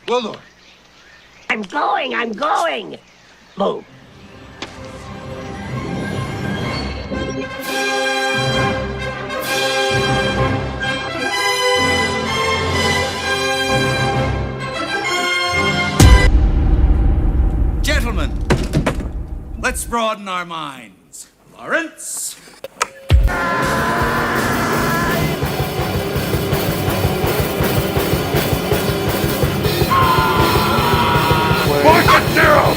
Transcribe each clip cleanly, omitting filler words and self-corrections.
Well, Lord. I'm going. Move. Gentlemen, let's broaden our minds. Lawrence? Zero!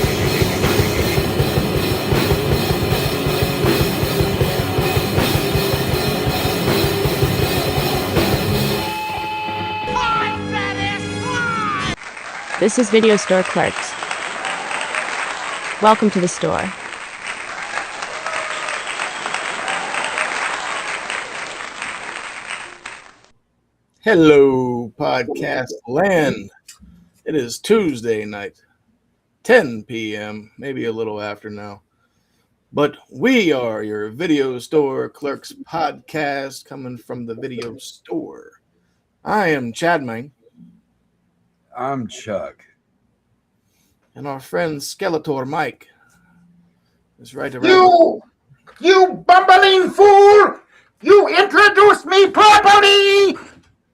This is Video Store Clerks. Welcome to the store. Hello, podcast land. It is Tuesday night, 10 p.m., maybe a little after now. But we are your Video Store Clerks Podcast coming from the video store. I am Chadman. I'm Chuck. And our friend Skeletor Mike is right around. You bumbling fool! You introduced me properly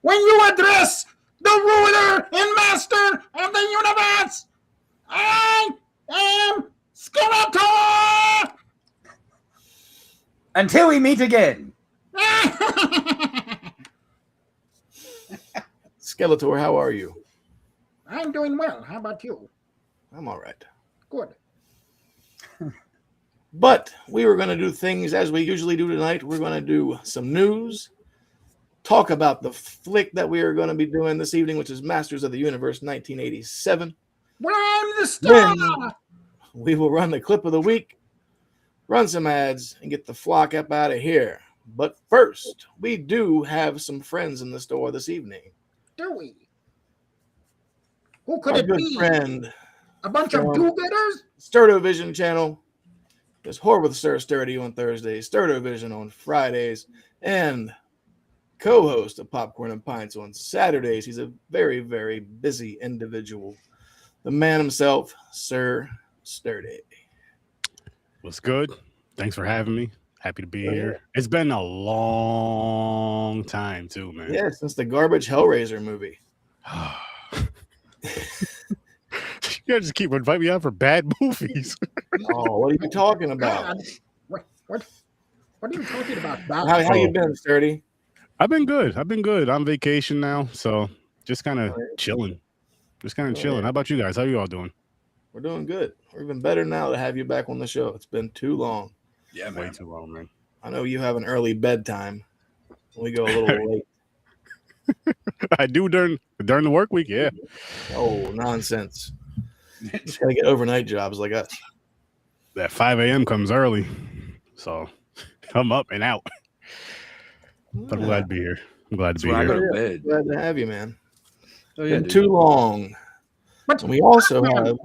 when you address the ruler and master of the universe. I am Skeletor! Until we meet again. Skeletor, how are you? I'm doing well. How about you? I'm all right. Good. But we were going to do things as we usually do tonight. We're going to do some news, talk about the flick that we are going to be doing this evening, which is Masters of the Universe 1987. Well, I'm the star! Then we will run the clip of the week, run some ads, and get the flock up out of here. But first, we do have some friends in the store this evening. Do we? Who could Our it good be? friend, A bunch of do-getters? Sturdovision channel. There's Horror with Sir Sturdy on Thursdays, Sturdovision on Fridays, and co-host of Popcorn and Pints on Saturdays. He's a very, very busy individual. The man himself, Sir Sturdy. What's good? Thanks for having me. Happy to be here. It's been a long time too, man. Yeah, since the garbage Hellraiser movie. You guys just keep inviting me out for bad movies. Oh, what are you talking about? What are you talking about? Bob? How you been, Sturdy? I've been good. I'm on vacation now, so just kind of chilling. How about you guys? How you all doing? We're doing good. We're even better now to have you back on the show. It's been too long. Yeah, Way too long, man. I know you have an early bedtime. We go a little late. I do during the work week, yeah. Oh, nonsense. Just gotta get overnight jobs like us. That 5 a.m. comes early, so I'm up and out. But I'm glad to be here. Glad to have you, man. Oh, yeah, been too long. But and we also have...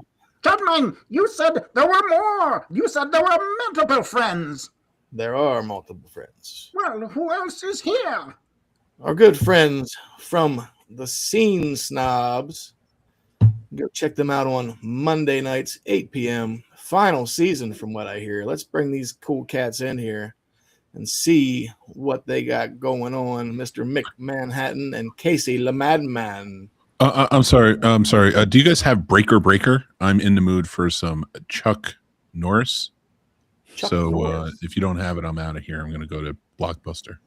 Chapman, you said there were more. You said there were multiple friends. There are multiple friends. Well, who else is here? Our good friends from the Scene Snobs. Go check them out on Monday nights, 8 p.m. Final season, from what I hear. Let's bring these cool cats in here and see what they got going on. Mr. Mick Manhattan and Casey the Madman. I'm sorry. Do you guys have Breaker? I'm in the mood for some Chuck Norris. Norris. If you don't have it, I'm out of here. I'm going to go to Blockbuster.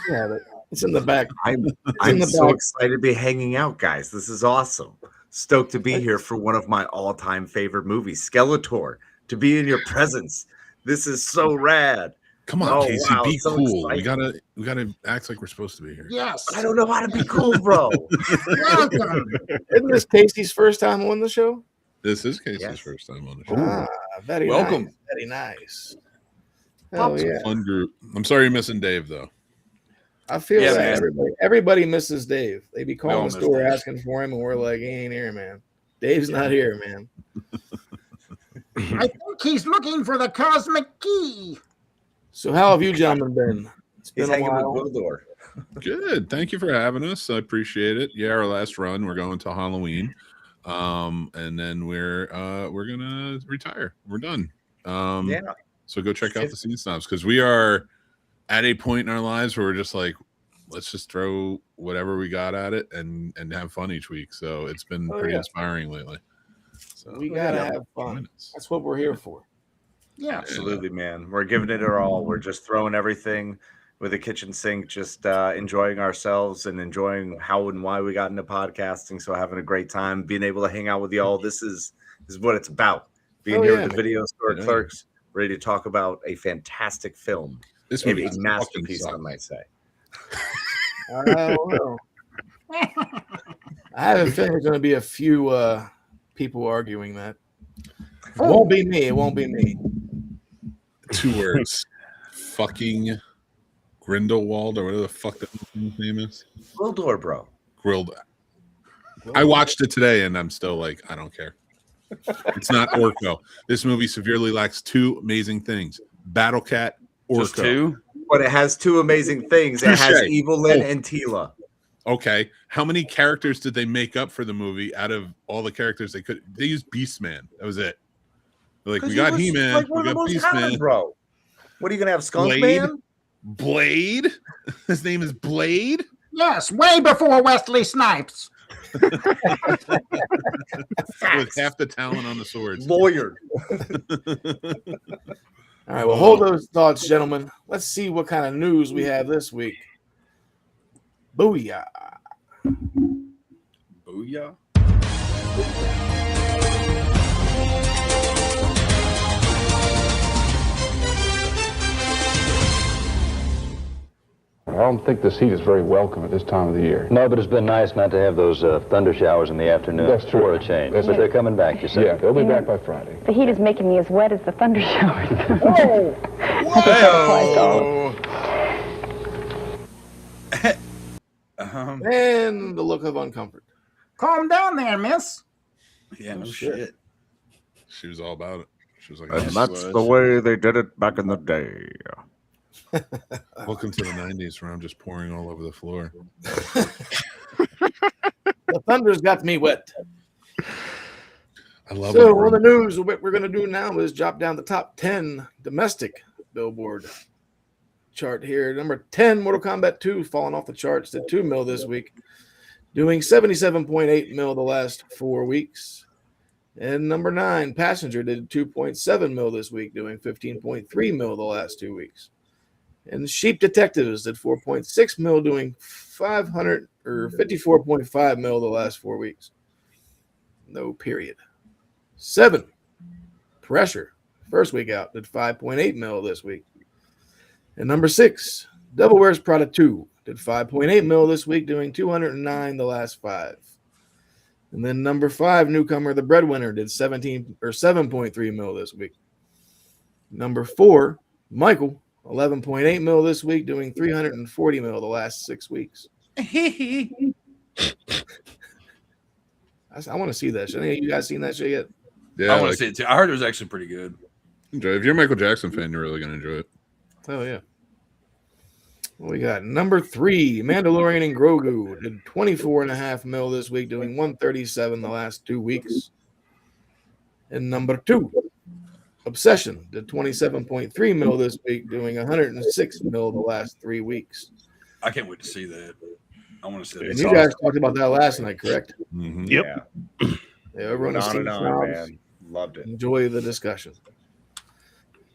Yeah, it's in the back. I'm so excited to be hanging out, guys. This is awesome. Stoked to be here for one of my all-time favorite movies, Skeletor. To be in your presence. This is so rad. Come on, Casey, wow, be so cool. exciting. We gotta act like we're supposed to be here. Yes. I don't know how to be cool, bro. Welcome. Isn't this Casey's first time on the show? This is Casey's first time on the show. Very welcome. Nice. Very nice. Hell yeah. Fun group. I'm sorry you're missing Dave, though. I feel like everybody misses Dave. They be calling the store asking for him, and we're like, he ain't here, man. Dave's not here, man. I think he's looking for the cosmic key. So how have you gentlemen been? It's been He's hanging with Wildor. Good. Thank you for having us. I appreciate it. Yeah, our last run. We're going to Halloween, and then we're gonna retire. We're done. Yeah. So go check out the Scene Snobs because we are at a point in our lives where we're just like, let's just throw whatever we got at it and have fun each week. So it's been pretty inspiring lately. So We gotta have fun. That's what we're here for. Yeah, absolutely, man. We're giving it our all. We're just throwing everything with a kitchen sink, just enjoying ourselves and enjoying how and why we got into podcasting. So having a great time, being able to hang out with y'all. This is what it's about. Being here with the Video Store Clerks, ready to talk about a fantastic film. This maybe a masterpiece, I might say. Well, I have a feeling there's going to be a few people arguing that. It won't be me. It won't be me. 2 words. Fucking Grindelwald or whatever the fuck that name is. Grildor, bro. Grilled. I watched it today and I'm still like, I don't care. It's not Orko. This movie severely lacks 2 amazing things. Battle Cat, Orko. Just 2? But it has 2 amazing things. It has Evelyn and Tila. Okay. How many characters did they make up for the movie out of all the characters they could? They used Beastman. That was it. Like, we got He-Man, like we got Beastman. Bro. What are you going to have, Skunk Blade? Man? Blade? His name is Blade? Yes, way before Wesley Snipes. With half the talent on the swords. Lawyer. All right, well, hold those thoughts, gentlemen. Let's see what kind of news we have this week. Booyah. Booyah. I don't think this heat is very welcome at this time of the year. No, but it's been nice not to have those thunder showers in the afternoon. That's true. For a change. That's but true. they're coming back, you said. Yeah, they'll be back by Friday. The heat is making me as wet as the thunder showers. Oh, And the look of uncomfort. calm down there, miss. Yeah, no shit. She was all about it. She was like, And that's the way they did it back in the day. welcome to the 90s where I'm just pouring all over the floor. The thunder's got me wet. I love So, it. on the news, what we're going to do now is drop down the top 10 domestic Billboard chart here. Number 10, Mortal Kombat 2, falling off the charts, did 2 mil this week, doing 77.8 mil the last 4 weeks. And number 9, Passenger, did 2.7 mil this week, doing 15.3 mil the last 2 weeks. And Sheep Detectives did 4.6 mil, doing 54.5 mil the last 4 weeks. No period. 7, Pressure, first week out, did 5.8 mil this week. And number 6, Devil Wears Prada 2, did 5.8 mil this week, doing 209 the last 5. And then number 5, newcomer The Breadwinner, did 7.3 mil this week. Number 4, Michael, 11.8 mil this week, doing 340 mil the last 6 weeks. I want to see that shit. Any of you guys seen that shit yet? Yeah, I want to see it too. I heard it was actually pretty good. Enjoy. If you're a Michael Jackson fan, you're really going to enjoy it. Oh, yeah. What we got? Number 3, Mandalorian and Grogu, did 24.5 mil this week, doing 137 the last 2 weeks. And number 2, Obsession, did 27.3 mil this week, doing 106 mil the last 3 weeks. I can't wait to see that. I want to see that. And you guys talked about that last night, correct? Mm-hmm. Yep. Yeah, everyone has seen man. Loved it. Enjoy the discussion.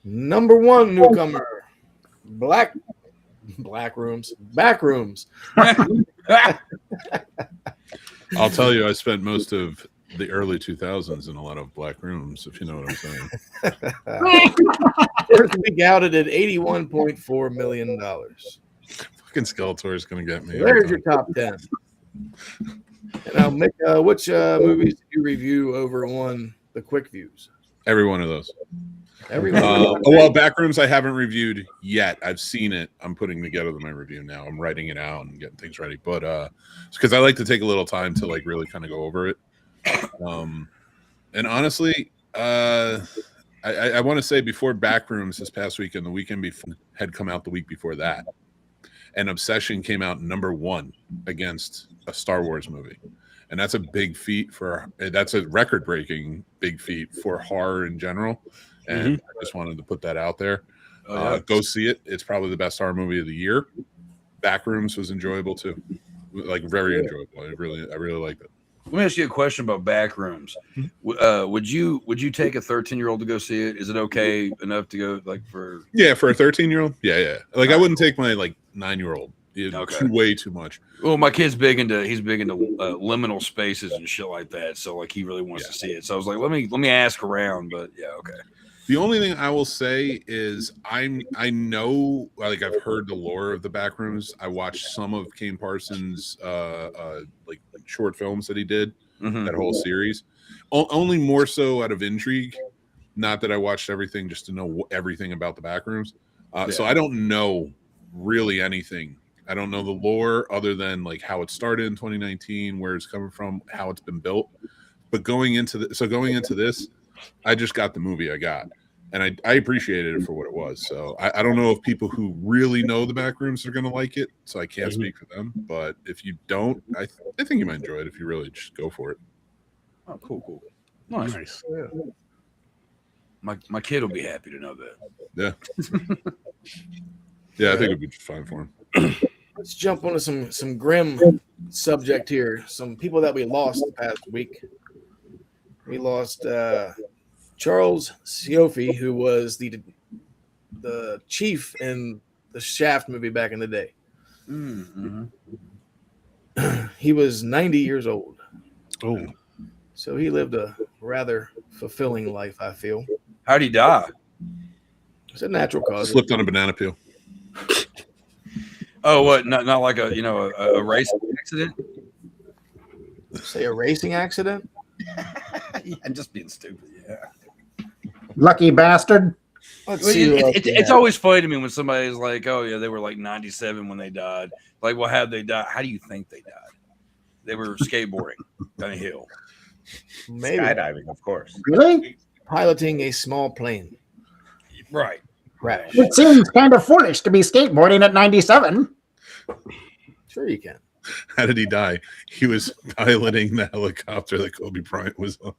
Number 1 newcomer, Backrooms. I'll tell you, I spent most of the early 2000s in a lot of black rooms, if you know what I'm saying. First week out, it did $81.4 million. Fucking Skeletor is going to get me. There's your top 10. And I'll make which movies did you review over on the quick views? Every one of those. Every one. Well, Backrooms I haven't reviewed yet. I've seen it. I'm putting together my review now. I'm writing it out and getting things ready. But it's because I like to take a little time to like really kind of go over it. And honestly, I want to say before Backrooms this past weekend, the weekend before had come out the week before that. and Obsession came out #1 against a Star Wars movie. And that's a big feat that's a record-breaking big feat for horror in general. And I just wanted to put that out there. Go see it. It's probably the best horror movie of the year. Backrooms was enjoyable too. Like very enjoyable. I really liked it. Let me ask you a question about Backrooms. Would you take a 13-year-old to go see it? Is it okay enough to go like for? Yeah, for a 13-year-old. Yeah. Like I wouldn't take my like 9-year-old. Way too much. Well, my kid's big into liminal spaces and shit like that. So like he really wants to see it. So I was like, let me ask around. But yeah, okay. The only thing I will say is I know, like I've heard the lore of the Backrooms. I watched some of Kane Parsons' like short films that he did, that whole series. Only more so out of intrigue. Not that I watched everything just to know everything about the Backrooms. So I don't know really anything. I don't know the lore other than like how it started in 2019, where it's coming from, how it's been built. But going into this, I just got the movie I got, and I appreciated it for what it was. So I don't know if people who really know the Backrooms are going to like it, so I can't speak for them. But if you don't, I think you might enjoy it if you really just go for it. Oh, cool. Nice. Yeah. My kid will be happy to know that. Yeah. I think it'd be fine for him. Let's jump onto some grim subject here. Some people that we lost the past week. We lost Charles Cioffi, who was the chief in the Shaft movie back in the day. He was 90 years old. Oh. So he lived a rather fulfilling life, I feel. How'd he die? It's a natural cause. Slipped on a banana peel. Oh, what? Not like a racing accident? Say a racing accident? Yeah, I'm just being stupid. Yeah. Lucky bastard. It's always funny to me when somebody's like, "Oh yeah, they were like 97 when they died." Like, well, how'd they die? How do you think they died? They were skateboarding down a hill. Maybe. Skydiving, of course. Really? Piloting a small plane. Right. Crash. It seems kind of foolish to be skateboarding at 97. Sure you can. How did he die? He was piloting the helicopter that Kobe Bryant was on.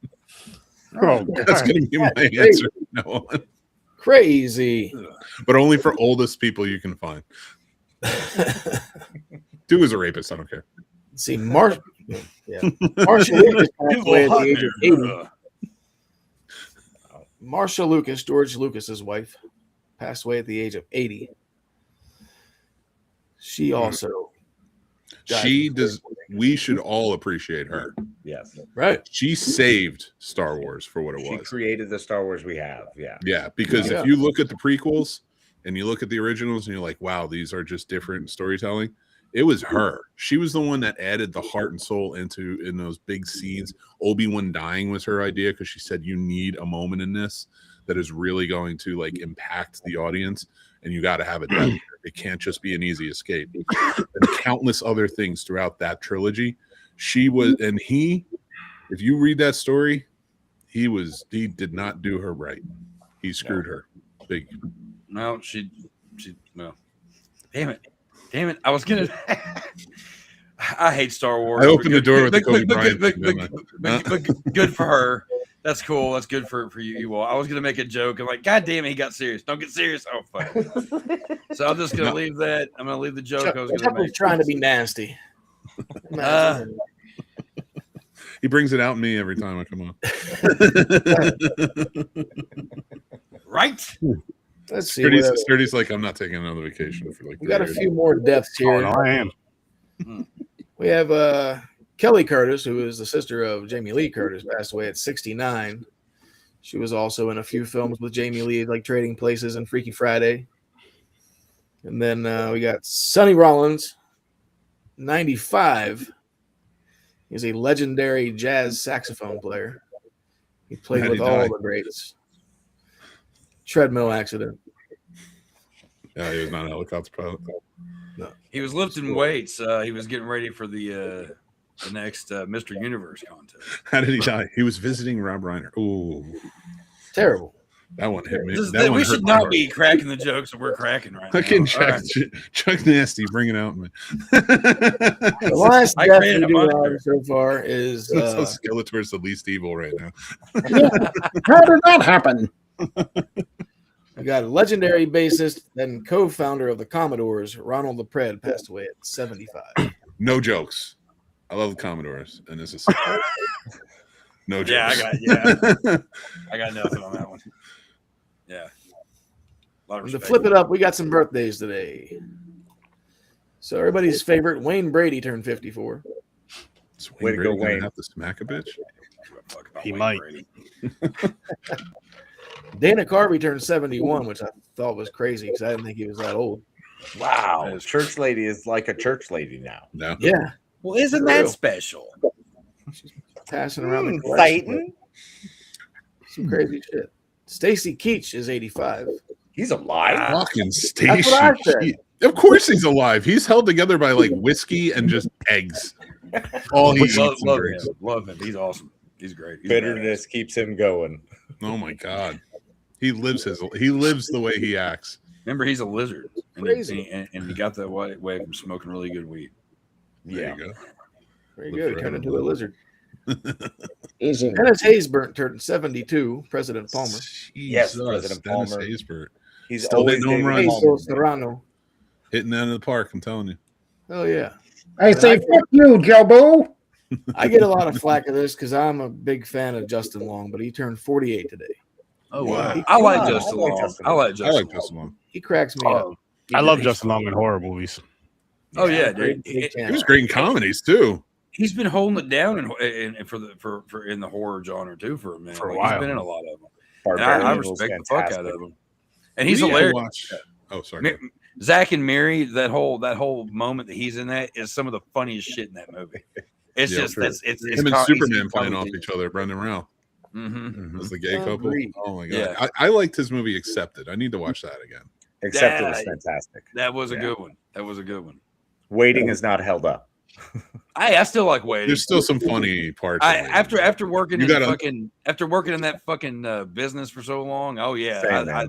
Oh, that's going to be my answer. No one. Crazy. But only for oldest people you can find. Dude was a rapist. I don't care. See, Marshall Lucas passed away at the age of 80. Marsha Lucas, George Lucas's wife, passed away at the age of 80. She also she does. We should all appreciate her. Yes. Right. She saved Star Wars for what it was. She created the Star Wars we have. Yeah, because if you look at the prequels and you look at the originals and you're like, wow, these are just different storytelling. It was her. She was the one that added the heart and soul in those big scenes. Obi-Wan dying was her idea because she said you need a moment in this that is really going to like impact the audience, and you got to have it done. It can't just be an easy escape. And countless other things throughout that trilogy. She was, and he, if you read that story, he did not do her right. He screwed her big. No, well, damn it. I was going to, I hate Star Wars. I opened the door with the Kobe Bryant but good for her. That's cool. That's good for you all. I was going to make a joke. I'm like, God damn it, he got serious. Don't get serious. Oh, fuck. So I'm just going to leave that. I'm going to leave the joke I was going to make. Trying to be nasty. He brings it out in me every time I come on. Right? Let's see. Sturdy's like, I'm not taking another vacation for like. We got a few more deaths here. Oh, no, I am. We have Kelly Curtis, who is the sister of Jamie Lee Curtis, passed away at 69. She was also in a few films with Jamie Lee, like Trading Places and Freaky Friday. And then we got Sonny Rollins, 95. He's a legendary jazz saxophone player. He played with all the greats. Treadmill accident. Yeah, he was not a helicopter pilot. No. He was lifting weights. He was getting ready for the next Mr. Universe contest. How did he die? He was visiting Rob Reiner. Ooh. Terrible. That one hit me. We should not be cracking the jokes that we're cracking right now. Fucking Chuck Nasty, bring it out, man. The last death we do have so far is Skeletor's the least evil right now. How did that happen? We got a legendary bassist and co-founder of the Commodores, Ronald LaPred, passed away at 75. No jokes. I love the Commodores, and this is no jokes. I got nothing on that one. Yeah. To flip it up, we got some birthdays today. So everybody's favorite Wayne Brady turned 54. Way to go, Wayne! Have to smack a bitch. He might. Dana Carvey turned 71, which I thought was crazy because I didn't think he was that old. Wow, church lady is like a church lady now. No. Yeah. Well, isn't that special? She's passing around the Satan. Some crazy shit. Stacy Keach is 85. He's alive. Fucking Stacy. Of course he's alive. He's held together by like whiskey and just eggs. All he eats. Love him. He's awesome. He's great. He's Bitterness keeps him going. Oh my god. He lives the way he acts. Remember, he's a lizard. Crazy. And he got that way from smoking really good weed. There you go. Very good. He turned into a lizard. Easy. Dennis Haysbert turned 72. President Palmer. Yes, President Dennis Palmer. Haysbert. He's still always hitting home runs. Jesus Serrano. Hitting that in the park, I'm telling you. Oh, yeah. I say, fuck you, Joe Boo. I get a lot of flack of this because I'm a big fan of Justin Long, but he turned 48 today. Oh, wow. I like Justin Long. I like Justin Long. He cracks me up. I love Justin Long in horror movies. Oh, yeah, dude. He was great in comedies, too. He's been holding it down for in the horror genre, too, for a minute. For a while. He's been in a lot of them. And I respect the fuck out of him. And he's hilarious. Oh, sorry. Zach and Mary, that whole moment that he's in that is some of the funniest shit in that movie. It's just it's him and Superman playing off each other. Brendan Rao. Was the gay couple. Oh my god, Yeah. I liked his movie Accepted. I need to watch that again. Accepted was fantastic. That was a good one. That was a good one. Waiting is not held up. I still like Waiting. There's still some funny parts. After working in that fucking business for so long. Oh yeah,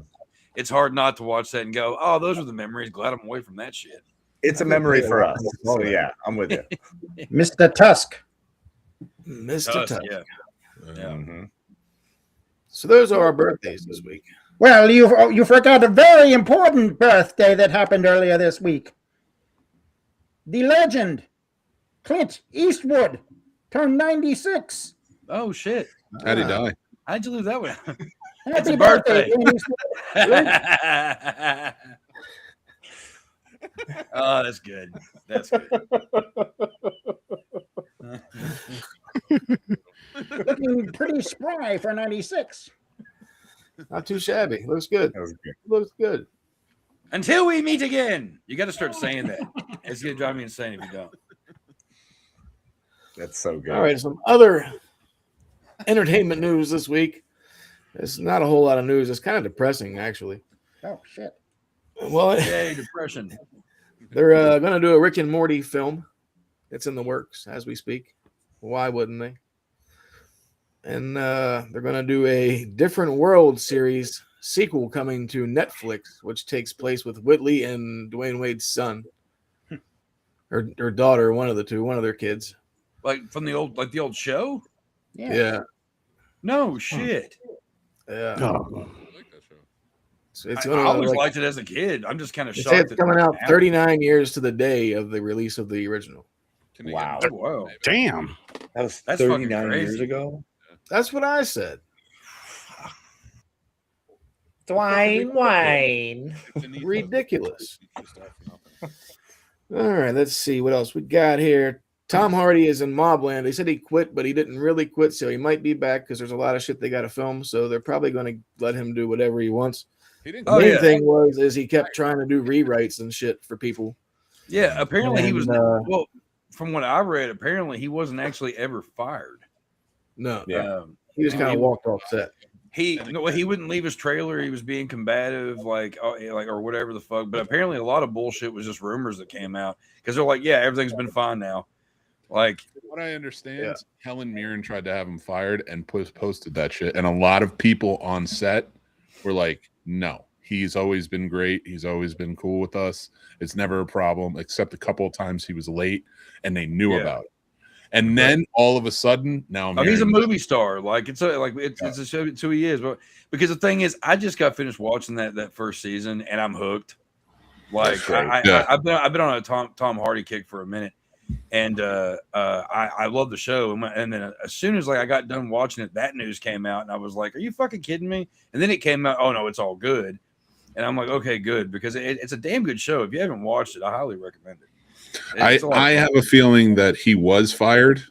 it's hard not to watch that and go, oh, those are the memories. Glad I'm away from that shit. It's a memory for us. So yeah, I'm with you. Mr. Tusk. Mr. Tusk. Yeah. Mm-hmm. So those are our birthdays this week. Well, you forgot a very important birthday that happened earlier this week. The legend, Clint Eastwood, turned 96. Oh shit! How'd he die? How'd you lose that one? Happy birthday! Oh, that's good. That's good. Looking pretty spry for 96. Not too shabby. Looks good. Looks good. Until we meet again. You got to start saying that. It's going to drive me insane if you don't. That's so good. All right, some other entertainment news this week. It's not a whole lot of news. It's kind of depressing, actually. Oh, shit. Well, yay, depression. They're going to do a Rick and Morty film. It's in the works as we speak. Why wouldn't they? And they're going to do a Different World series sequel coming to Netflix, which takes place with Whitley and Dwayne Wade's son. Or daughter, one of the two, one of their kids. Like from the old show? Yeah. No shit. Yeah. Oh. I always liked it as a kid. I'm just kind of shocked. It's coming out 39 years to the day of the release of the original. Wow. Oh, wow. Damn. That's fucking 39 crazy. years ago. That's what I said. Dwayne. Ridiculous. All right, let's see what else we got here. Tom Hardy is in Mobland. They said he quit, but he didn't really quit, so he might be back because there's a lot of shit they got to film. So they're probably going to let him do whatever he wants. The main thing is he kept trying to do rewrites and shit for people. Yeah, apparently he was. Well, from what I read, apparently he wasn't actually ever fired. No, yeah, he just kind of walked off set. He wouldn't leave his trailer. He was being combative, or whatever the fuck. But apparently, a lot of bullshit was just rumors that came out because they're like, yeah, everything's been fine now. Like what I understand, Helen Mirren tried to have him fired and posted that shit, and a lot of people on set were like, no, he's always been great. He's always been cool with us. It's never a problem, except a couple of times he was late and they knew about it. And then all of a sudden, now he's a movie star. Like it's a show. It's who he is. But because the thing is, I just got finished watching that first season, and I'm hooked. Like I've been on a Tom Hardy kick for a minute, and I love the show. And then as soon as I got done watching it, that news came out, and I was like, "Are you fucking kidding me?" And then it came out, "Oh no, it's all good." And I'm like, "Okay, good," because it's a damn good show. If you haven't watched it, I highly recommend it. I have a feeling that he was fired,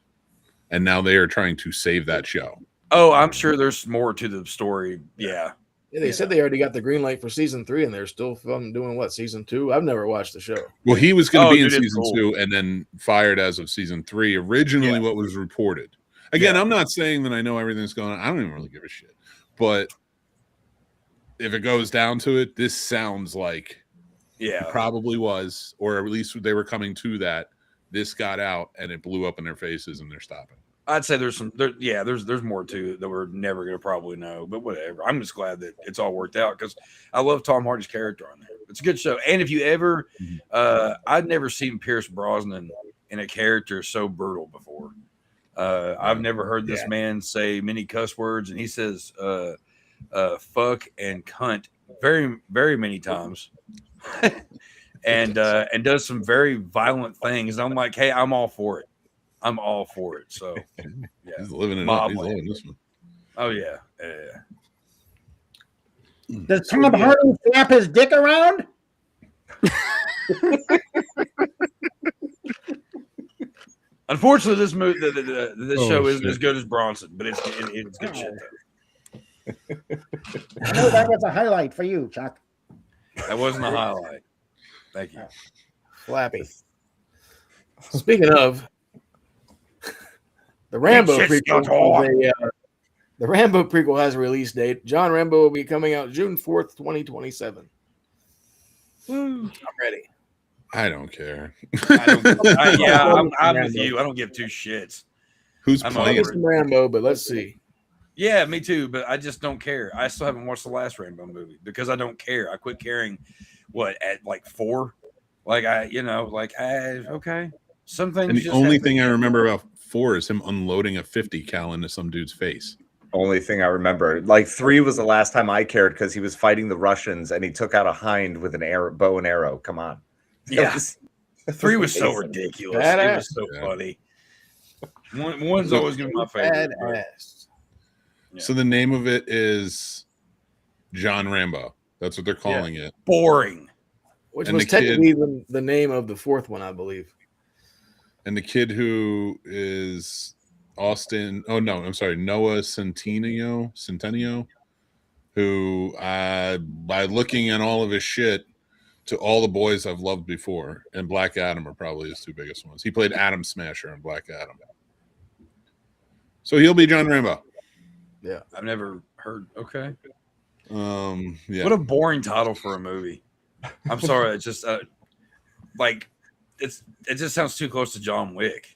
and now they are trying to save that show. Oh, I'm sure there's more to the story. Yeah. They said they already got the green light for season 3, and they're still doing season 2. I've never watched the show. Well, he was going to be in season 2 and then fired as of season 3. Originally, what was reported. Again, I'm not saying that I know everything's going on. I don't even really give a shit. But if it goes down to it, this sounds like it probably was, or at least they were coming to that. This got out and it blew up in their faces, and they're stopping. I'd say there's more to it that we're never going to probably know, but whatever. I'm just glad that it's all worked out because I love Tom Hardy's character on there. It's a good show. And if you ever, I'd never seen Pierce Brosnan in a character so brutal before. I've never heard this man say many cuss words, and he says fuck and cunt very, very many times. and does some very violent things. And I'm like, hey, I'm all for it. I'm all for it. So he's living it up. He's loving this one. Oh yeah. Does Tom Hardy flap his dick around? Unfortunately, this movie, this show isn't as good as Bronson, but it's good shit though. I know that was a highlight for you, Chuck. That wasn't a highlight. Thank you. Flappy. Speaking of the Rambo prequel, the Rambo prequel has a release date. John Rambo will be coming out June 4th, 2027. I'm ready. I don't care. I'm with you. I don't give two shits. Who's playing some Rambo? But let's see. Yeah, me too. But I just don't care. I still haven't watched the last Rambo movie because I don't care. I quit caring. At like 4? Okay. Some things. And the only thing I remember about 4 is him unloading a 50 cal into some dude's face. Only thing I remember. 3 was the last time I cared because he was fighting the Russians and he took out a hind with an bow and arrow. Come on. Yeah. 3 was so ridiculous. It was so funny. One's always going to be my favorite. Yeah. So the name of it is John Rambo. That's what they're calling it. Boring. Which was technically the name of the 4th one, I believe. And the kid who is Noah Centineo, who by looking at all of his shit, to all the boys I've loved before, and Black Adam are probably his 2 biggest ones. He played Adam Smasher in Black Adam. So he'll be John Rambo. Yeah. I've never heard. Okay. Yeah. What a boring title for a movie. I'm sorry. It's just it just sounds too close to John Wick.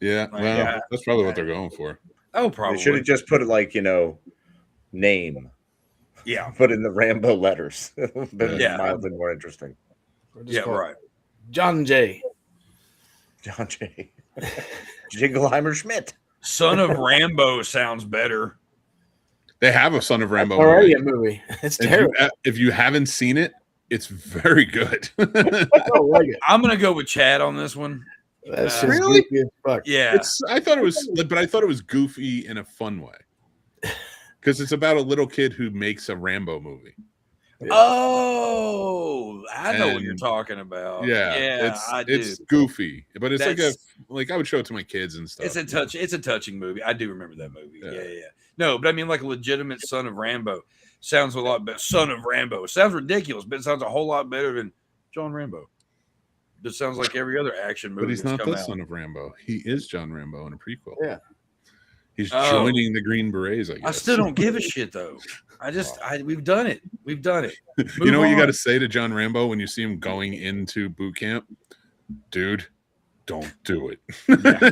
Yeah. That's probably what they're going for. Oh, probably. They should have just put it name. Yeah. Put in the Rambo letters. Mildly more interesting. Yeah, right. John J. Jingleheimer Schmidt. Son of Rambo sounds better. They have a Son of Rambo movie. It's terrible. If you haven't seen it, it's very good. I'm gonna go with Chad on this one. That's really goofy as fuck. Yeah. I thought it was goofy in a fun way. Because it's about a little kid who makes a Rambo movie. Oh, I know what you're talking about. Yeah, it's goofy, but it's I would show it to my kids and stuff. It's a touching movie. I do remember that movie. Yeah. No, but I mean, like a legitimate Son of Rambo sounds a lot better. Son of Rambo sounds ridiculous, but it sounds a whole lot better than John Rambo. It sounds like every other action movie. But he's not the Son of Rambo. He is John Rambo in a prequel. Yeah. He's joining the Green Berets, I guess. I still don't give a shit though. We've done it. You know what you got to say to John Rambo when you see him going into boot camp? Dude, don't do it.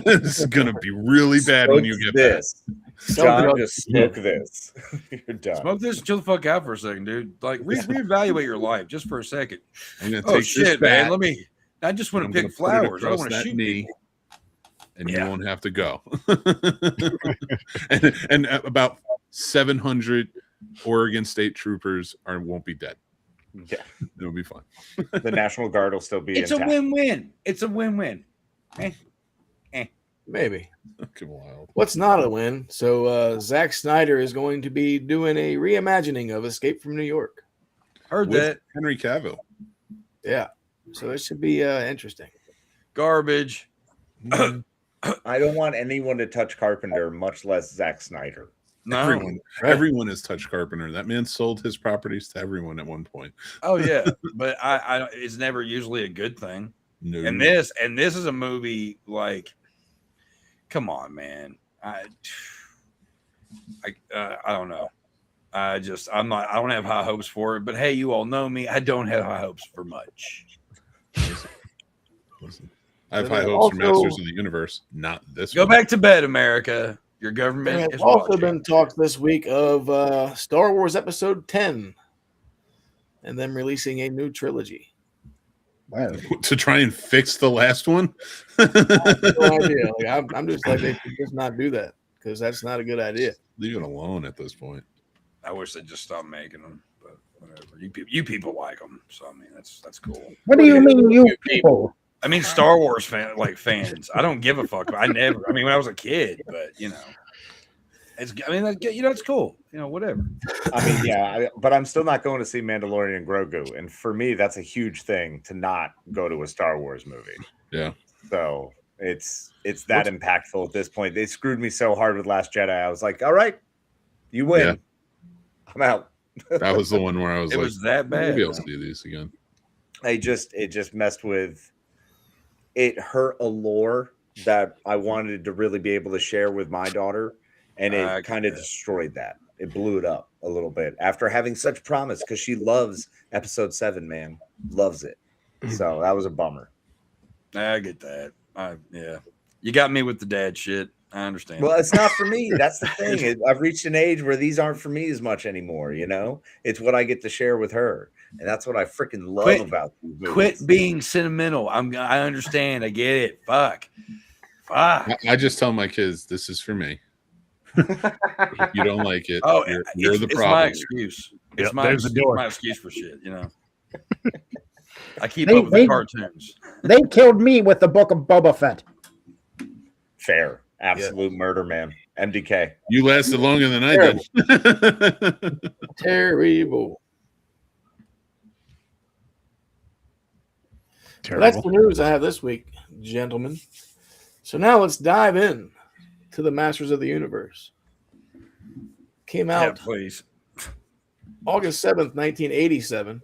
This is gonna be really bad when you get this. John, just smoke this. You're done. Smoke this and chill the fuck out for a second, dude. Like reevaluate your life just for a second. I'm gonna Oh take shit, this bat, man. I just want I'm to gonna pick put it flowers. I don't across want to that shoot knee, people. and you won't have to go. and about 700 Oregon State troopers won't be dead. Yeah, it'll be fun. The National Guard will still be. It's intact. a win-win. It's a win-win. Maybe. Wild. What's not a win? So Zack Snyder is going to be doing a reimagining of Escape from New York. Heard With that. Henry Cavill. Yeah. So it should be interesting. Garbage. I don't want anyone to touch Carpenter, much less Zack Snyder. No. Everyone has touched Carpenter. That man sold his properties to everyone at one point. Oh yeah, but I it's never usually a good thing. No. And this is a movie like, come on, man. I don't know. I don't have high hopes for it. But hey, you all know me. I don't have high hopes for much. Listen. I have high hopes for Masters of the Universe, not this Go one. back to bed, America. Your government There is has also watching. been talks this week of Star Wars Episode 10 and them releasing a new trilogy. Wow. To try and fix the last one? I have no idea. Like, I'm just like, they should just not do that because that's not a good idea. Leave it alone at this point. I wish they'd just stop making them, but whatever. You people like them, so I mean that's cool. What do you mean, you people? I mean, Star Wars fans. I don't give a fuck. I never. I mean, when I was a kid, but it's. I mean, it's cool. Whatever. I mean, yeah, but I'm still not going to see Mandalorian and Grogu, and for me, that's a huge thing to not go to a Star Wars movie. Yeah. So it's that impactful at this point. They screwed me so hard with Last Jedi. I was like, all right, you win. Yeah. I'm out. That was the one where I was It like, was that bad. maybe I'll see these again. It just messed with. It hurt a lore that I wanted to really be able to share with my daughter, and it kind of destroyed that. It blew it up a little bit after having such promise because she loves Episode 7, man, loves it. So that was a bummer. I get that. Yeah, you got me with the dad shit. I understand. Well, it's not for me. That's the thing. I've reached an age where these aren't for me as much anymore. It's what I get to share with her, and that's what I freaking love about these movies. Quit being sentimental. I understand. I get it. Fuck. I just tell my kids, this is for me. If you don't like it, Oh, you're the it's problem. my excuse. It's my excuse for shit. I keep They- up with they- the cartoons. They killed me with the book of Boba Fett. Fair. Absolute murder, man. MDK. You lasted longer than I did. Terrible. Well, that's the news I have this week, gentlemen. So now let's dive in to the Masters of the Universe. Came out please. August 7th, 1987,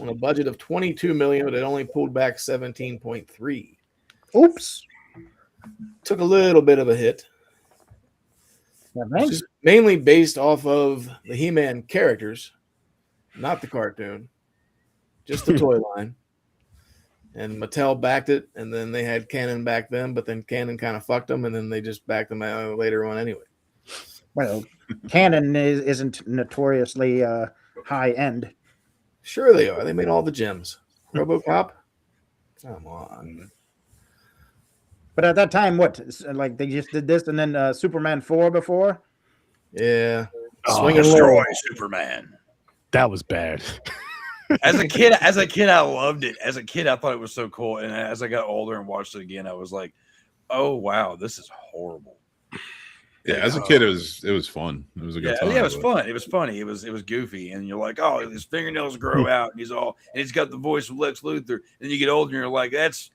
on a budget of $22 million, but it only pulled back 17.3. Oops. Took a little bit of a hit. Which is mainly based off of the He-Man characters, not the cartoon, just the toy line. And Mattel backed it, and then they had Canon back them, but then Canon kind of fucked them, and then they just backed them out later on anyway. Well, Canon isn't notoriously high end. Sure they are. They made all the gems. RoboCop? Come on. But at that time, like they just did this and then Superman 4 before? Yeah. Destroy Superman. That was bad. As a kid, I loved it. As a kid, I thought it was so cool. And as I got older and watched it again, I was like, "Oh wow, this is horrible." Yeah, as a kid, it was fun. It was a good time. Yeah, it was fun. It was funny. It was goofy, and you're like, "Oh, his fingernails grow out, and he's got the voice of Lex Luthor." And you get older, and you're like, "That's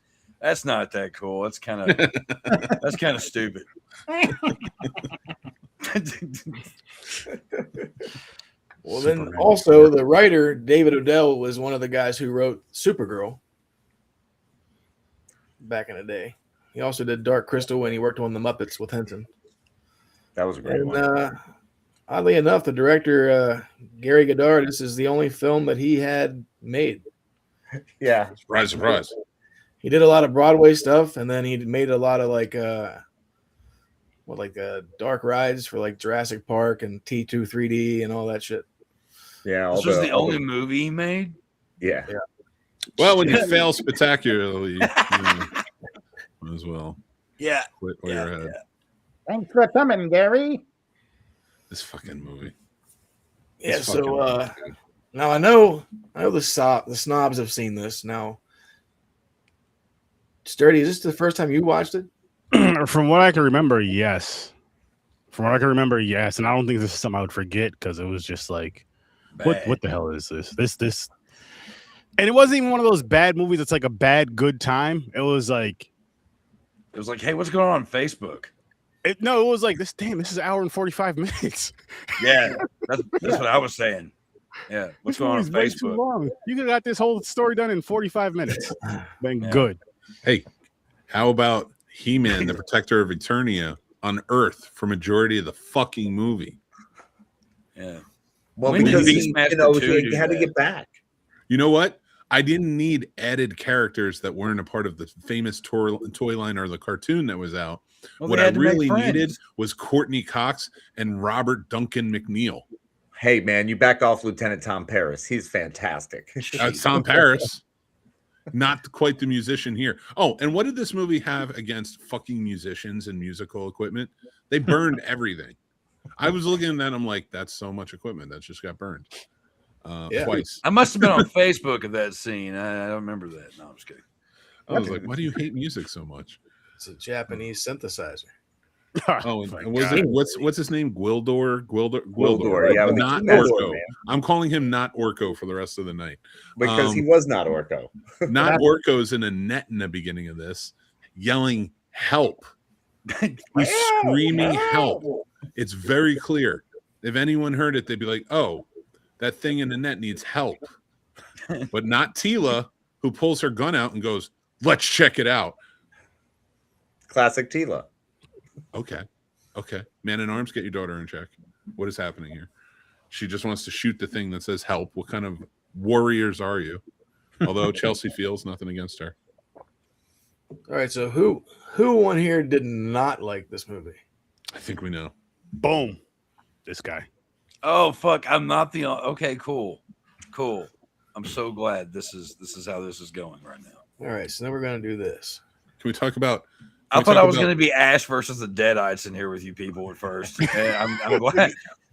not that cool. That's kind of stupid." Well, then also the writer, David Odell, was one of the guys who wrote Supergirl back in the day. He also did Dark Crystal when he worked on The Muppets with Henson. That was a great one. Oddly enough, the director, Gary Goddard, this is the only film that he had made. Yeah. Surprise, surprise. he did a lot of Broadway stuff, and then he made a lot of dark rides for like Jurassic Park and T2 3D and all that shit. Yeah, This was the only movie he made. Yeah. Well, when you fail spectacularly, you know, might as well. Yeah. Quit while you're ahead. Thanks for coming, Gary. This fucking movie. Yeah. So now I know the snobs have seen this now. Sturdy, is this the first time you watched it? From what I can remember, yes. And I don't think this is something I would forget because it was just like, what the hell is this? This, and it wasn't even one of those bad movies. It's like a bad good time. It was like, hey, what's going on Facebook? It was like this. Damn, this is an hour and 45 minutes. Yeah, that's what I was saying. Yeah, what's going on Facebook? Too long. You could have got this whole story done in 45 minutes. Been good. Hey, how about He-Man, the Protector of Eternia, on Earth for majority of the fucking movie? Yeah. Well, because he had to get back. You know what? I didn't need added characters that weren't a part of the famous toy line or the cartoon that was out. Well, what I really needed was Courtney Cox and Robert Duncan McNeil. Hey, man, you back off Lieutenant Tom Paris. He's fantastic. Tom Paris. Not quite the musician here. Oh, and what did this movie have against fucking musicians and musical equipment? They burned everything. I was looking at that. I'm like, that's so much equipment that just got burned twice. I must have been on Facebook of that scene. I don't remember that. No, I'm just kidding. I was like, why do you hate music so much? It's a Japanese synthesizer. Oh, and what's his name? Gwildor. Yeah, not Orko. I'm calling him not Orko for the rest of the night because he was not Orko. Not Orko's in a net in the beginning of this, yelling "help!" He's screaming "help!" It's very clear. If anyone heard it, they'd be like, "Oh, that thing in the net needs help," but not Tila, who pulls her gun out and goes, "Let's check it out." Classic Tila. Okay. Man in arms, get your daughter in check. What is happening here? She just wants to shoot the thing that says help. What kind of warriors are you? Although Chelsea feels nothing against her. All right, so who on here did not like this movie? I think we know. Boom. This guy. Oh fuck! I'm not the okay. Cool. I'm so glad this is how this is going right now. All right, so then we're gonna do this. Can we talk about? I thought I was going to be Ash versus the Deadites in here with you people at first. I'm glad.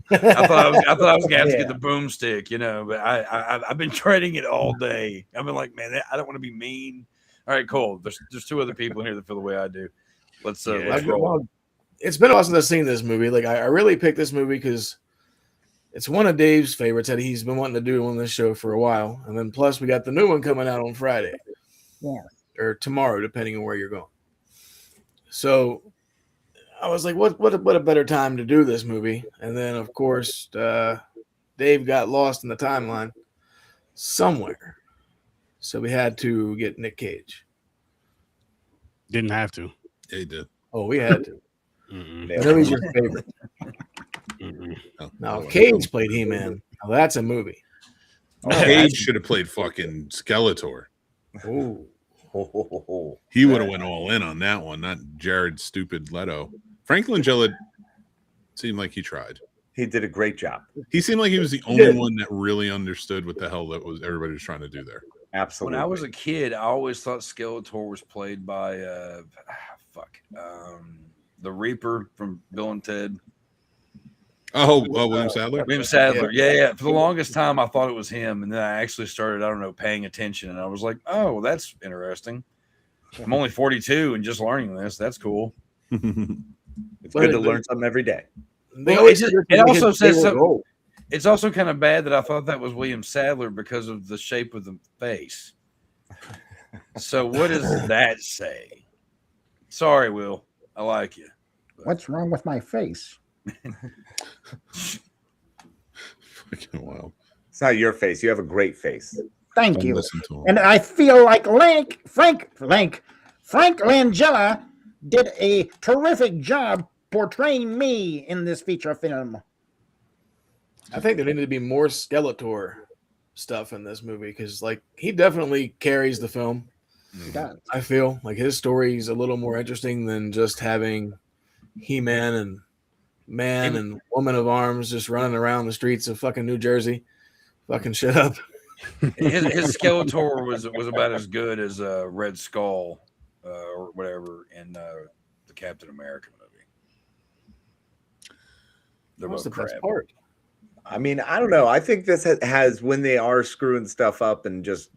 I thought I was going to have to get the boomstick, but I've been trading it all day. I've been like, man, I don't want to be mean. All right, cool. There's two other people in here that feel the way I do. Let's roll. Well, it's been a while since I've seen this movie. Like I really picked this movie because it's one of Dave's favorites that he's been wanting to do on this show for a while, and then plus we got the new one coming out on Friday, or tomorrow, depending on where you're going. So I was like, what a better time to do this movie? And then, of course, Dave got lost in the timeline somewhere. So we had to get Nick Cage. Didn't have to. Yeah, he did. Oh, we had to. Mm-mm. I know he's your favorite. Now, Cage played He-Man. Now, that's a movie. Cage should have played fucking Skeletor. Ooh. He would have went all in on that one, not Jared stupid Leto. Franklin Gillett seemed like he tried. He did a great job. He seemed like he was the only one that really understood what the hell that was everybody was trying to do there. Absolutely. When I was a kid, I always thought Skeletor was played by the Reaper from Bill and Ted. Oh, William Sadler? William Sadler. Yeah. For the longest time, I thought it was him. And then I actually started, paying attention. And I was like, oh, well, that's interesting. I'm only 42 and just learning this. That's cool. It's good to learn something every day. It also says something. It's also kind of bad that I thought that was William Sadler because of the shape of the face. So what does that say? Sorry, Will. I like you. What's wrong with my face? Fucking wild. It's not your face. You have a great face. Thank you. And I feel like Frank Langella did a terrific job portraying me in this feature film. I think there needed to be more Skeletor stuff in this movie because, he definitely carries the film. He does. I feel like his story is a little more interesting than just having He-Man and man and woman of arms just running around the streets of fucking New Jersey, fucking shit up. His Skeletor was about as good as Red Skull or whatever in the Captain America movie. They're What's the both best crap. part? I mean, I don't know. I think this has when they are screwing stuff up and just,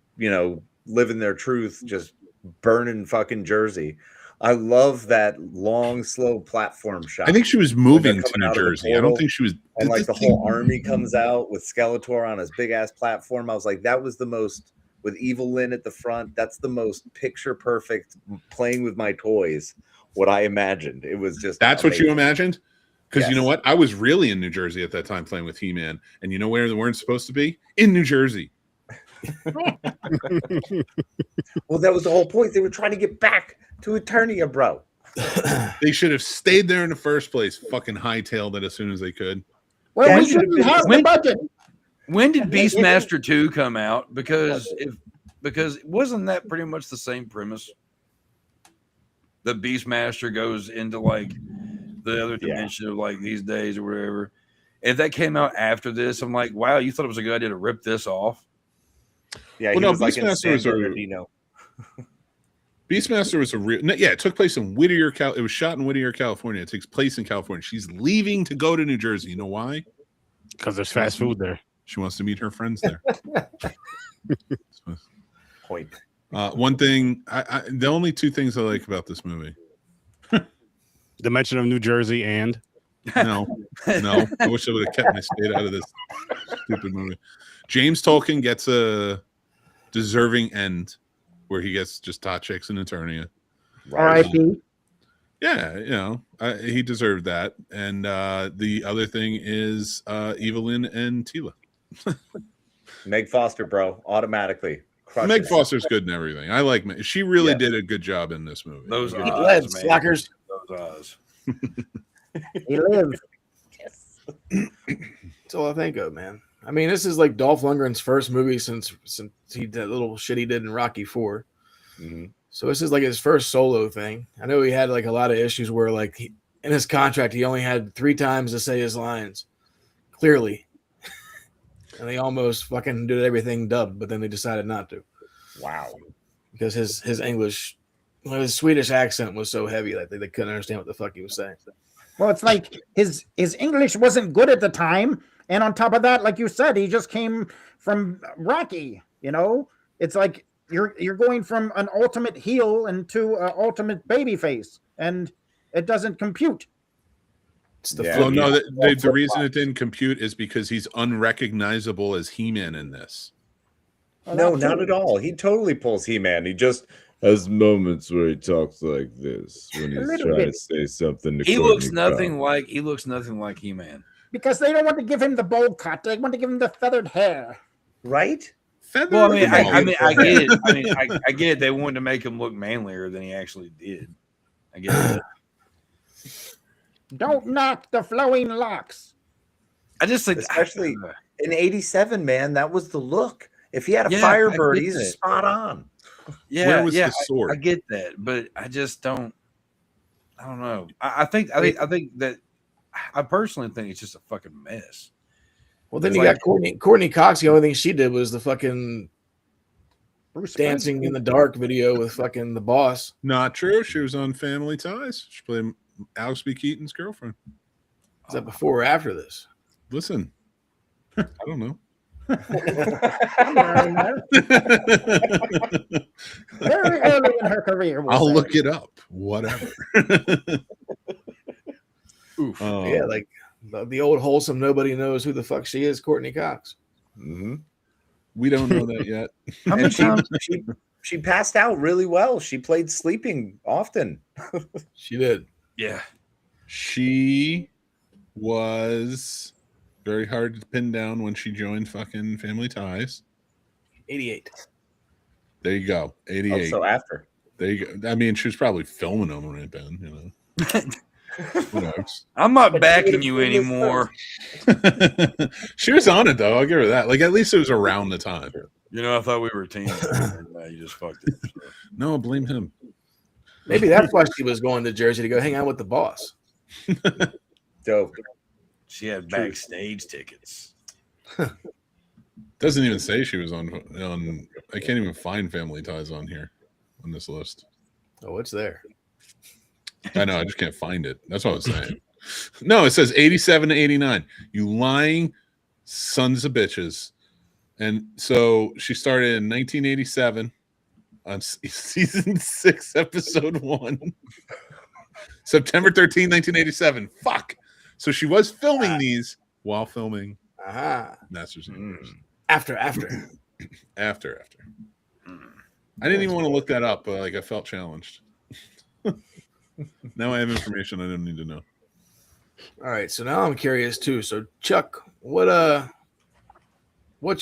living their truth, just burning fucking Jersey. I love that long, slow platform shot. I think she was moving to New Jersey. I don't think she was. And like the whole army comes out with Skeletor on his big ass platform. I was like, that was the most, with Evil Lynn at the front. That's the most picture perfect playing with my toys. What I imagined. It was just. That's amazing. what you imagined? Because you know Yes. what? I was really in New Jersey at that time playing with He-Man. And you know where they weren't supposed to be? In New Jersey. Well, that was the whole point. They were trying to get back to Eternia, bro. They should have stayed there in the first place. Fucking hightailed it as soon as they could. Well, we didn't have the budget. When did Beastmaster 2 come out? Because wasn't that pretty much the same premise? The Beastmaster goes into like the other dimension of like these days or whatever. If that came out after this, I'm like, wow, you thought it was a good idea to rip this off? Yeah, Well, he no, was like in Beastmaster was San a- Bernardino. Beastmaster was a real. Yeah, it took place in Whittier, It was shot in Whittier, California. It takes place in California. She's leaving to go to New Jersey. You know why? Because there's fast food there. She wants to meet her friends there. Point. One thing, the only two things I like about this movie. The mention of New Jersey and No. I wish I would have kept my state out of this stupid movie. James Tolkien gets a deserving end where he gets just hot chicks in Eternia. R.I.P. Yeah, he deserved that. And the other thing is Evelyn and Tila. Meg Foster, bro, automatically. Crushes. Meg Foster's good and everything. I like Meg. She really did a good job in this movie. Those He eyes, bled, man. slackers. Those eyes. He lives. That's all I think of, man. I mean, this is like Dolph Lundgren's first movie since he did that little shit he did in Rocky IV. Mm-hmm. So this is like his first solo thing. I know he had like a lot of issues where like in his contract he only had 3 times to say his lines clearly, and they almost fucking did everything dubbed, but then they decided not to. Wow, because his English, his Swedish accent was so heavy that they couldn't understand what the fuck he was saying. Well, it's like his English wasn't good at the time, and on top of that, like you said, he just came from Rocky. It's like you're going from an ultimate heel into an ultimate baby face, and it doesn't compute. Well, no, the reason it didn't compute is because he's unrecognizable as He-Man in this. No, not at all. He totally pulls He-Man. He just has moments where he talks like this when he's trying to say something. He looks nothing like He-Man. Because they don't want to give him the bowl cut; they want to give him the feathered hair. Right? Well, I get it. I get it. They wanted to make him look manlier than he actually did. I get it. Don't knock the flowing locks. I just think, especially in '87, man, that was the look. If he had a Yeah, Firebird, I get he's that. spot on. Yeah, Where was yeah, the sword? I get that, but I just don't. I don't know. I think that I personally think it's just a fucking mess. Well, then It's you like- got Courtney Cox. The only thing she did was the fucking dancing in the dark video with fucking the boss. Not true. She was on Family Ties. She played Alex B. Keaton's girlfriend. Is that before or after this? Listen, I don't know. Very early in her career. I'll look it up. Whatever. Yeah, like the old wholesome. Nobody knows who the fuck she is. Courtney Cox. Mm-hmm. We don't know that yet. How many And times? she passed out really well. She played sleeping often. She did. Yeah. She was very hard to pin down when she joined fucking Family Ties. 88. There you go. 88. So after. There you go. I mean, she was probably filming them when it been, I'm not backing you anymore. She was on it though. I'll give her that. Like at least it was around the time. You know, I thought we were teams. You just fucked it. So. No, blame him. Maybe that's why she was going to Jersey to go hang out with the boss. Dope. She had backstage tickets. Doesn't even say she was on. I can't even find Family Ties on here on this list. Oh, it's there. I know. I just can't find it. That's what I was saying. No, it says 87 to 89. You lying sons of bitches. And so she started in 1987 on season 6, episode 1. September 13, 1987. Fuck. So she was filming these while filming Masters of the Universe. After. After. I didn't even want to look that up, but like I felt challenged. Now I have information I didn't need to know. All right, so now I'm curious too. So Chuck, what's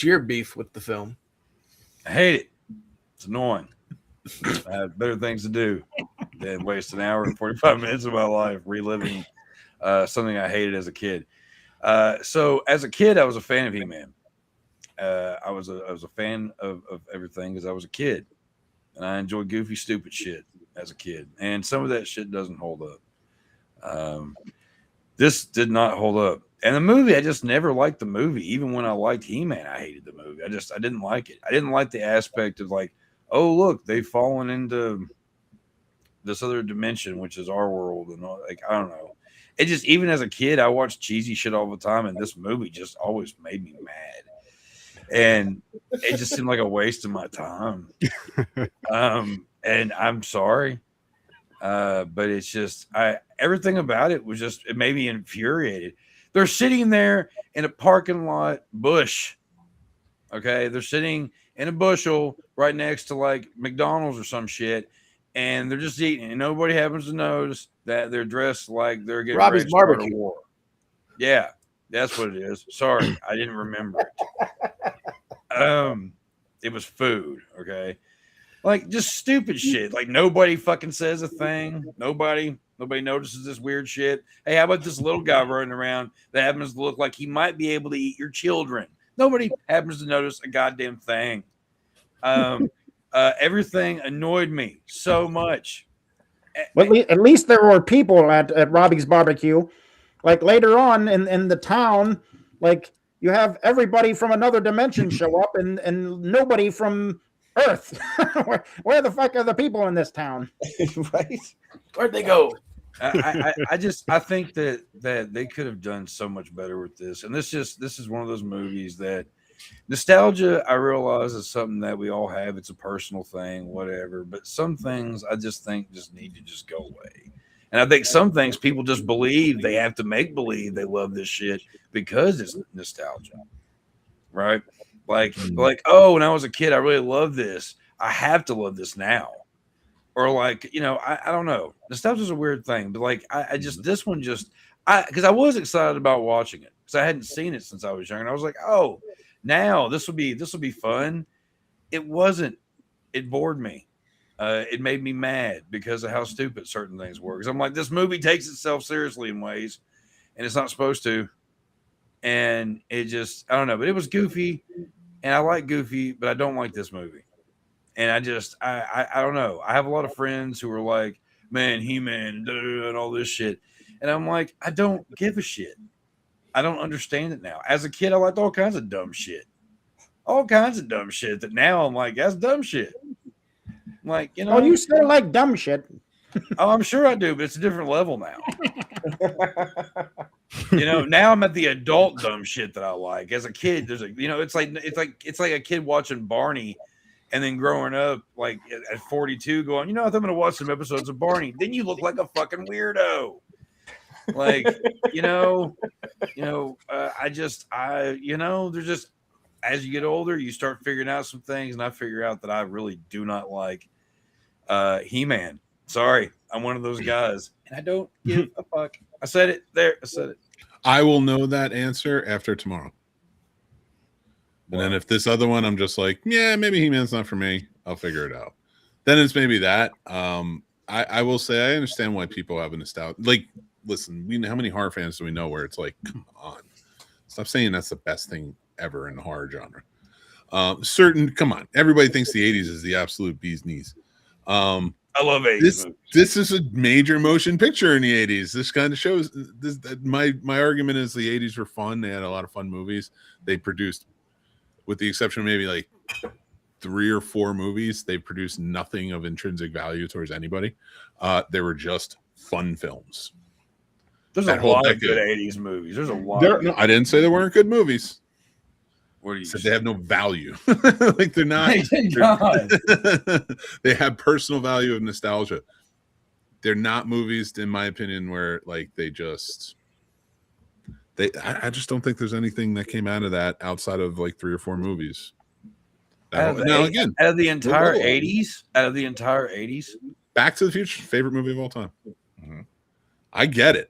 your beef with the film? I hate it. It's annoying. I have better things to do than waste an hour and 45 minutes of my life reliving something I hated as a kid. So as a kid, I was a fan of He-Man. I was a fan of everything because I was a kid, and I enjoyed goofy, stupid shit as a kid. And some of that shit doesn't hold up. This did not hold up. And the movie, I just never liked the movie. Even when I liked He-Man, I hated the movie. I didn't like it. I didn't like the aspect of like, oh, look, they've fallen into this other dimension, which is our world. And all, like, I don't know. It just, even as a kid, I watched cheesy shit all the time. And this movie just always made me mad. And it just seemed like a waste of my time. And I'm sorry. But it's just, everything about it was just, it made me infuriated. They're sitting there in a parking lot bush. Okay. They're sitting in a bushel right next to like McDonald's or some shit. And they're just eating. And nobody happens to notice that they're dressed like they're getting Robbie's ready to start a barbecue. war. Yeah. That's what it is. Sorry. I didn't remember it. It was food. Okay. Like just stupid shit. Like nobody fucking says a thing. Nobody notices this weird shit. Hey, how about this little guy running around that happens to look like he might be able to eat your children? Nobody happens to notice a goddamn thing. Everything annoyed me so much. Well, at least there were people at Robbie's barbecue. Like later on in the town, like you have everybody from another dimension show up and nobody from Earth. Where the fuck are the people in this town? Right? Where'd they go? I think that they could have done so much better with this. And this is one of those movies that nostalgia, I realize, is something that we all have. It's a personal thing, whatever. But some things I just think just need to just go away. And I think some things people just believe they have to make believe they love this shit because it's nostalgia, right? Like, oh, when I was a kid, I really loved this. I have to love this now. Or like, you know, I don't know. Nostalgia is a weird thing, but like, I just, this one just, because I was excited about watching it because I hadn't seen it since I was young. And I was like, oh, now this will be fun. It wasn't. It bored me. It made me mad because of how stupid certain things were. Because I'm like, this movie takes itself seriously in ways, and it's not supposed to. And it just, I don't know, but it was goofy, and I like Goofy, but I don't like this movie. And I just, I don't know. I have a lot of friends who are like, man, He-Man, and all this shit. And I'm like, I don't give a shit. I don't understand it now. As a kid, I liked all kinds of dumb shit. All kinds of dumb shit that now I'm like, that's dumb shit. I'm like, you know. Oh, you still like dumb shit. Oh, I'm sure I do, but it's a different level now. You know, now I'm at the adult dumb shit that I like. As a kid, there's a, you know, it's like a kid watching Barney and then growing up like at 42 going, you know, I think I'm going to watch some episodes of Barney. Then you look like a fucking weirdo. Like, you know, there's just, as you get older, you start figuring out some things, and I figure out that I really do not like He-Man. Sorry, I'm one of those guys, and I don't give a fuck. I said it there. I said it. I will know that answer after tomorrow. And then if this other one, I'm just like, yeah, maybe He-Man's not for me. I'll figure it out. Then it's maybe that. I will say I understand why people have a nostalgia. Like listen, we know how many horror fans do we know where it's like, come on, stop saying that's the best thing ever in the horror genre. Come on, everybody thinks the 80s is the absolute bee's knees. I love 80s. This is a major motion picture in the 80s. This kind of shows this. My argument is the 80s were fun. They had a lot of fun movies. They produced, with the exception of maybe like 3 or 4 movies, they produced nothing of intrinsic value towards anybody. They were just fun films. There's a lot of good 80s movies. There's a lot. I didn't say there weren't good movies. What do you said? They have no value. Like they're not. They have personal value of nostalgia. They're not movies, in my opinion, where like I just don't think there's anything that came out of that outside of like 3 or 4 movies. Out of the entire 80s, Back to the Future, favorite movie of all time. Mm-hmm. I get it.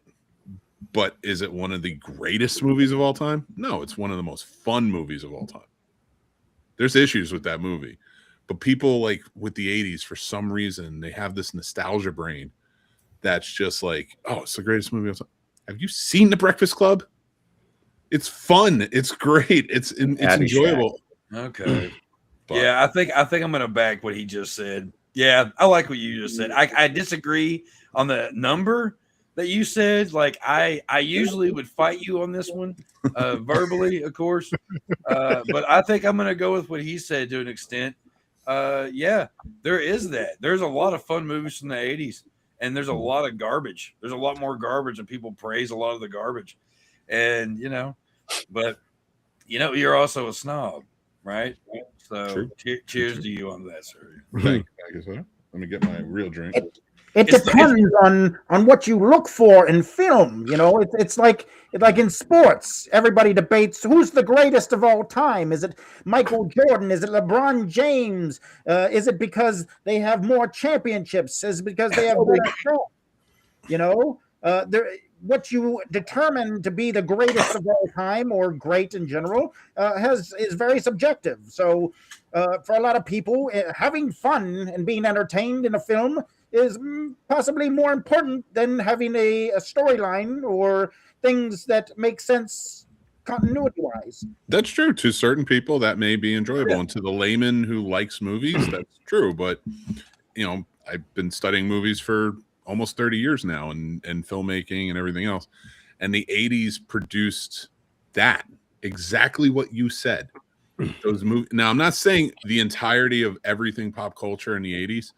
But is it one of the greatest movies of all time? No, it's one of the most fun movies of all time. There's issues with that movie. But people like with the 80s, for some reason, they have this nostalgia brain that's just like, oh, it's the greatest movie of all time. Have you seen The Breakfast Club? It's fun. It's great. It's enjoyable. Okay. But, yeah, I think I'm going to back what he just said. Yeah, I like what you just said. I disagree on the number that you said. Like I usually would fight you on this one, verbally, of course. But I think I'm going to go with what he said to an extent. Yeah, there is that. There's a lot of fun movies from the 80s, and there's a lot of garbage. There's a lot more garbage, and people praise a lot of the garbage. And, but, you're also a snob, right? So cheers to you on that, sir. Thank you, sir. Let me get my real drink. It depends on what you look for in film. It's like in sports. Everybody debates who's the greatest of all time. Is it Michael Jordan? Is it LeBron James? Is it because they have more championships? Is it because they have better shots? What you determine to be the greatest of all time or great in general is very subjective. So for a lot of people, having fun and being entertained in a film is possibly more important than having a storyline or things that make sense continuity-wise. That's true. To certain people, that may be enjoyable. Yeah. And to the layman who likes movies, that's true. But, I've been studying movies for almost 30 years now and filmmaking and everything else. And the 80s produced that, exactly what you said. Those movies. Now, I'm not saying the entirety of everything pop culture in the 80s.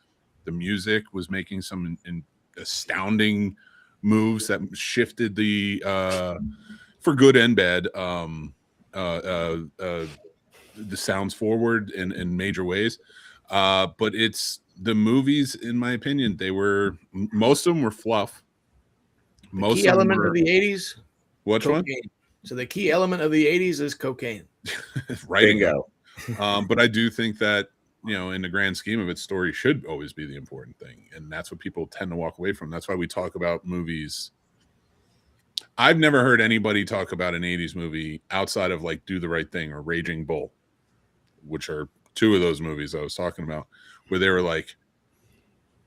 The music was making some astounding moves that shifted the for good and bad the sounds forward in major ways. But it's the movies, in my opinion, most of them were fluff. The key element of the 80s. Which cocaine. one? So the key element of the 80s is cocaine. Right. Bingo. But I do think that, in the grand scheme of it, story should always be the important thing. And that's what people tend to walk away from. That's why we talk about movies. I've never heard anybody talk about an 80s movie outside of like Do the Right Thing or Raging Bull, which are 2 of those movies I was talking about, where they were like,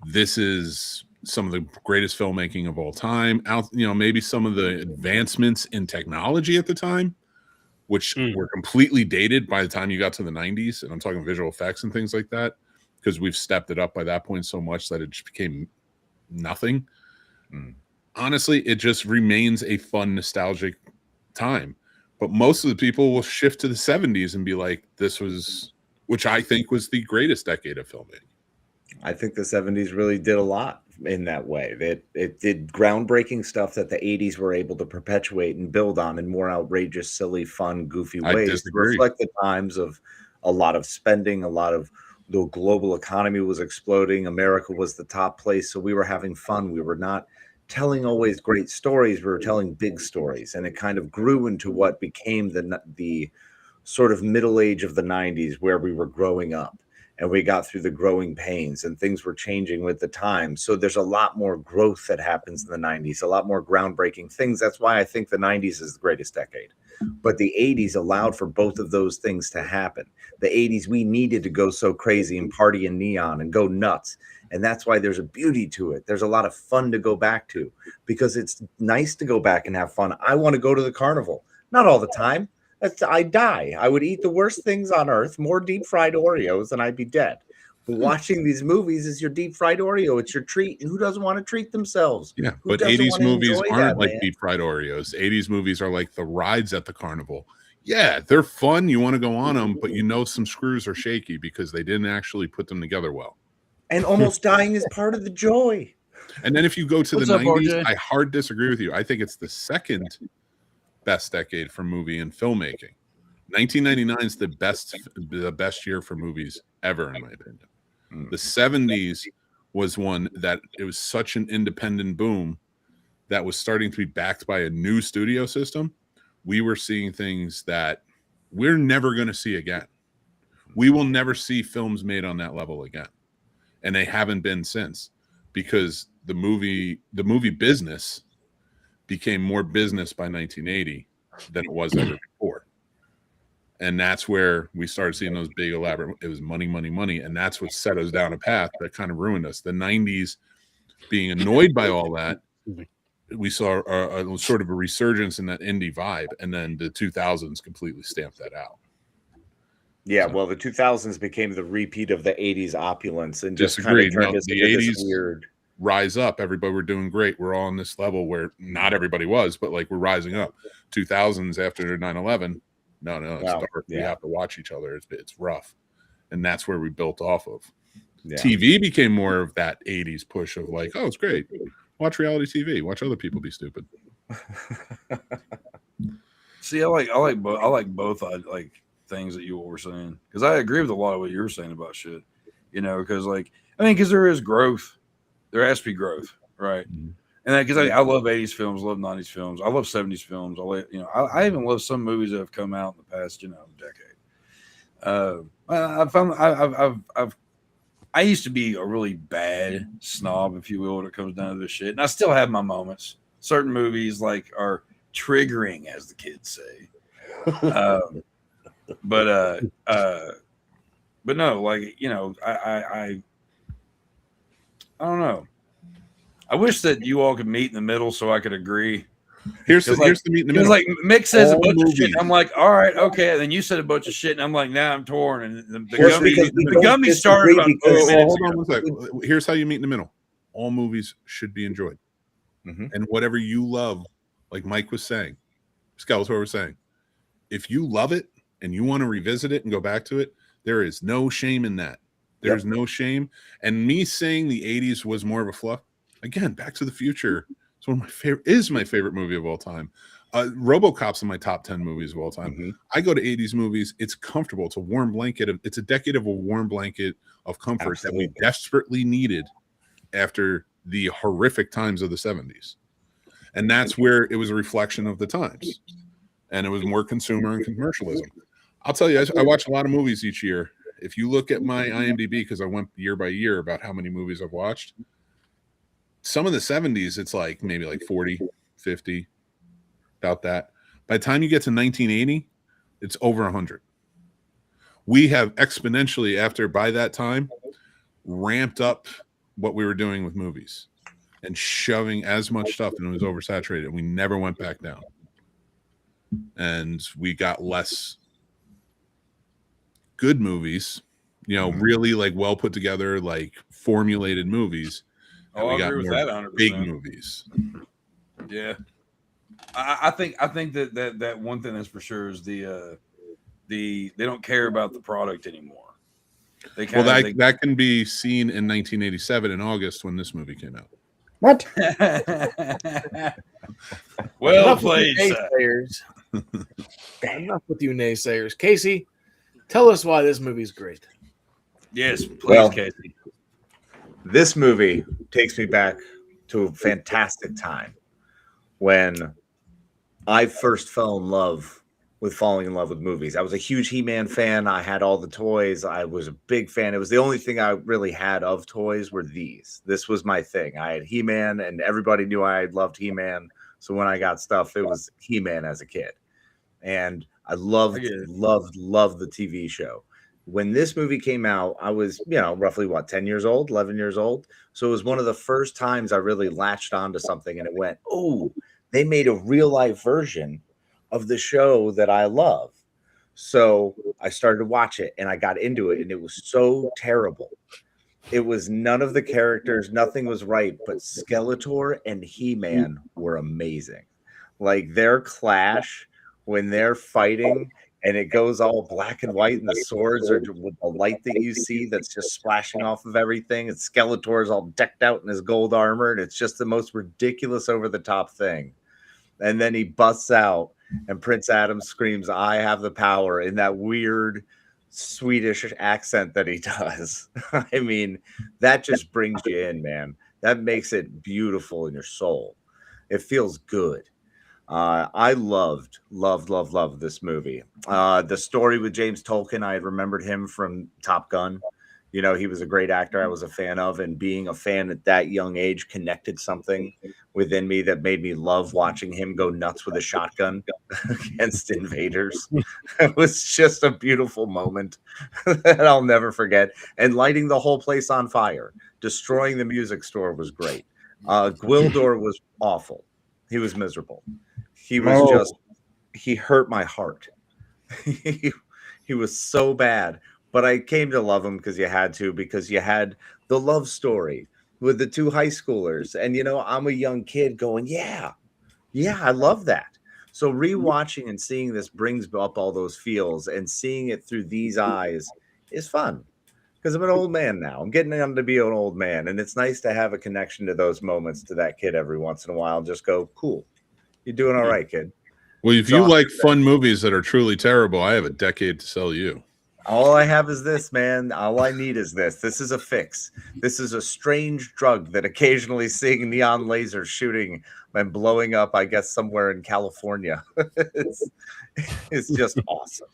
this is some of the greatest filmmaking of all time. Maybe some of the advancements in technology at the time, which were completely dated by the time you got to the 90s. And I'm talking visual effects and things like that, because we've stepped it up by that point so much that it just became nothing. Honestly, it just remains a fun, nostalgic time. But most of the people will shift to the 70s and be like, which I think was the greatest decade of filmmaking. I think the 70s really did a lot in that way. It did groundbreaking stuff that the 80s were able to perpetuate and build on in more outrageous, silly, fun, goofy ways to reflect the times of a lot of spending, a lot of the global economy was exploding. America was the top place. So we were having fun. We were not telling always great stories. We were telling big stories. And it kind of grew into what became the sort of middle age of the 90s, where we were growing up. and we got through the growing pains, and things were changing with the times. So there's a lot more growth that happens in the 90s, a lot more groundbreaking things. That's why I think the 90s is the greatest decade. But the 80s allowed for both of those things to happen. The 80s, we needed to go so crazy and party in neon and go nuts. And that's why there's a beauty to it. There's a lot of fun to go back to, because it's nice to go back and have fun. I want to go to the carnival. Not all the time. I'd die. I would eat the worst things on earth, more deep fried Oreos, and I'd be dead. But watching these movies is your deep fried Oreo. It's your treat. And who doesn't want to treat themselves? Yeah, Who but doesn't 80s want to movies enjoy aren't that, like man? deep fried Oreos. 80s movies are like the rides at the carnival. Yeah, they're fun. You want to go on them, but you know some screws are shaky because they didn't actually put them together well. And almost dying is part of the joy. And then if you go to What's the up, 90s, RJ? I hard disagree with you. I think it's the second best decade for movie and filmmaking. 1999 is the best year for movies ever, in my opinion. The 70s was one that it was such an independent boom that was starting to be backed by a new studio system. We were seeing things that we're never going to see again. We will never see films made on that level again. And they haven't been since, because the movie business became more business by 1980 than it was ever before. And that's where we started seeing those big elaborate, it was money, money, money. And that's what set us down a path that kind of ruined us. The 90s, being annoyed by all that, we saw a sort of a resurgence in that indie vibe. And then the 2000s completely stamped that out. Yeah, well, the 2000s became the repeat of the 80s opulence and just kind Disagreed. of turned No, us the into 80s this weird. rise up. Everybody were doing great. We're all on this level where not everybody was, but like we're rising up. 2000s after 9/11. No, it's Wow. dark. We Yeah. have to watch each other. It's rough. And that's where we built off of. Yeah. TV became more of that 80s push of like, oh, it's great. Watch reality TV. Watch other people be stupid. See, I like both things that you were saying, because I agree with a lot of what you were saying about shit. You know, because because there is growth, there has to be growth, right? Mm-hmm. And because I love 80s films, love 90s films, I love 70s films. I even love some movies that have come out in the past decade. I used to be a really bad snob, if you will, when it comes down to this shit, and I still have my moments. Certain movies are triggering, as the kids say. But no, I don't know. I wish that you all could meet in the middle so I could agree. Here's the meet in the middle. Like Mick says All a bunch movies. of shit. I'm like, all right, okay. And then you said a bunch of shit, and I'm like, now I'm torn. And the gummy started about 2 minutes hold on ago. 1 second. Here's how you meet in the middle. All movies should be enjoyed. Mm-hmm. And whatever you love, like Mike was saying, Skeletor was saying, if you love it and you want to revisit it and go back to it, there is no shame in that. There's no shame. And me saying the 80s was more of a fluff, again, Back to the Future is my favorite movie of all time. RoboCop's in my top 10 movies of all time. Mm-hmm. I go to 80s movies. It's comfortable. It's a warm blanket. It's a decade of a warm blanket of comfort that we desperately needed after the horrific times of the 70s. And that's where it was a reflection of the times. And it was more consumer and commercialism. I'll tell you, I watch a lot of movies each year. If you look at my IMDb, because I went year by year about how many movies I've watched, some of the 70s, it's like maybe like 40, 50, about that. By the time you get to 1980, it's over 100. We have exponentially, by that time, ramped up what we were doing with movies and shoving as much stuff, and it was oversaturated. We never went back down. And we got less good movies, really like well put together, like formulated movies. Oh, I agree with that 100%. Big movies. Yeah, I think that one thing that's for sure is they don't care about the product anymore. That can be seen in 1987 in August when this movie came out. What? Well played, naysayers. Enough with you naysayers. Casey, tell us why this movie's great. Yes, please, Casey. This movie takes me back to a fantastic time when I first fell in love with falling in love with movies. I was a huge He-Man fan. I had all the toys. I was a big fan. It was the only thing I really had of toys were these. This was my thing. I had He-Man, and everybody knew I loved He-Man. So when I got stuff, it was He-Man as a kid. And I loved the TV show. When this movie came out, I was, roughly 10 years old, 11 years old. So it was one of the first times I really latched onto something and it went, oh, they made a real life version of the show that I love. So I started to watch it and I got into it and it was so terrible. It was none of the characters, nothing was right, but Skeletor and He-Man were amazing. Like their clash when they're fighting and it goes all black and white and the swords are with the light that you see that's just splashing off of everything. And Skeletor's all decked out in his gold armor and it's just the most ridiculous over the top thing. And then he busts out and Prince Adam screams, "I have the power," in that weird Swedish accent that he does. I mean, that just brings you in, man. That makes it beautiful in your soul. It feels good. I loved this movie. The story with James Tolkien, I had remembered him from Top Gun. He was a great actor I was a fan of, and being a fan at that young age connected something within me that made me love watching him go nuts with a shotgun against invaders. It was just a beautiful moment that I'll never forget. And lighting the whole place on fire, destroying the music store was great. Gwildor was awful. He was miserable. He was he hurt my heart. He was so bad. But I came to love him because you had the love story with the two high schoolers. And, I'm a young kid going, yeah, I love that. So rewatching and seeing this brings up all those feels, and seeing it through these eyes is fun because I'm an old man now. I'm getting on to be an old man. And it's nice to have a connection to those moments, to that kid every once in a while. Just go, cool. You're doing all right, kid. Well, if you like fun movies that are truly terrible, I have a decade to sell you. All I have is this, man. All I need is this. This is a fix. This is a strange drug that occasionally seeing neon lasers shooting and blowing up, I guess, somewhere in California. It's just awesome.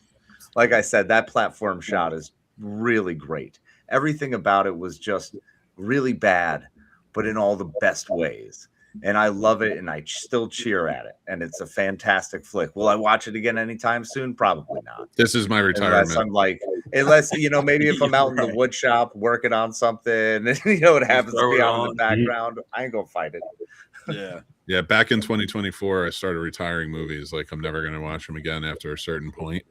Like I said, that platform shot is really great. Everything about it was just really bad, but in all the best ways. And I love it, and I still cheer at it. And it's a fantastic flick. Will I watch it again anytime soon? Probably not. This is my retirement. Unless maybe if I'm out in the wood shop working on something, and it happens to be on in the background, I ain't gonna fight it. Yeah. Yeah, back in 2024, I started retiring movies. Like, I'm never gonna watch them again after a certain point.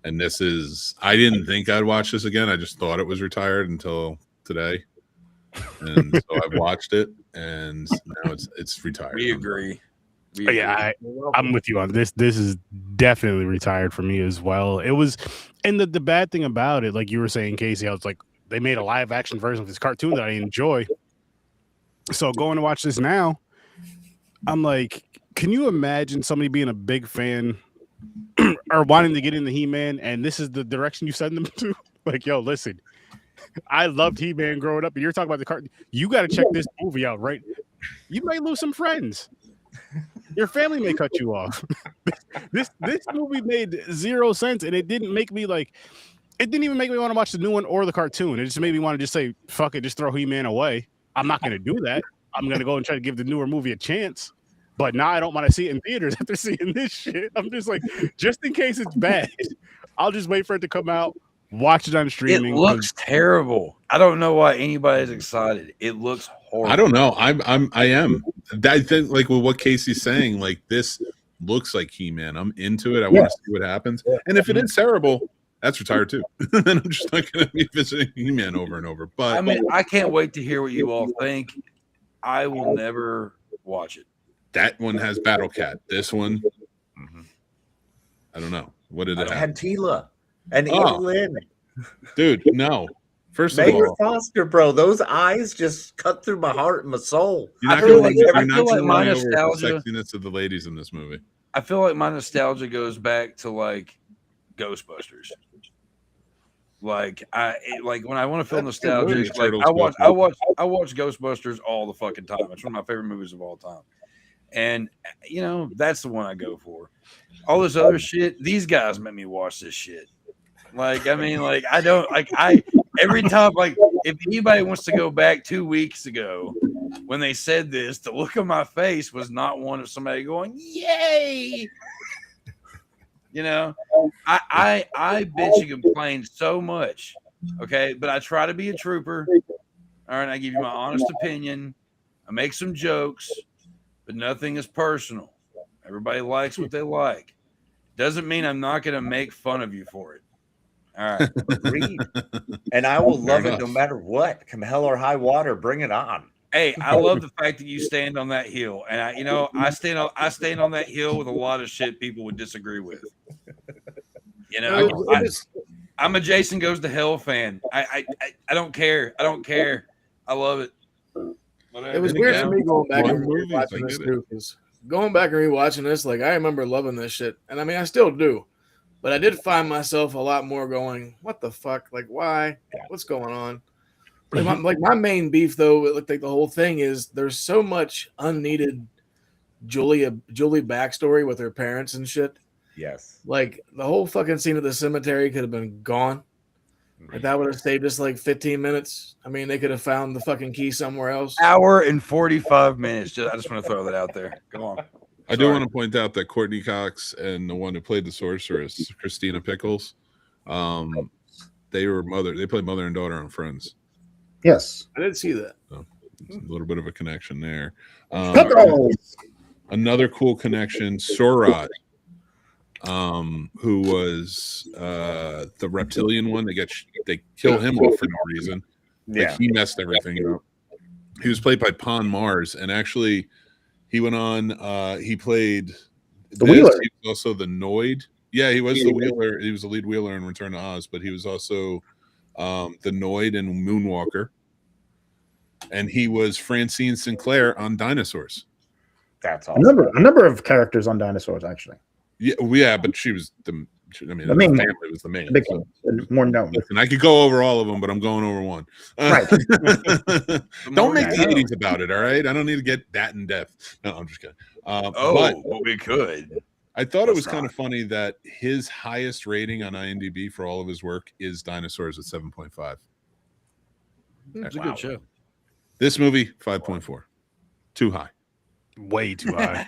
And I didn't think I'd watch this again. I just thought it was retired until today. And so I've watched it, and now it's retired. We agree. I'm with you on this. This is definitely retired for me as well. It was, and the bad thing about it, like you were saying, Casey, how it's like they made a live action version of this cartoon that I enjoy. So going to watch this now, I'm like, can you imagine somebody being a big fan or wanting to get into He-Man, and this is the direction you send them to? Like, yo, listen. I loved He-Man growing up, and you're talking about the cartoon. You got to check this movie out, right? You might lose some friends. Your family may cut you off. This movie made zero sense, and it didn't make me it didn't even make me want to watch the new one or the cartoon. It just made me want to just say, fuck it, just throw He-Man away. I'm not going to do that. I'm going to go and try to give the newer movie a chance. But now I don't want to see it in theaters after seeing this shit. I'm just like, just in case it's bad, I'll just wait for it to come out. Watch it on streaming. It looks terrible. I don't know why anybody's excited. It looks horrible. I don't know. I am. I think, like, with what Casey's saying, like, this looks like He-Man. I'm into it. I want to see what happens. And if it is terrible, that's retired too. Then I'm just not going to be visiting He-Man over and over. But I mean, I can't wait to hear what you all think. I will never watch it. That one has Battle Cat. This one, I don't know. What did it have? Had Tila. And Evelyn. Dude, no. First of Megan all, Foster, bro, those eyes just cut through my heart and my soul. I feel like my over the nostalgia sexiness of the ladies in this movie. I feel like my nostalgia goes back to like Ghostbusters. Like when I want to feel nostalgic, like I watch Ghostbusters all the fucking time. It's one of my favorite movies of all time. And you know, that's the one I go for. All this other shit, these guys make me watch this shit. Like, I mean, like, I don't like every time, like, if anybody wants to go back 2 weeks ago when they said this, the look on my face was not one of somebody going, yay. You know, I bitch and complain so much. Okay, but I try to be a trooper. All right, I give you my honest opinion. I make some jokes, but nothing is personal. Everybody likes what they like. Doesn't mean I'm not going to make fun of you for it. All right. Agreed. And I will love it no matter what. Come hell or high water, bring it on. Hey, I love the fact that you stand on that hill. And I stand on that hill with a lot of shit people would disagree with. You know, I'm a Jason Goes to Hell fan. I don't care. I don't care. I love it. Whatever. It was weird for me going back and rewatching this too, because going back and rewatching this, like, I remember loving this shit, and I mean, I still do, but I did find myself a lot more going, "What the fuck? Like, why? What's going on?" Like my main beef, though, it looked like the whole thing is there's so much unneeded Julie backstory with her parents and shit. Yes, like the whole fucking scene of the cemetery could have been gone. Like, that would have saved us like 15 minutes. I mean, they could have found the fucking key somewhere else. Hour and 45 minutes. I just want to throw that out there. Come on. I do want to point out that Courtney Cox and the one who played the sorceress, Christina Pickles, they played mother and daughter on Friends. Yes, I didn't see that. So it's a little bit of a connection there. Pickles! Another cool connection, Sorod, who was the reptilian one. They kill him off for no reason. Yeah, like, he messed everything up. He was played by Pon Mars, and actually, he went on. He played the Wheeler. He was also the Noid. Yeah, he was the Wheeler. He was the lead Wheeler in Return to Oz, but he was also the Noid in Moonwalker, and he was Francine Sinclair on Dinosaurs. That's awesome. A number of characters on Dinosaurs, actually. Yeah, but she was the main. The family was the main. Big So. More known. Listen, I could go over all of them, but I'm going over one. Right. Don't make the 80s about it, all right? I don't need to get that in depth. No, I'm just kidding. But we could. I thought it was kind of funny that his highest rating on IMDb for all of his work is Dinosaurs at 7.5. It's a good show. This movie, 5.4. Too high. Way too high.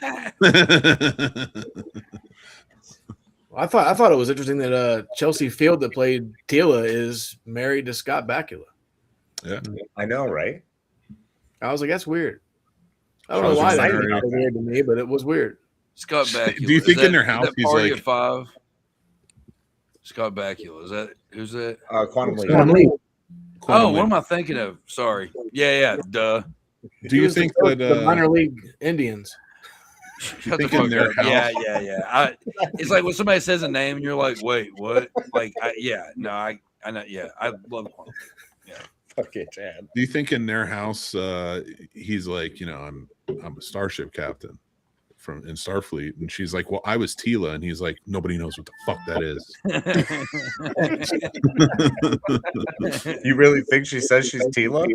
I thought it was interesting that Chelsea Field, that played Tila, is married to Scott Bakula. Yeah, I know, right? I was like, that's weird. I don't know why that was weird to me, but it was weird. Scott Bakula. Do you think in their house he's Party like of Five? Scott Bakula. Who's that? Quantum Leap. Oh, what am I thinking of? Sorry. Yeah. Duh. Do you think that the minor league Indians? Shut the fuck up. Yeah. It's like when somebody says a name and you're like, wait, what? Like, I know. Yeah, I love Quantum. Yeah. Okay, Chad. Do you think in their house he's like, I'm a starship captain in Starfleet, and she's like, well, I was Tila, and he's like, nobody knows what the fuck that is. You really think she says she's Tila?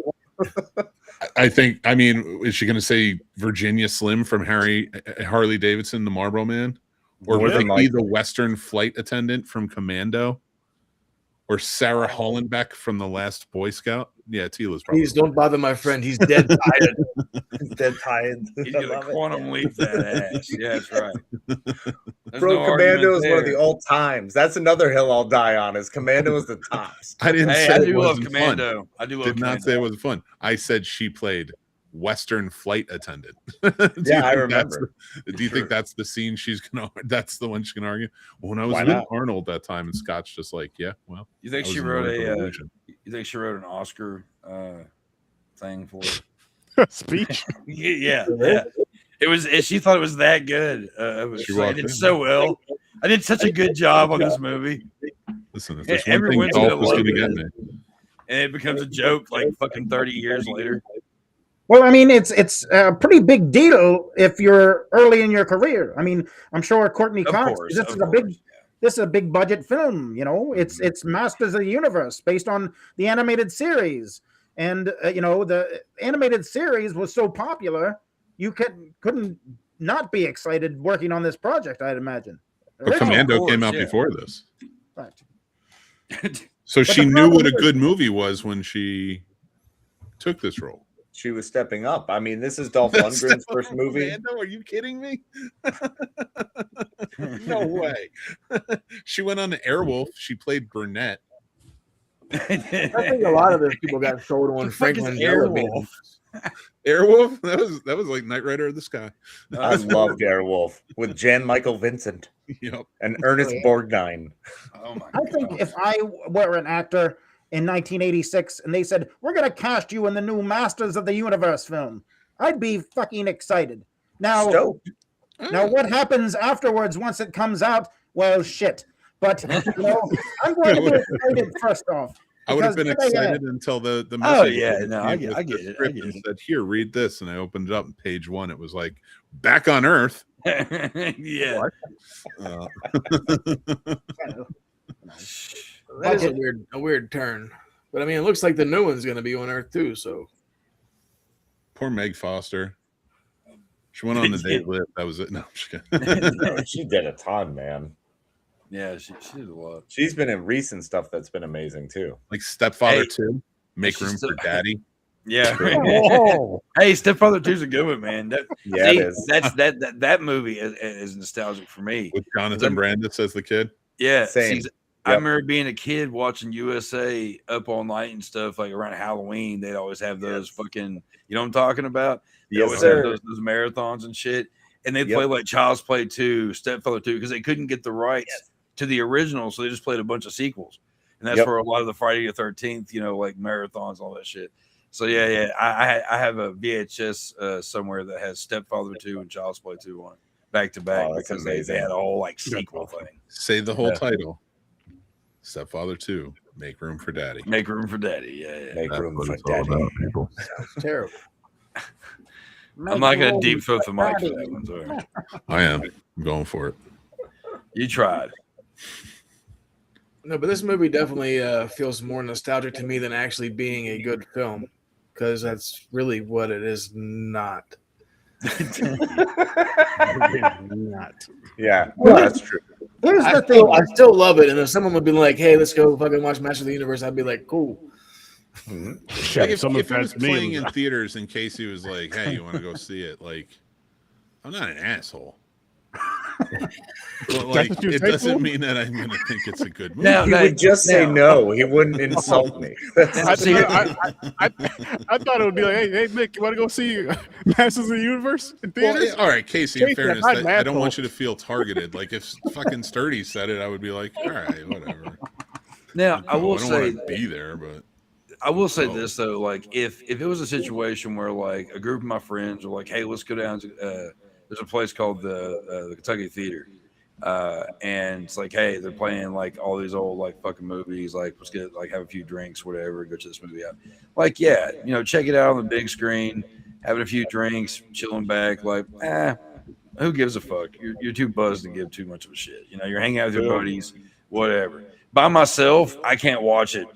I mean, is she going to say Virginia Slim from Harley Davidson, the Marlboro Man? Or would it be the Western flight attendant from Commando? Or Sarah Hollenbeck from The Last Boy Scout? Yeah, Tila's probably. Please don't bother my friend. He's dead tired. He's dead tired. He's going to quantum leap that ass. Yeah, that's right. Bro, Commando is one of the old times. That's another hill I'll die on, is Commando is the tops. I didn't say I it do love wasn't Commando. fun. I do love Did Commando. not say it wasn't fun. I said she played Western flight attendant. Yeah, I remember. Do you think that's the scene that's the one she's gonna argue? Well, when I was with Arnold that time, and Scott's just like, yeah, well. You think she wrote an Oscar thing for it? Speech? Yeah. She thought it was that good. I did so well. I did such a good job on this movie. Listen, if there's one thing Dolph is gonna get me. And it becomes a joke like fucking 30 years later. Well, I mean, it's a pretty big deal if you're early in your career. I mean, I'm sure Courtney Cox. This is a big budget film. It's Masters of the Universe based on the animated series, and the animated series was so popular you couldn't not be excited working on this project, I'd imagine. But Commando came out before this. Right. So she knew what a good movie was when she took this role. She was stepping up. I mean, this is Dolph Lundgren's first movie. Commando, are you kidding me? No way. She went on to Airwolf. She played Burnett. I think a lot of those people got sold on Franklin Airwolf. Airwolf? That was like Knight Rider of the Sky. I loved Airwolf with Jan Michael Vincent and Ernest Borgnine. Oh my I think if I were an actor in 1986 and they said, we're going to cast you in the new Masters of the Universe film, I'd be fucking excited. Now, what happens afterwards once it comes out? Well, shit. But I'm going to be excited first off. I would have been excited until the message. I get it. And said, "Here, read this," and I opened it up. And page 1, it was like, "Back on Earth." Yeah. That is a weird turn. But I mean, it looks like the new one's going to be on Earth too. So poor Meg Foster. She went on the date list. That was it. No, I'm just kidding. She did a ton, man. Yeah, she did a lot. She's been in recent stuff that's been amazing too. Like Stepfather 2, Make Room for Daddy. Yeah. Hey, Stepfather 2 is a good one, man. It is. That movie is nostalgic for me. With Jonathan Brandis as the kid. Yeah. I remember being a kid watching USA up all night and stuff, like around Halloween. They'd always have those fucking, you know what I'm talking about? They always have those marathons and shit. And they play like Child's Play 2, Stepfather 2, because they couldn't get the rights to the original, so they just played a bunch of sequels. And that's for a lot of the Friday the 13th, like marathons, all that shit. So I have a VHS somewhere that has Stepfather 2 and Child's Play 2 on back to back because they had a whole like sequel thing. Say the whole title. Stepfather 2, Make Room for Daddy. Make Room for Daddy. Yeah. Make Room for Daddy. Sounds terrible. I'm not going to deep throat the mic for that one. Sorry. I am. I'm going for it. You tried. No, but this movie definitely feels more nostalgic to me than actually being a good film, because that's really what it is not. Yeah, well, that's true. Here's the thing. I still love it, and if someone would be like, "Hey, let's go fucking watch Master of the Universe," I'd be like, "Cool." Like if it was playing in theaters and Casey was like, "Hey, you want to go see it?" Like, I'm not an asshole. But like, it doesn't mean that I'm gonna think it's a good movie. He would just say no. He wouldn't insult me. I thought it would be like, hey, Mick, you want to go see Masters of the Universe in theaters? Well, all right, Casey. In fairness, I don't want you to feel targeted. Like if fucking Sturdy said it, I would be like, all right, whatever. Now I will say, want to be there, but I will say this though, like if it was a situation where like a group of my friends were like, hey, let's go down to there's a place called the Kentucky Theater. And it's like, hey, they're playing like all these old like fucking movies. Like, let's get like have a few drinks, whatever, go check this movie out. Like, yeah, check it out on the big screen, having a few drinks, chilling back. Like, who gives a fuck? You're too buzzed to give too much of a shit. You're hanging out with your buddies, whatever. By myself, I can't watch it.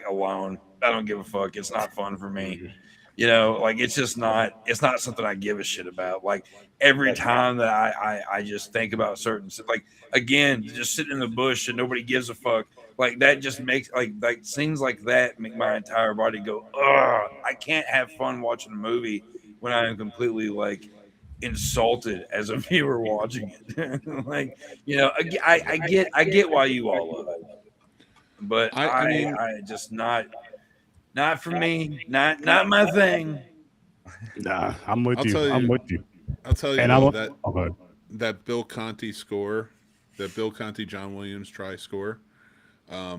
Alone. I don't give a fuck. It's not fun for me. Like it's just not. It's not something I give a shit about. Like every time that I just think about certain, like again, just sitting in the bush and nobody gives a fuck. Like that just makes like scenes like that make my entire body go. Ugh! I can't have fun watching a movie when I am completely like insulted as a viewer watching it. Like I get why you all love it, but I mean, I just not for me, not my thing. Nah, I'm with you. I'm with you. I'll tell you and that Bill Conti score, that Bill Conti John Williams try score. I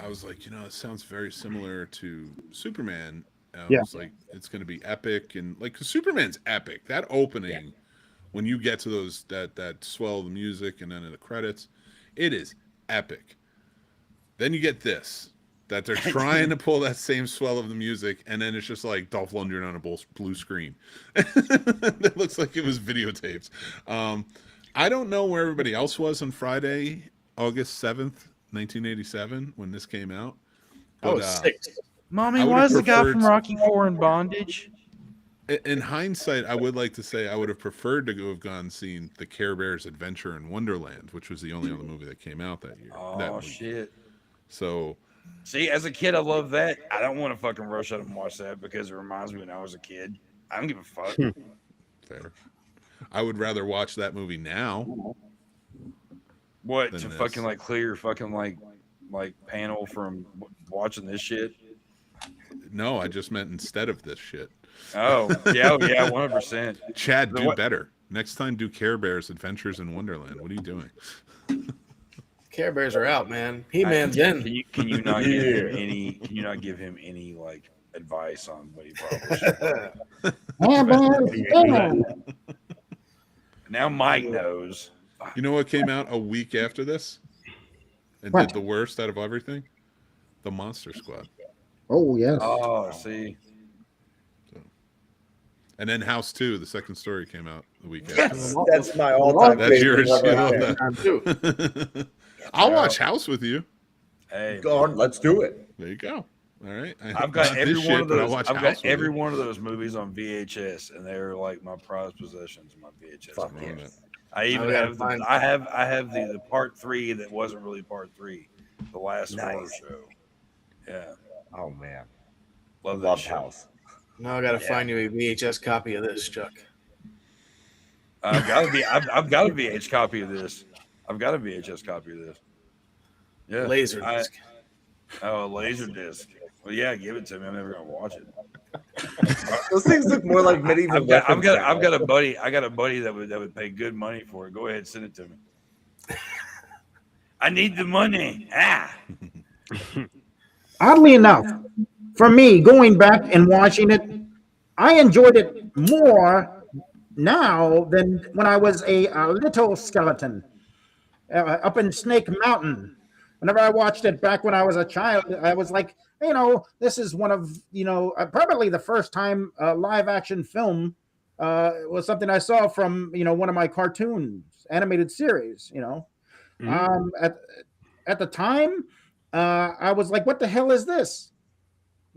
was like, it sounds very similar to Superman. I was like, it's going to be epic, and like, 'cause Superman's epic. That opening, when you get to those that swell of the music and then in the credits, it is epic. Then you get this. That they're trying to pull that same swell of the music, and then it's just like Dolph Lundgren on a blue screen. That looks like it was videotaped. I don't know where everybody else was on Friday, August 7th, 1987, when this came out. But, I was 6. Mommy, why is the guy from Rocky IV in bondage? In hindsight, I would like to say I would have preferred to have gone seen the Care Bears Adventure in Wonderland, which was the only other movie that came out that year. Oh shit! So, see, as a kid, I love that. I don't want to fucking rush out and watch that because it reminds me when I was a kid. I don't give a fuck. Fair. I would rather watch that movie now. What to fucking like clear your fucking like panel from watching this shit? No, I just meant instead of this shit. Oh yeah, 100%. Chad, do better. Next time, do Care Bears Adventures in Wonderland. What are you doing? Care Bears are out, man. He-Man's in. Can you not give him any? Can you not give him any like advice on what he probably should? Now Mike knows. You know what came out a week after this and did the worst out of everything? The Monster Squad. Oh yes. Oh, see. And then House 2, the second story came out the week after. Yes, that's my all-time That's favorite yours. one right there. I'll watch House with you. Hey, go on, let's do it. There you go. All right. I've got every one of those. I've got every one of those movies on VHS, and they're like my prized possessions. My VHS. Fuck yes. I even have. I have the part 3 that wasn't really part 3, the last horror show. Yeah. Oh man, love House. Now I gotta find you a VHS copy of this, Chuck. I've got a VHS copy of this. I've got a VHS copy of this. Yeah, Laser disc. A laser disc. Well, yeah, give it to me. I'm never gonna watch it. Those things look more like medieval. I've got a buddy. I got a buddy that would pay good money for it. Go ahead, send it to me. I need the money. Oddly enough, for me, going back and watching it, I enjoyed it more now than when I was a little skeleton up in Snake Mountain. Whenever I watched it back when I was a child, I was like, this is one of, probably the first time live action film was something I saw from, one of my cartoons, animated series, At the time, I was like, what the hell is this?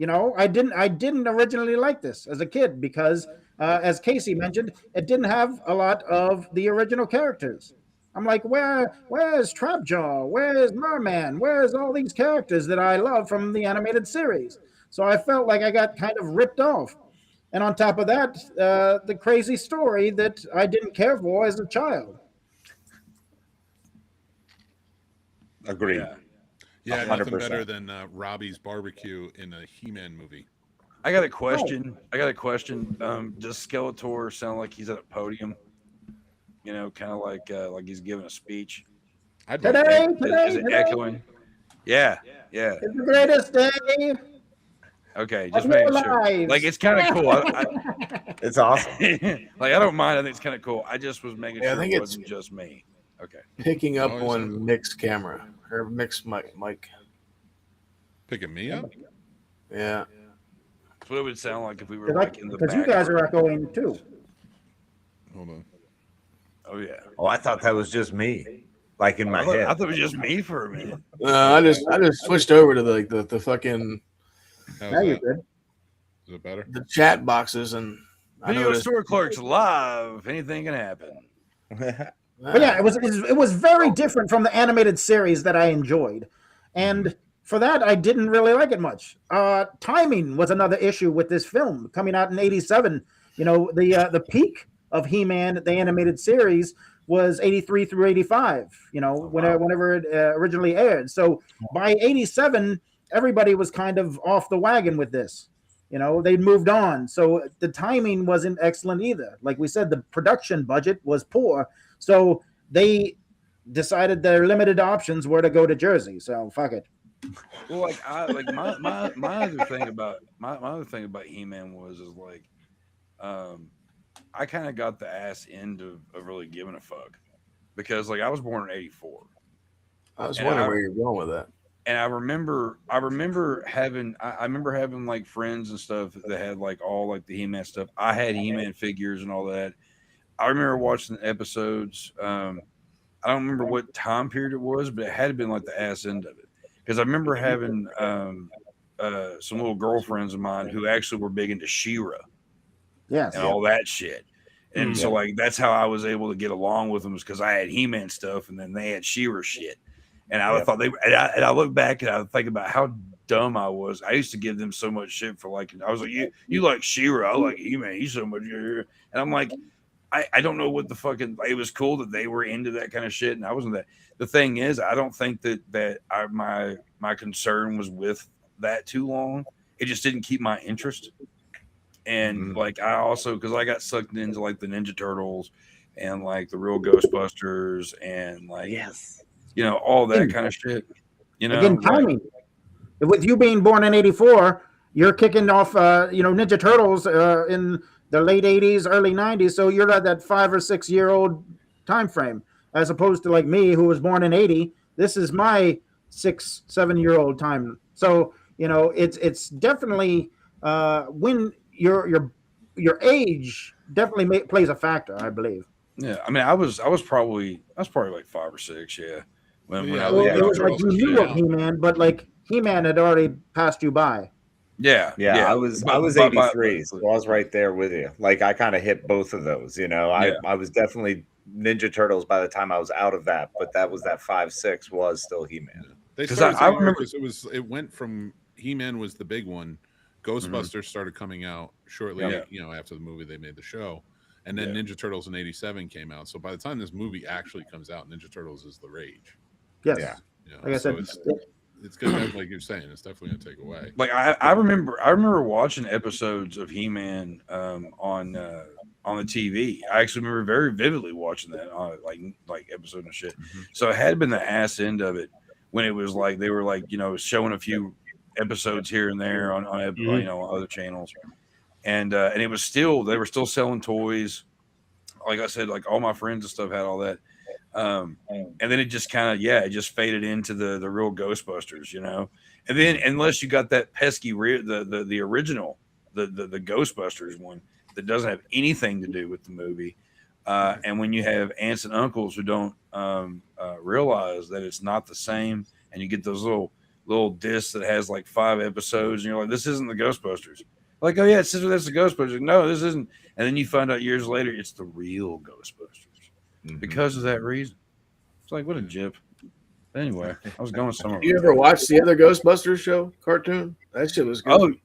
I didn't originally like this as a kid because, as Casey mentioned, it didn't have a lot of the original characters. I'm like, where's Trapjaw? Where's Merman? Where's all these characters that I love from the animated series? So I felt like I got kind of ripped off. And on top of that, the crazy story that I didn't care for as a child. Agreed. Yeah, 100%. nothing better than Robbie's barbecue in a He-Man movie. I got a question. Does Skeletor sound like he's at a podium? Kind of like he's giving a speech. Today, is it echoing? Yeah. It's the greatest day. Okay, just making sure. Like, it's kind of cool. It's awesome. Like, I don't mind. I think it's kind of cool. I just was making sure it wasn't just me. Okay. Picking up on Mick's camera or Mick's mic. Picking me up? Yeah. That's what it would sound like if we were like in the back. Because you guys are echoing too. Hold on. Oh yeah. Oh, I thought that was just me, like in my head. I thought it was just me for a minute. I just switched over to the fucking. Now you're good. Is it better? The chat boxes and. Video Store Clerks live. Anything can happen. But yeah, it was very different from the animated series that I enjoyed, and for that I didn't really like it much. Timing was another issue with this film coming out in '87. The peak of He-Man, the animated series, was 83 through 85. Whenever it originally aired. So by '87, everybody was kind of off the wagon with this. They'd moved on, so the timing wasn't excellent either. Like we said, the production budget was poor. So they decided their limited options were to go to Jersey. So fuck it. Well, my other thing about He-Man was I kind of got the ass end of really giving a fuck because I was born in '84. I was wondering where you're going with that. And I remember having like friends and stuff that had all the He-Man stuff. I had He-Man figures and all that. I remember watching the episodes. I don't remember what time period it was, but it had been the ass end of it. Because I remember having some little girlfriends of mine who actually were big into She-Ra. Yes. and all that shit. And so like that's how I was able to get along with them, is because I had He-Man stuff and then they had She-Ra shit. And I thought they and I look back and I think about how dumb I was. I used to give them so much shit for like, I was like, you like She-Ra, I like He-Man, he's so much. And I'm like, I don't know what the fucking, it was cool that they were into that kind of shit and I wasn't that. The thing is, I don't think that my concern was with that too long. It just didn't keep my interest. And like I also, because I got sucked into like the Ninja Turtles and like the real Ghostbusters and like all that kind of shit. Again, timing. With you being born in '84, you're kicking off Ninja Turtles in the late '80s, early '90s. So you're at that 5 or 6 year old time frame, as opposed to like me, who was born in '80. This is my 6, 7 year old time. So it's definitely when your age definitely plays a factor, I believe. Yeah, I mean, I was probably like 5 or 6. Yeah, when I it was like you knew of He-Man, but like He-Man had already passed you by. Yeah. I was 83, so I was right there with you. Like I kind of hit both of those. I was definitely Ninja Turtles by the time I was out of that, but that 5, 6 was still He-Man. Because I remember it went from He-Man was the big one. Ghostbusters started coming out shortly, after the movie they made the show, and then Ninja Turtles in '87 came out. So by the time this movie actually comes out, Ninja Turtles is the rage. Yes. Like I said, it's gonna, like you're saying, it's definitely gonna take away. Like I remember watching episodes of He-Man on the TV. I actually remember very vividly watching that on like episode and shit. So it had been the ass end of it when it was like they were like showing a few episodes here and there on other channels, and it was still, they were still selling toys. Like I said, like all my friends and stuff had all that, and then it just kind of it just faded into the real Ghostbusters, and then unless you got that pesky the original the Ghostbusters one that doesn't have anything to do with the movie, and when you have aunts and uncles who don't realize that it's not the same, and you get those little disc that has like 5 episodes, and you're like, this isn't the Ghostbusters. Like, oh yeah, it's the Ghostbusters. No, this isn't. And then you find out years later it's the real Ghostbusters because of that reason. It's like, what a jip. Anyway, I was going somewhere. You ever watch the other Ghostbusters show cartoon? That shit was good.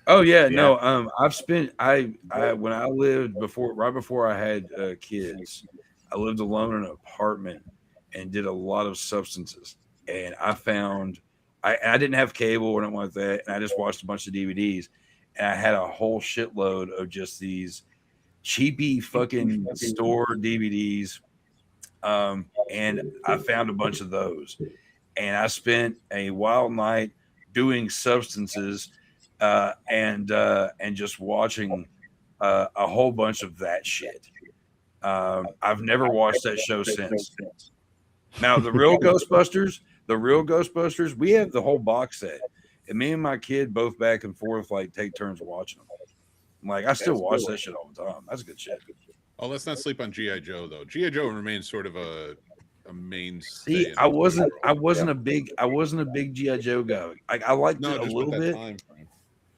Oh yeah. No. I've spent when I lived right before I had kids, I lived alone in an apartment and did a lot of substances, and I found. I didn't have cable or anything like that, and I just watched a bunch of DVDs, and I had a whole shitload of just these cheapy fucking store DVDs, and I found a bunch of those, and I spent a wild night doing substances, and just watching a whole bunch of that shit. I've never watched that show since. Now, the real Ghostbusters, we have the whole box set, and me and my kid both back and forth like take turns watching them. Like I still watch that shit all the time. That's good shit. Oh, let's not sleep on G.I. Joe though. G.I. Joe remains sort of a mainstay. See, I wasn't a big G.I. Joe guy. I liked it a little bit.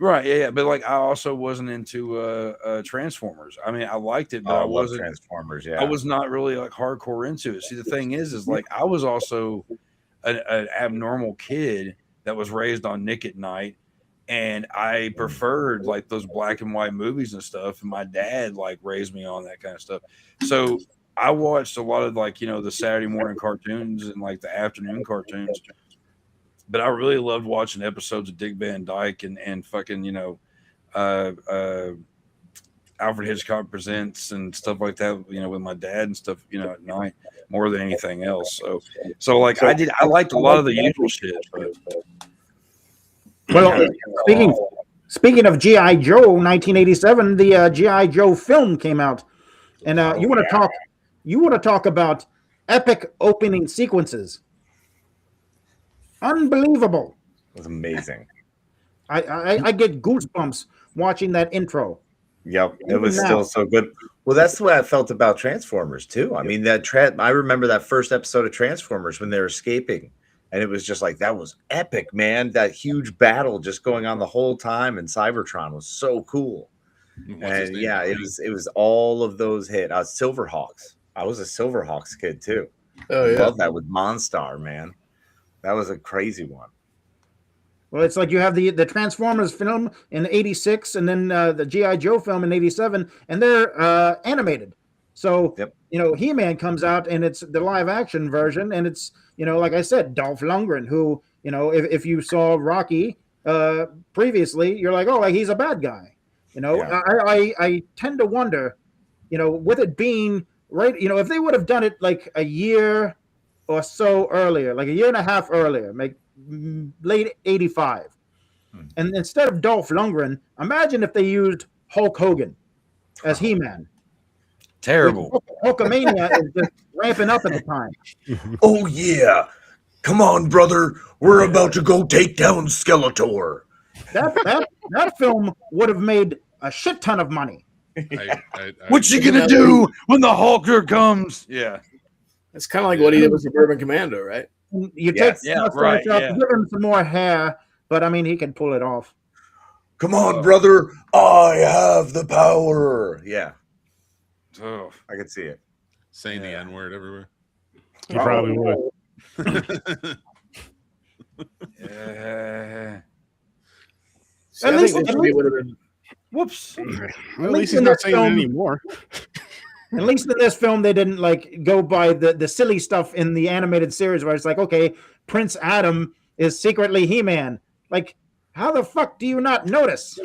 Right, yeah, but like I also wasn't into Transformers. I mean, I liked it, but I wasn't Transformers. I was not really like hardcore into it. See, the thing is like I was also an abnormal kid that was raised on Nick at Night, and I preferred like those black and white movies and stuff. And my dad like raised me on that kind of stuff. So I watched a lot of like the Saturday morning cartoons and like the afternoon cartoons. But I really loved watching episodes of Dick Van Dyke and fucking, Alfred Hitchcock Presents and stuff like that, with my dad and stuff, at night more than anything else. So like I liked a lot of the usual shit. But well, speaking of G.I. Joe, 1987, the G.I. Joe film came out, and you want to talk about epic opening sequences. Unbelievable. It was amazing. I get goosebumps watching that intro. Yep, it was still so good. Well, that's the way I felt about Transformers too. I mean, I remember that first episode of Transformers when they're escaping, and it was just like, that was epic, man. That huge battle just going on the whole time, and Cybertron was so cool. And yeah, it was all of those hit. Silverhawks. I was a Silverhawks kid too. Oh I yeah, love that with Monstar, man. That was a crazy one. Well, it's like you have the Transformers film in '86, and then the GI Joe film in '87, and they're animated. So He-Man comes out, and it's the live action version, and it's like I said, Dolph Lundgren, who if you saw Rocky previously, you're like, oh, he's a bad guy. I tend to wonder, with it being right, if they would have done it like a year or so earlier, like a year and a half earlier, late '85, and instead of Dolph Lundgren, imagine if they used Hulk Hogan as He-Man. Terrible. Hulkamania is just ramping up at the time. Oh yeah, come on, brother, we're about to go take down Skeletor. That film would have made a shit ton of money. What's he gonna do when the Hulker comes? Yeah, it's kind of like what he did with Suburban Commando, right? You take give him some more hair, but I mean, he can pull it off. Come on, brother, I have the power. Yeah, I can see it. Saying the N-word everywhere. He probably would. At least whoops. Well, at least he's not saying it anymore. At least in this film, they didn't go by the silly stuff in the animated series where it's like, okay, Prince Adam is secretly He-Man. Like, how the fuck do you not notice?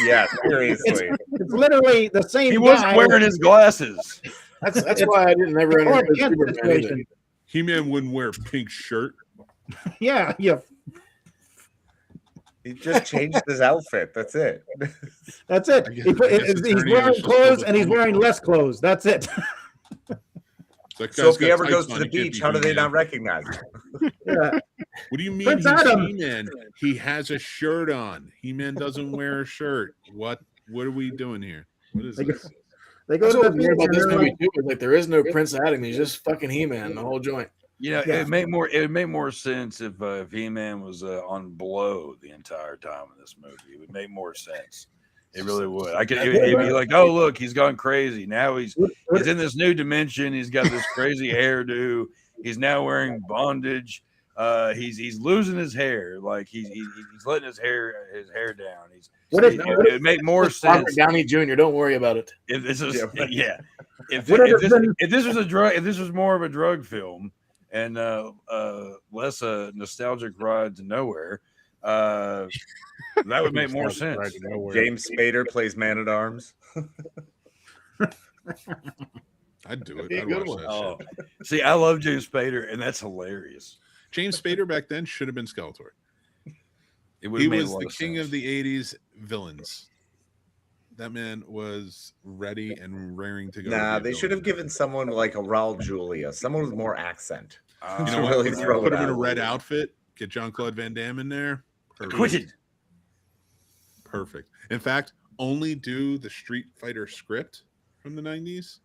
Yeah, seriously. It's literally the same. He wasn't wearing his glasses. That's why I didn't ever understand. He-Man wouldn't wear a pink shirt. Yeah. He just changed his outfit. That's it. That's it. He's wearing clothes and he's wearing less clothes. That's it. So if he ever goes to the beach, how do they not recognize him? Yeah. What do you mean Prince he's Adam. He-Man? He has a shirt on. He-Man doesn't wear a shirt. What are we doing here? What is this? They go to the beach about this and movie too. Like there is no Prince Adam. He's just fucking He-Man, the whole joint. It would make more sense if He-Man was on blow the entire time in this movie. It would make more sense. It really would. It'd be like, oh look, he's gone crazy. Now he's in this new dimension. He's got this crazy hairdo. He's now wearing bondage. He's losing his hair. Like he's letting his hair down. It would make more sense. Robert Downey Jr. Don't worry about it. If this is if this was more of a drug film and less a nostalgic ride to nowhere, that would make more sense. James Spader plays Man-at-Arms. I'd do it. I'd watch that shit. See, I love James Spader, and that's hilarious. James Spader back then should have been Skeletor. He was the king of the 80s villains. That man was ready and raring to go. Nah, they should have given someone like a Raul Julia, someone with more accent. You know what? Put him in a red outfit, get Jean-Claude Van Damme in there. Acquitted. Perfect. In fact, only do the Street Fighter script from the 90s,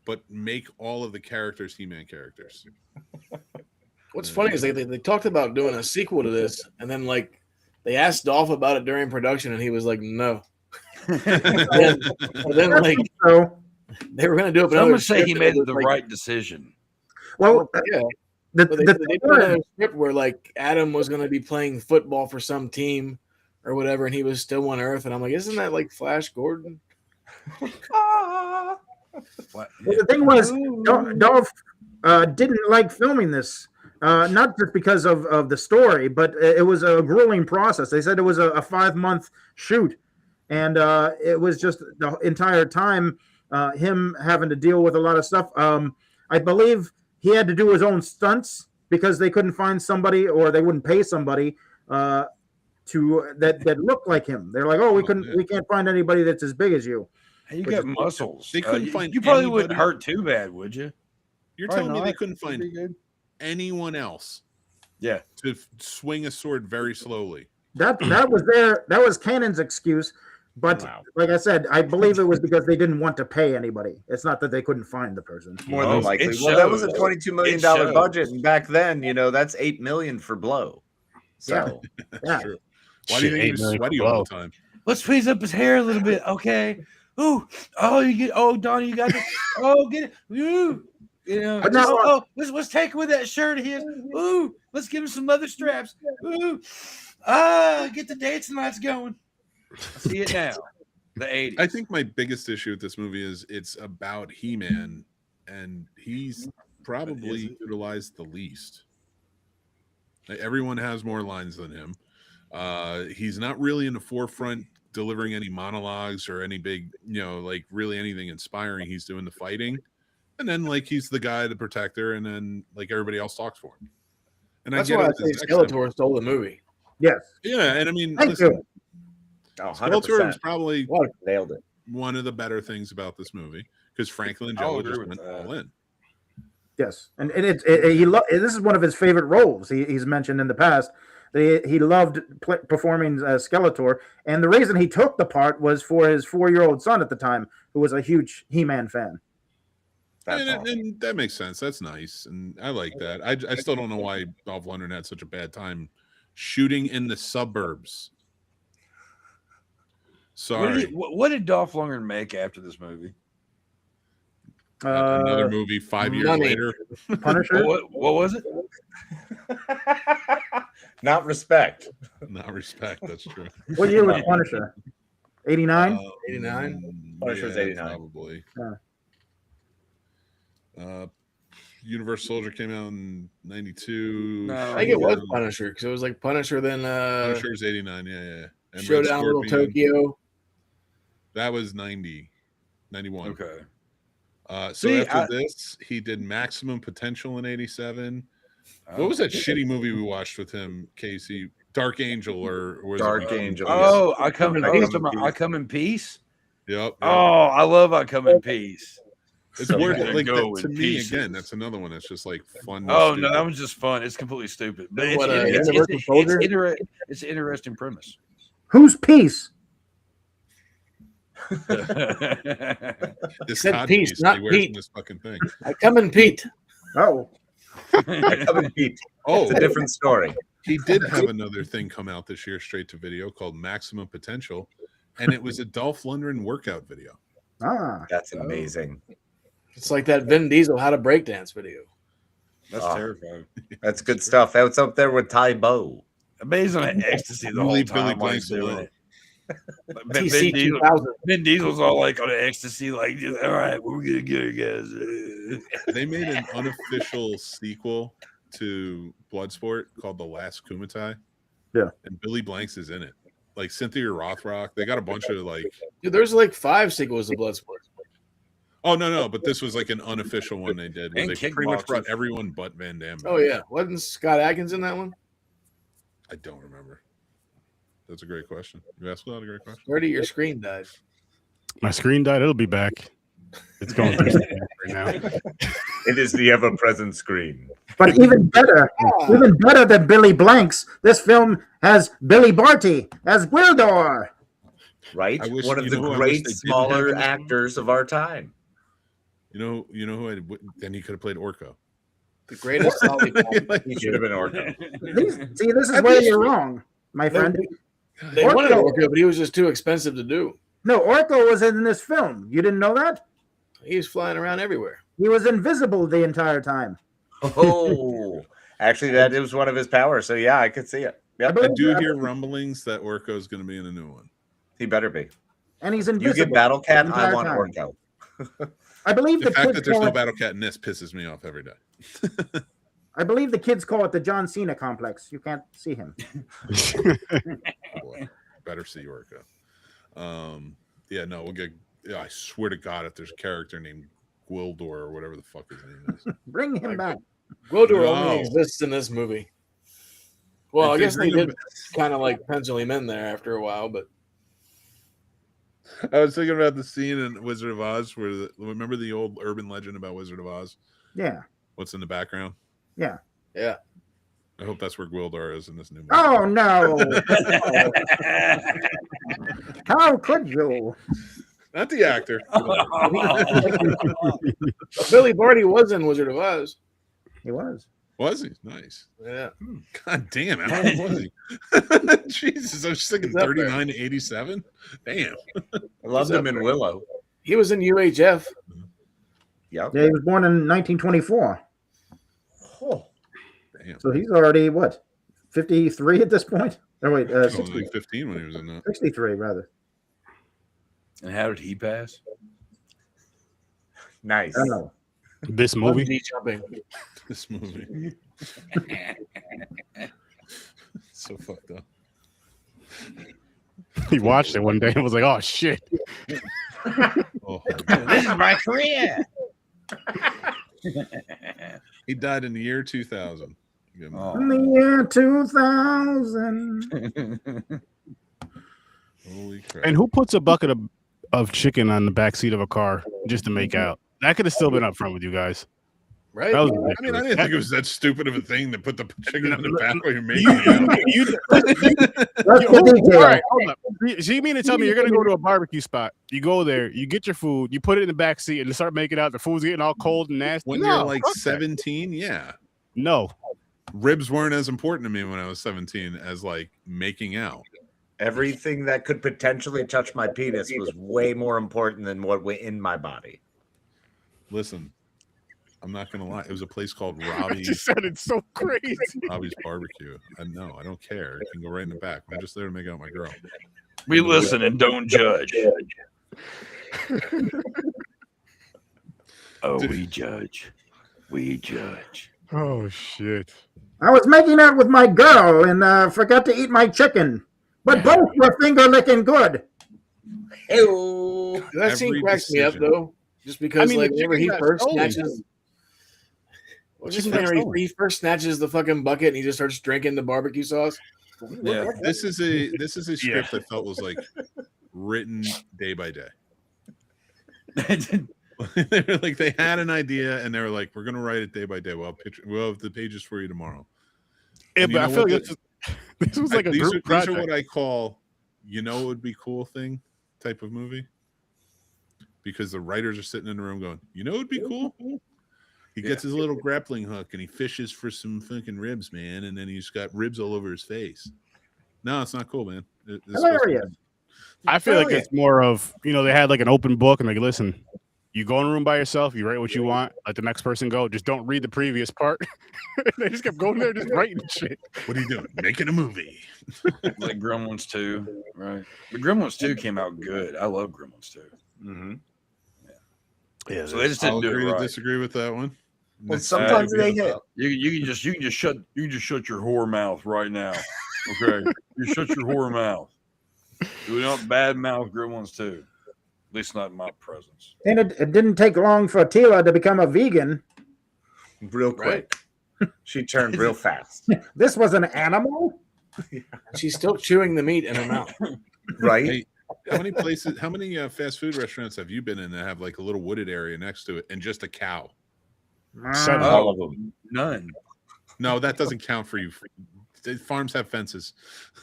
but make all of the characters He-Man characters. What's funny is they talked about doing a sequel to this, and then they asked Dolph about it during production, and he was like, "No." then they were going to do it. Some would say he made the right decision. Well, yeah. They put a script where Adam was going to be playing football for some team or whatever, and he was still on Earth, and I'm like, isn't that like Flash Gordon? The thing was, Dolph didn't like filming this. Not just because of the story, but it was a grueling process. They said it was a 5-month shoot, and it was just the entire time him having to deal with a lot of stuff. I believe he had to do his own stunts because they couldn't find somebody, or they wouldn't pay somebody that looked like him. They're like, "Oh, we can't find anybody that's as big as you." You got muscles. They couldn't find. You probably wouldn't hurt too bad, would you? You're telling me they couldn't find anyone else to swing a sword very slowly? That was Cannon's excuse, but like I said, I believe it was because they didn't want to pay anybody. It's not that they couldn't find the person. More than likely. Well, that was a $22 million budget, and back then, that's $8 million for blow. So yeah. True. Why do you think he was sweaty all the time? let's tweeze up his hair a little bit, okay? Ooh, Donnie, you got this. Oh, get it. Ooh. You know, let's take away that shirt of his. Ooh, let's give him some leather straps. Ooh, get the dancing lights going. I see it now. The 80s. I think my biggest issue with this movie is it's about He-Man, and he's probably utilized the least. Like, everyone has more lines than him. He's not really in the forefront delivering any monologues or any big, like really anything inspiring. He's doing the fighting. And then, like, he's the guy, the protector, and then, like, everybody else talks for him. And that's why I say Skeletor stole the movie. Yes. Yeah, and I mean, listen, Skeletor was probably nailed it. One of the better things about this movie, because Franklin Joe just went all in. Yes, and this is one of his favorite roles. He's mentioned in the past that he loved performing Skeletor, and the reason he took the part was for his 4-year-old son at the time, who was a huge He-Man fan. And that makes sense. That's nice, and I like that. I still don't know why Dolph Lundgren had such a bad time shooting in the suburbs. Sorry. What did Dolph Lundgren make after this movie? Another movie 5 years later. Punisher. What was it? Not Respect. Not Respect. That's true. What year was Punisher? 89. 89. Punisher's 89. Probably. Yeah. Universal Soldier came out in 92. No, I think it was Punisher because it was like Punisher. Then Punisher's 89. Yeah. And Showdown Little Tokyo. That was 90, 91. Okay. After this, he did Maximum Potential in 87. What was that shitty movie we watched with him, Casey? Dark Angel or was Dark it, Angel? Oh, I come in peace. Yep. Oh, I love I Come in Peace. It's worth it. Like to me again. That's another one that's just like fun. Oh no, that was just fun. It's completely stupid, but it's an interesting premise. Who's Peace? This said Peace, not Pete. This fucking thing. I come in Pete. Oh, I come in Pete. Oh, it's a different story. He did have another thing come out this year, straight to video, called Maximum Potential, and it was a Dolph Lundgren workout video. That's amazing. It's like that Vin Diesel How to Breakdance video. That's terrifying. That's good stuff. That's up there with Ty Bo. Amazing on ecstasy the whole time. While he's doing it. Vin Diesel's all like on ecstasy, like, all right, we're gonna get her, guys. They made an unofficial sequel to Bloodsport called The Last Kumatai. Yeah, and Billy Blanks is in it. Like Cynthia Rothrock. They got a bunch of like. Dude, there's like 5 sequels to Bloodsport. Oh no! But this was like an unofficial one they did, where they pretty much brought everyone but Van Damme. Oh yeah, wasn't Scott Adkins in that one? I don't remember. That's a great question. You asked a lot of great questions. Where did your screen die? My screen died. It'll be back. It's going through right now. It is the ever-present screen. But even better than Billy Blanks, this film has Billy Barty as Gwildor. Right, one of the great smaller actors of our time. You know who? Then he could have played Orko. The greatest lollipop. He should have been Orko. See, this is where you're wrong, my friend. They wanted Orko, but he was just too expensive to do. No, Orko was in this film. You didn't know that? He was flying around everywhere. He was invisible the entire time. Oh, actually, that was one of his powers. So yeah, I could see it. Yep. I do hear rumblings that Orko is going to be in a new one. He better be. And he's invisible. You get Battle Cat, I want Orko. I believe the fact that there's no Battle Cat in this pisses me off every day. I believe the kids call it the John Cena complex. You can't see him. Boy, better see Orko. Yeah, no, we'll get. Yeah, I swear to God, if there's a character named Gwildor or whatever the fuck his name is, bring him back. Gwildor only exists in this movie. Well, I guess they did kind of like pencil him in there after a while, but I was thinking about the scene in Wizard of Oz where remember the old urban legend about Wizard of Oz? Yeah. What's in the background? Yeah. Yeah. I hope that's where Gwildor is in this new movie. Oh no! How could you? Not the actor. Billy Barty was in Wizard of Oz. He was. Was he? Nice. Yeah. God damn, how old was he? Jesus, I was just thinking 39 to 87. Damn. I loved him in Willow. He was in UHF. Yep. Yeah, he was born in 1924. Oh. Damn. So he's already, what, 53 at this point? Oh, wait, He was 60, like 15 when he was in that. 63, rather. And how did he pass? Nice. I don't know. This movie. This movie. So fucked up. He watched it one day and was like, "Oh shit!" Oh, This is my career. he died in the year 2000. Oh. In the year 2000. Holy crap. And who puts a bucket of chicken on the back seat of a car just to make out? That could have still been up front with you guys. Right? That was I mean, I ridiculous. didn't think it was that stupid of a thing to put the chicken on the back while you're making That's the detail. All right, hold up. So you mean to tell me you're gonna go to a barbecue spot? You go there, you get your food, you put it in the back seat, and you start making out. The food's getting all cold and nasty. When No, you're like fuck that. 17, yeah. No, Ribs weren't as important to me when I was 17 as like making out. Everything that could potentially touch my penis was way more important than what went in my body. Listen, I'm not gonna lie. It was a place called I Robbie's. just said it's so crazy. Robbie's Barbecue. I don't care. It can go right in the back. I'm just there to make out with my girl. We listen and don't judge. Oh, we judge. We judge. Oh shit! I was making out with my girl and forgot to eat my chicken. But both were finger licking good. Ew. That scene Every cracks me up decision. though, just because I mean, like the whenever he chicken got first stolen. snatches. Well, just Chicken got whenever stolen. he first snatches the fucking bucket and he just starts drinking the barbecue sauce. Yeah. This is a script I felt was like written day by day. They were like they had an idea and they were like, we're gonna write it day by day. We'll have the pages for you tomorrow. Yeah, And but I feel like the- this was like a these group are project. what I call, it would be cool thing type of movie. Because the writers are sitting in the room going, it would be cool. He gets his little grappling hook and he fishes for some fucking ribs, man, and then he's got ribs all over his face. No, it's not cool, man. It's Hilarious. I feel like it's more of they had like an open book and like, listen, you go in a room by yourself, you write what you want, let the next person go. Just don't read the previous part. They just kept going there, just writing shit. What are you doing? Making a movie. Like Gremlins 2, right? But Gremlins 2 came out good. I love Gremlins 2. Mm-hmm. Yeah, So they just I'll didn't do agree it to right. disagree with that one. Well, Next sometimes time. they hit. You can just shut your whore mouth right now. Okay, you shut your whore mouth. Do not bad mouth Gremlins 2. At least not in my presence. And it didn't take long for Tila to become a vegan. Real quick. She turned real fast. This was an animal? She's still chewing the meat in her mouth. Right? Hey, how many fast food restaurants have you been in that have like a little wooded area next to it and just a cow? Seven. All of them. None. No, that doesn't count for you. Farms have fences.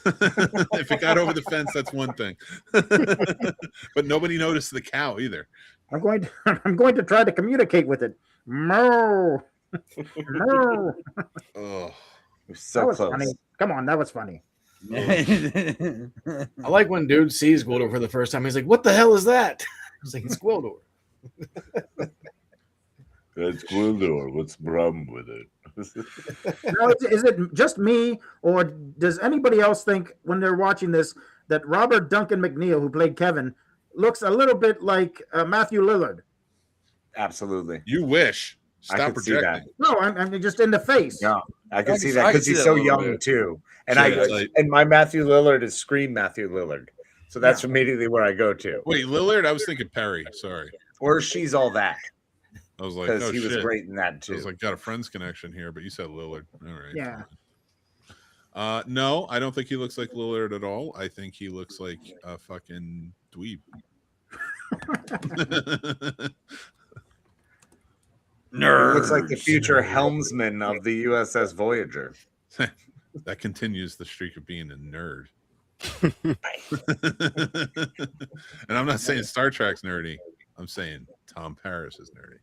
If it got over the fence, that's one thing. But nobody noticed the cow either. I'm going to try to communicate with it. Moo. Moo. Oh, So that was close. funny. Come on, that was funny. I like when dude sees Gwildor for the first time. He's like, "What the hell is that?" I was like, "It's Gwildor." That's Gwildor. What's the problem with it? Now, is it just me, or does anybody else think when they're watching this that Robert Duncan McNeil, who played Kevin, looks a little bit like Matthew Lillard? Absolutely. you wish. I Stop could see that. projecting. No, I'm just in the face. Yeah, I can see I that can because see he's that so a little young bit. too. And Yeah, and my Matthew Lillard is Scream Matthew Lillard. So that's immediately where I go to. Wait, Lillard? I was thinking Perry. Sorry. Or She's All That. I was like, Because oh, he was shit. great in that I too. was like, got a Friends connection here, but you said Lillard. All right. Yeah. No, I don't think he looks like Lillard at all. I think he looks like a fucking dweeb. Nerd. Looks like the future helmsman of the USS Voyager. That continues the streak of being a nerd. And I'm not saying Star Trek's nerdy. I'm saying Tom Paris is nerdy.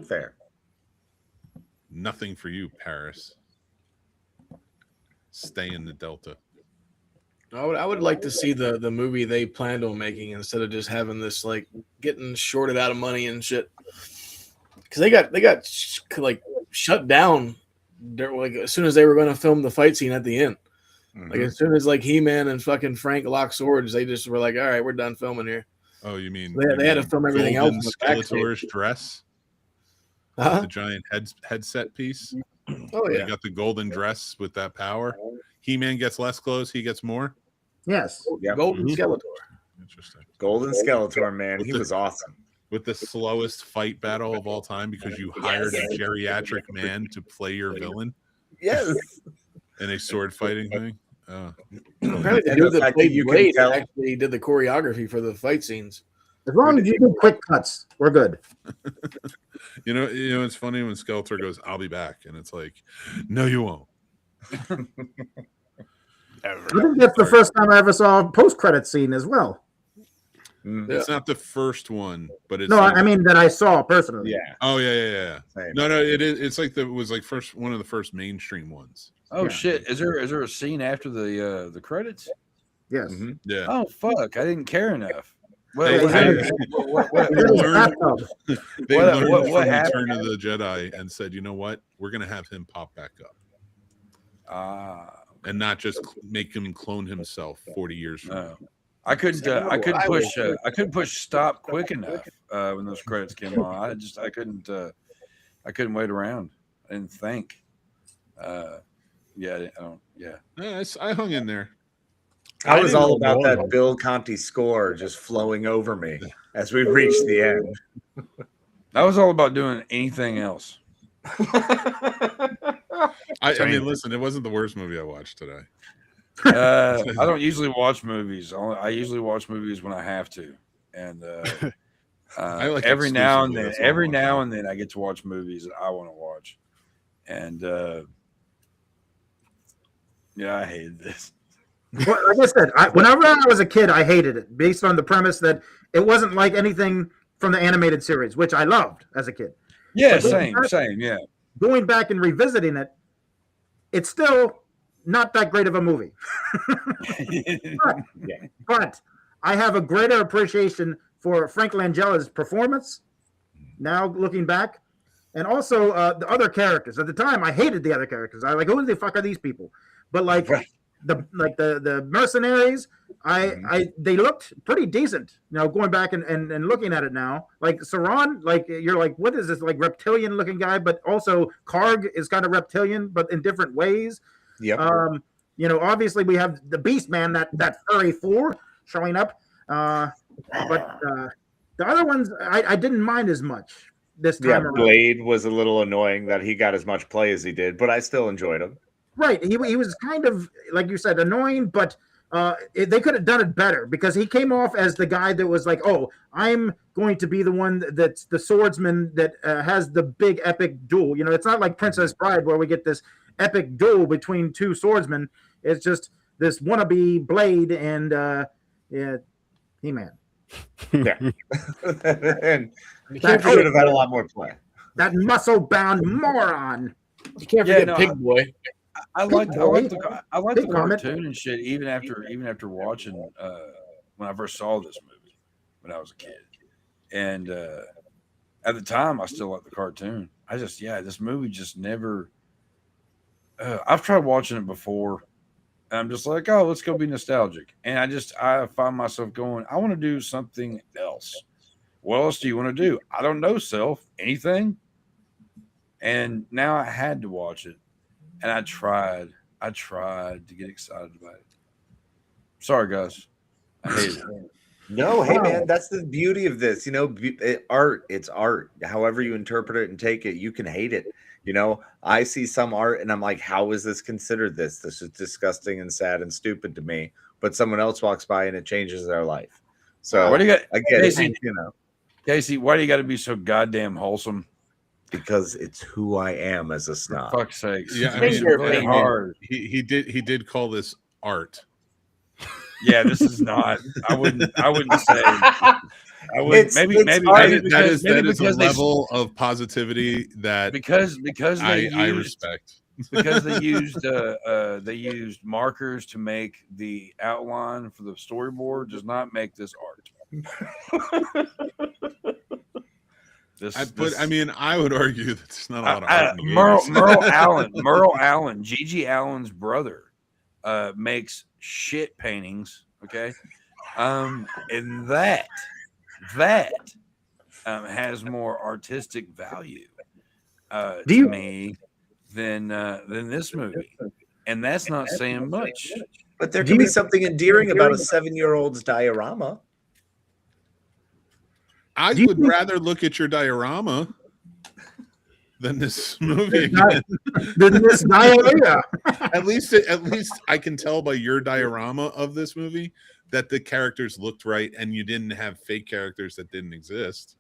Fair. Nothing for you, Paris. Stay in the Delta. I would like to see the movie they planned on making instead of just having this like getting shorted out of money and shit. Because they got like shut down like as soon as they were going to film the fight scene at the end. Mm-hmm. Like as soon as like He-Man and fucking Frank lock swords, they just were like, all right, we're done filming here. Oh, you mean they had to film everything else. Skeletor's dress, the giant headset piece. Oh yeah, they got the golden dress with that power. He-Man gets less clothes, he gets more. Yes, yep. Golden Skeletor. Interesting. Golden Skeletor, man, he was awesome. With the slowest fight battle of all time because you hired a geriatric man to play your villain. Yes. In a sword fighting thing. Apparently, the dude that played Blade actually did the choreography for the fight scenes. As long as you do quick cuts, we're good. You know, it's funny when Skeletor goes, "I'll be back," and it's like, "No, you won't." I think that's the first time I ever saw a post-credit scene as well. It's not the first one, but it's no. I mean that I saw personally. Yeah. Oh yeah. No, it is. It's like it was like one of the first mainstream ones. Oh shit! Is there a scene after the credits? Yes. Mm-hmm. Yeah. Oh fuck! I didn't care enough. They learned from Return of the Jedi and said, you know what? We're gonna have him pop back up. And not just make him clone himself 40 years from now. I couldn't push stop quick enough when those credits came on. I couldn't wait around. I didn't think. I hung in there. I was all about that Bill Conti score just flowing over me as we reached the end. I was all about doing anything else. I mean, listen, it wasn't the worst movie I watched today. I don't usually watch movies. I usually watch movies when I have to, and I like every now and then I get to watch movies that I want to watch, and I hated this. Well, like I said, whenever I was a kid, I hated it based on the premise that it wasn't like anything from the animated series, which I loved as a kid. Yeah, same. Yeah, going back and revisiting it, it's still not that great of a movie. but I have a greater appreciation for Frank Langella's performance now looking back, and also the other characters. At the time, I hated the other characters. I was like, who the fuck are these people? But like the mercenaries, they looked pretty decent. Going back and looking at it now, like Saran, like you're like, what is this, like reptilian looking guy? But also Karg is kind of reptilian, but in different ways. Yeah. Obviously we have the Beast Man, that furry fool showing up. But the other ones I didn't mind as much this time. Yeah, Blade was a little annoying that he got as much play as he did, but I still enjoyed him. Right. He was kind of, like you said, annoying, but they could have done it better because he came off as the guy that was like, oh, I'm going to be the one that's the swordsman that has the big epic duel. It's not like Princess Bride where we get this epic duel between two swordsmen. It's just this wannabe Blade and He-Man. Yeah. And that should have had a lot more play. That muscle-bound moron. You can't forget Pig Boy. I like the cartoon and shit even after watching when I first saw this movie when I was a kid, and at the time I still liked the cartoon. This movie just never. I've tried watching it before, and I'm just like, oh, let's go be nostalgic, and I find myself going, I want to do something else. What else do you want to do? I don't know, anything, and now I had to watch it. And I tried to get excited about it. Sorry, guys. I hate it. No, hey, man, that's the beauty of this. It's art. However you interpret it and take it, you can hate it. I see some art and I'm like, how is this considered this? This is disgusting and sad and stupid to me. But someone else walks by and it changes their life. So I get Casey, it. Casey, why do you got to be so goddamn wholesome? Because it's who I am as a snob. For fuck's sakes. Yeah, I mean, it's really hard. He did call this art. Yeah, this is not. I wouldn't say. I would maybe that is because a level of positivity that because I respect. Because they used markers to make the outline for the storyboard does not make this art. I would argue that there's not a lot of art in the Merle Allen, Gigi Allen's brother, makes shit paintings. Okay, and that has more artistic value to me than this movie, and that's not saying much. But there can be something endearing about a 7-year-old's diorama. I would rather look at your diorama than this movie again. Than this diarrhea. At least I can tell by your diorama of this movie that the characters looked right and you didn't have fake characters that didn't exist.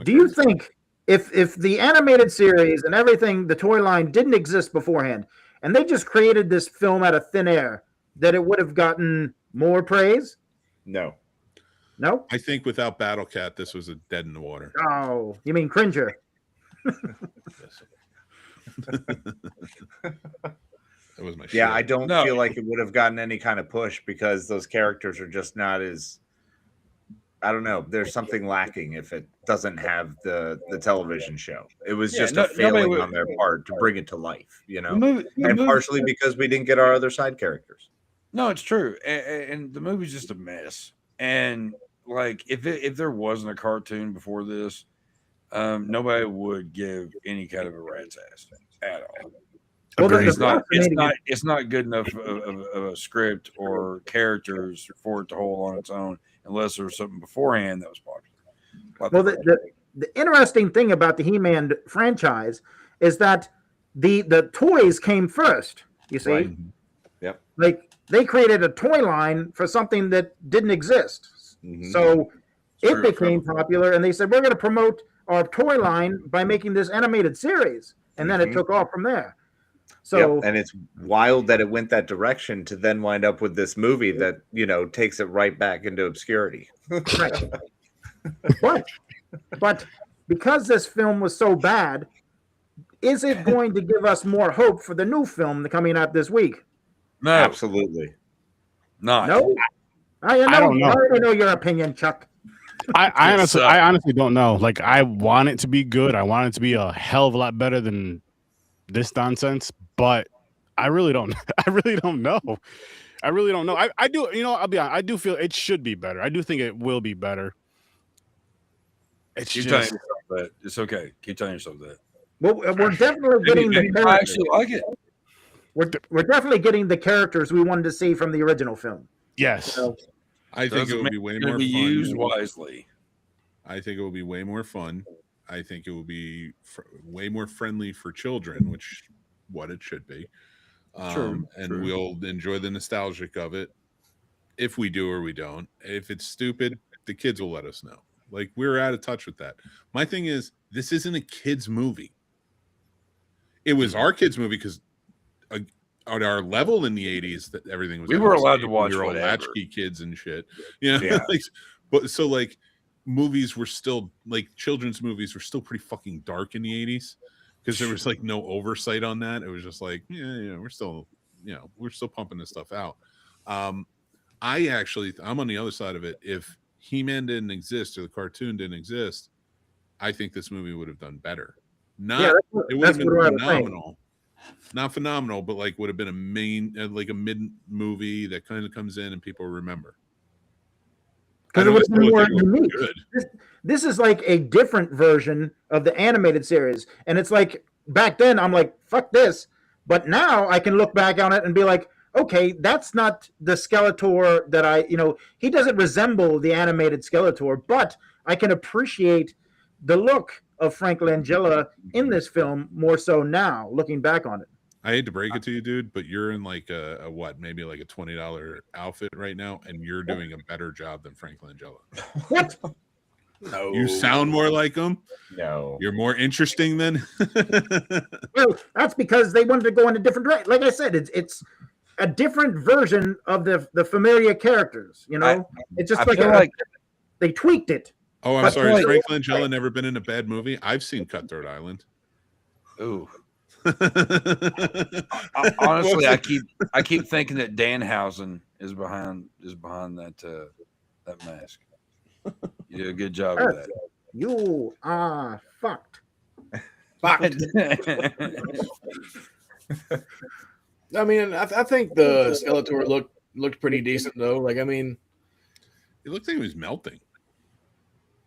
Do you think if the animated series and everything, the toy line didn't exist beforehand, and they just created this film out of thin air, that it would have gotten more praise? No. No? I think without Battle Cat, this was a dead in the water. Oh, you mean Cringer? That was my shit. I don't feel like it would have gotten any kind of push because those characters are just not as, I don't know. There's something lacking if it doesn't have the television show. It was just a failing on their part to bring it to life, and partially because we didn't get our other side characters. No, it's true, and the movie's just a mess. And like, if there wasn't a cartoon before this, nobody would give any kind of a rat's ass at all. Well, it's not good enough of a script or characters for it to hold on its own unless there was something beforehand that was popular. Well, the interesting thing about the He-Man franchise is that the toys came first. You see, right. Yep. Like they created a toy line for something that didn't exist, so it became popular, and they said we're going to promote our toy line by making this animated series, and then it took off from there. So, and it's wild that it went that direction to then wind up with this movie that takes it right back into obscurity. Right. but because this film was so bad, is it going to give us more hope for the new film coming out this week? No, absolutely not. No, I don't know. I already know your opinion, Chuck. I honestly don't know. Like, I want it to be good. I want it to be a hell of a lot better than this nonsense, but I really don't. I really don't know. I do. I'll be honest. I do feel it should be better. I do think it will be better. Keep telling yourself that. It's okay. Keep telling yourself that. Well, we're definitely getting the characters. I actually like it. We're definitely getting the characters we wanted to see from the original film. Yes. So, I think it will be way more fun. Used wisely. I think it will be way more fun. I think it will be way more friendly for children, which what it should be. True. We'll enjoy the nostalgic of it if we do or we don't. If it's stupid, the kids will let us know. Like, we're out of touch with that. My thing is, this isn't a kids movie. It was our kids movie because at our level in the 80s, that everything was. We were allowed to watch. We were all latchkey kids and shit. Yeah. Like, movies were still children's movies were still pretty fucking dark in the 80s because there was no oversight on that. It was just we're still pumping this stuff out. I'm on the other side of it. If He-Man didn't exist or the cartoon didn't exist, I think this movie would have done better. It would have been phenomenal. Not phenomenal, but would have been a mid movie that kind of comes in and people remember. Because it was more unique. This is like a different version of the animated series. And it's like, back then, I'm like, fuck this. But now I can look back on it and be like, okay, that's not the Skeletor that he doesn't resemble the animated Skeletor, but I can appreciate the look of Frank Langella in this film more so now, looking back on it. I hate to break it to you, dude, but you're in maybe a $20 outfit right now, and you're doing a better job than Frank Langella. What? No. You sound more like him. No. You're more interesting than. Well, that's because they wanted to go in a different direction. Like I said, it's a different version of the familiar characters. It's just they tweaked it. Oh, I'm But sorry. Has like- Frank Langella never been in a bad movie? I've seen Cutthroat Island. Ooh. Honestly, I keep thinking that Danhausen is behind that that mask. You did a good job with that. You are fucked. Fucked. I mean, I think the Skeletor looked pretty decent though. Like, I mean, it looked like he was melting.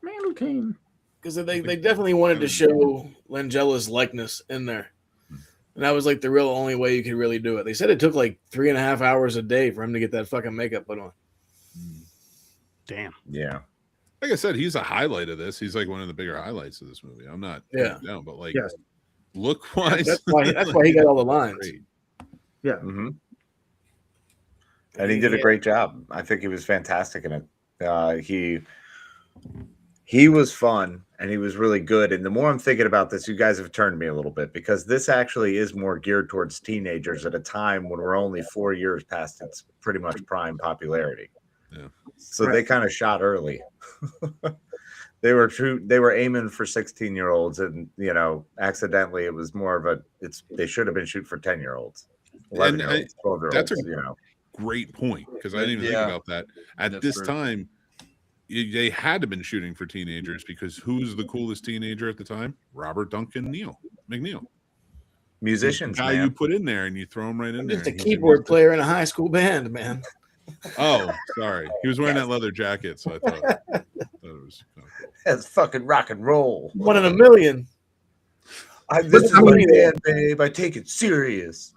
Melting. Because they definitely wanted to show Langella's likeness in there. And that was like the real only way you could really do it. They said it took like 3.5 hours a day for him to get that fucking makeup put on. Damn. Yeah. Like I said, he's a highlight of this. He's like one of the bigger highlights of this movie. I'm not down, but like look wise, that's why he got all the lines. Great. Yeah. Mm-hmm. And he did a great job. I think he was fantastic in it. He was fun and he was really good. And the more I'm thinking about this, you guys have turned me a little bit because this actually is more geared towards teenagers at a time when we're only 4 years past its pretty much prime popularity. Yeah. So they kind of shot early. They were aiming for 16-year-olds, and accidentally it was more of they should have been shooting for 10-year-olds, 11-year-olds, 12-year-olds. That's a great point because I didn't even think about that. At this time, they had to have been shooting for teenagers because who's the coolest teenager at the time? Robert Duncan McNeil. Musicians, the guy you put in there and you throw him right in there. Just a keyboard player in a high school band, man. Oh, sorry. He was wearing that leather jacket, so I thought it was kind of cool. That's fucking rock and roll. 1 in a million. This is my band, babe. I take it serious.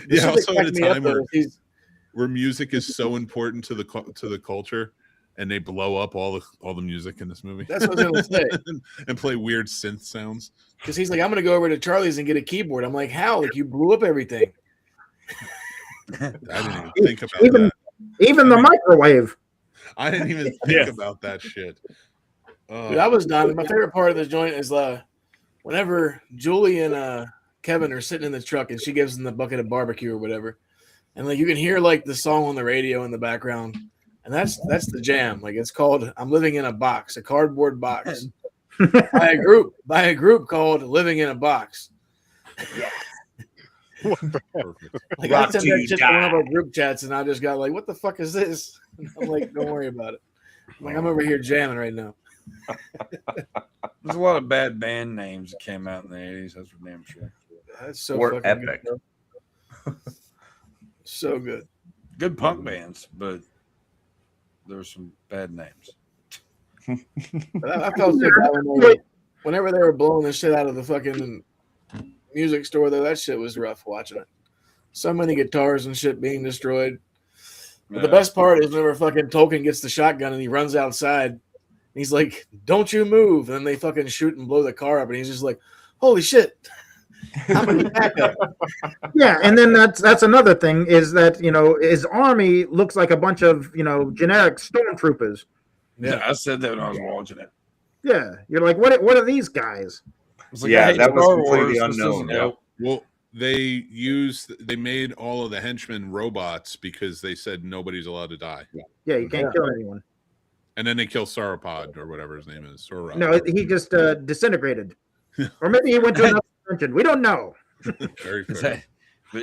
Yeah, also at a time where music is so important to the culture, and they blow up all the music in this movie. That's what I was gonna say. And play weird synth sounds. Because he's like, I'm gonna go over to Charlie's and get a keyboard. I'm like, how? Like, you blew up everything. I didn't even think about that. Even the microwave. I didn't even think about that shit. Dude, I was done. My favorite part of this joint is whenever Julie and Kevin are sitting in the truck and she gives them the bucket of barbecue or whatever, and like you can hear like the song on the radio in the background, and that's the jam. Like it's called "I'm Living in a Box," a cardboard box by a group called "Living in a Box." Yeah. Like I sent that shit to one of our group chats, and I just got like, "What the fuck is this?" And I'm like, "Don't worry about it." I'm over here jamming right now. There's a lot of bad band names that came out in the 80s. That's for damn sure. That's so epic. Good, so good. Good punk bands, but there were some bad names. I felt so bad whenever they were blowing the shit out of the fucking music store, though. That shit was rough watching it. So many guitars and shit being destroyed. But the best part is whenever fucking Tolkien gets the shotgun and he runs outside. And he's like, "Don't you move!" And then they fucking shoot and blow the car up, and he's just like, "Holy shit!" I'm gonna back up. Yeah, and then that's another thing is that his army looks like a bunch of generic stormtroopers. Yeah, I said that when I was watching it. Yeah, you're like, what are these guys? Like, that was completely unknown. Well, they made all of the henchmen robots because they said nobody's allowed to die. Yeah, you can't kill anyone. And then they kill Sauropod or whatever his name is. Sauropod. No, he just disintegrated, or maybe he went to another dimension. We don't know. Very fair. But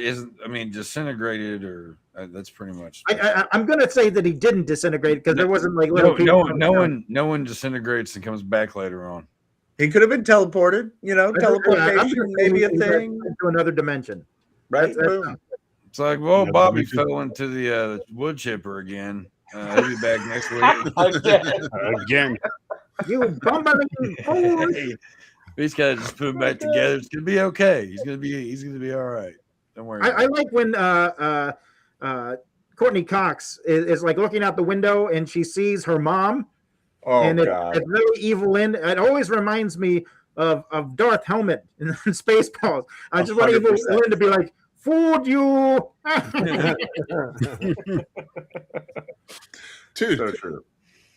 disintegrated or that's pretty much. I'm gonna say that he didn't disintegrate because there wasn't like little no one disintegrates and comes back later on. He could have been teleported. Teleportation maybe a thing to another dimension. Right. It's like, well, Bobby fell into the wood chipper again. He'll be back next week. Again. You bumbling fool. He's got to just put him back together. It's gonna be okay. He's gonna be all right. Don't worry. I like when Courtney Cox is like looking out the window and she sees her mom. Oh, and God. it's really evil. It always reminds me of Darth Helmet in Spaceballs. I just want evil Lynn to be like, "Fooled you." Dude, so true.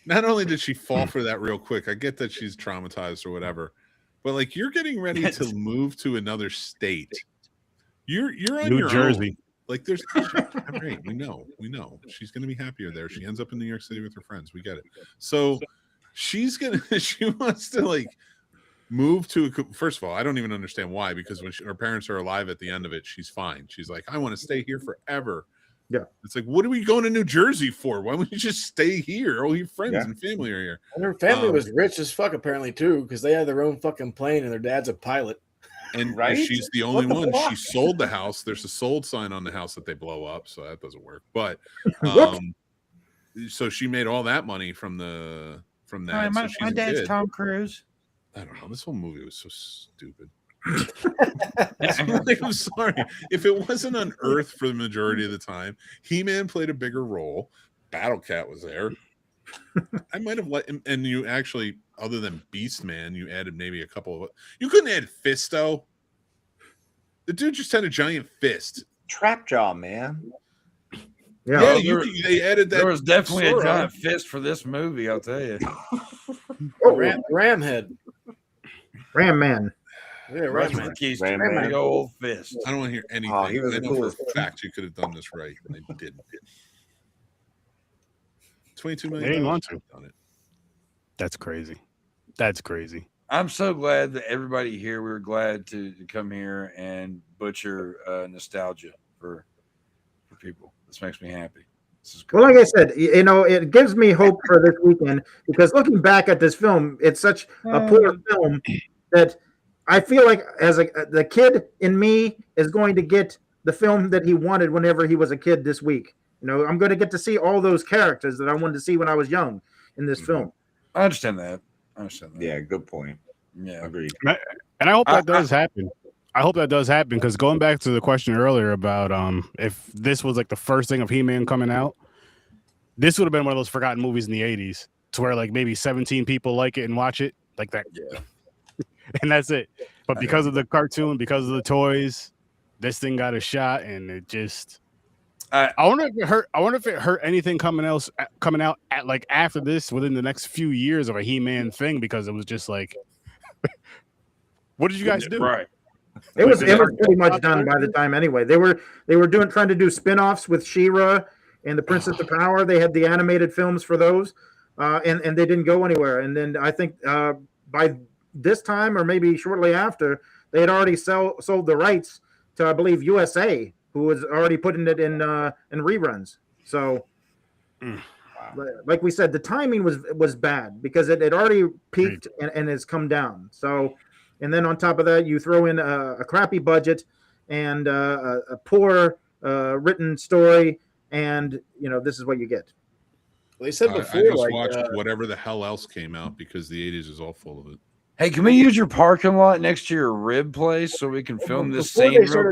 Not only did she fall for that real quick, I get that she's traumatized or whatever, but like you're getting ready to move to another state. You're on New your Jersey. own. Like there's great. We know. She's gonna be happier there. She ends up in New York City with her friends. We get it. So She wants to like move to first of all, I don't even understand why, because when her parents are alive at the end of it, she's fine. She's like, I want to stay here forever. Yeah. It's like, what are we going to New Jersey for? Why wouldn't you just stay here? All your friends and family are here. And her family was rich as fuck, apparently, too, because they had their own fucking plane and their dad's a pilot. And she's the only one. She sold the house. There's a sold sign on the house that they blow up, so that doesn't work. But so she made all that money from that. My dad's Tom Cruise. I don't know. This whole movie was so stupid. I'm sorry. If it wasn't on Earth for the majority of the time, He-Man played a bigger role. Battle Cat was there. I might have let him, and you actually, other than Beast Man, you added maybe a couple of. You couldn't add Fisto. The dude just had a giant fist. Trapjaw, man. Yeah, they added that. There was definitely a giant fist for this movie, I'll tell you. Ram head. Ram Man. Yeah, Ram Man. Big old fist. I don't want to hear anything. Oh, he was I know cool. for a fact you could have done this right, and they didn't. $22 million. They didn't want to. That's crazy. That's crazy. I'm so glad that everybody here, we were glad to come here and butcher nostalgia for people. This makes me happy. Well, like I said, it gives me hope for this weekend, because looking back at this film, it's such a poor film that I feel like the kid in me is going to get the film that he wanted whenever he was a kid this week. I'm going to get to see all those characters that I wanted to see when I was young in this film. I understand that. Yeah, good point. Yeah, agreed. And I hope that does happen. I hope that does happen, because going back to the question earlier about if this was like the first thing of He-Man coming out, this would have been one of those forgotten movies in the 80s to where like maybe 17 people like it and watch it like that. Yeah. And that's it. But because of the cartoon, because of the toys, this thing got a shot, and it just I wonder if it hurt. I wonder if it hurt anything coming out at like after this within the next few years of a He-Man thing, because it was just like, what did you guys do? Right. It was pretty much done by the time anyway. They were trying to do spin-offs with She-Ra and the Princess of Power. They had the animated films for those, and they didn't go anywhere. And then I think by this time, or maybe shortly after, they had already sold the rights to, I believe, USA, who was already putting it in reruns. So, like we said, the timing was bad, because it had already peaked and has come down. So, and then on top of that, you throw in a crappy budget and a poor written story, and this is what you get. They said before, I just watched whatever the hell else came out, because the 80s is all full of it. Hey, can we use your parking lot next to your rib place so we can film this scene real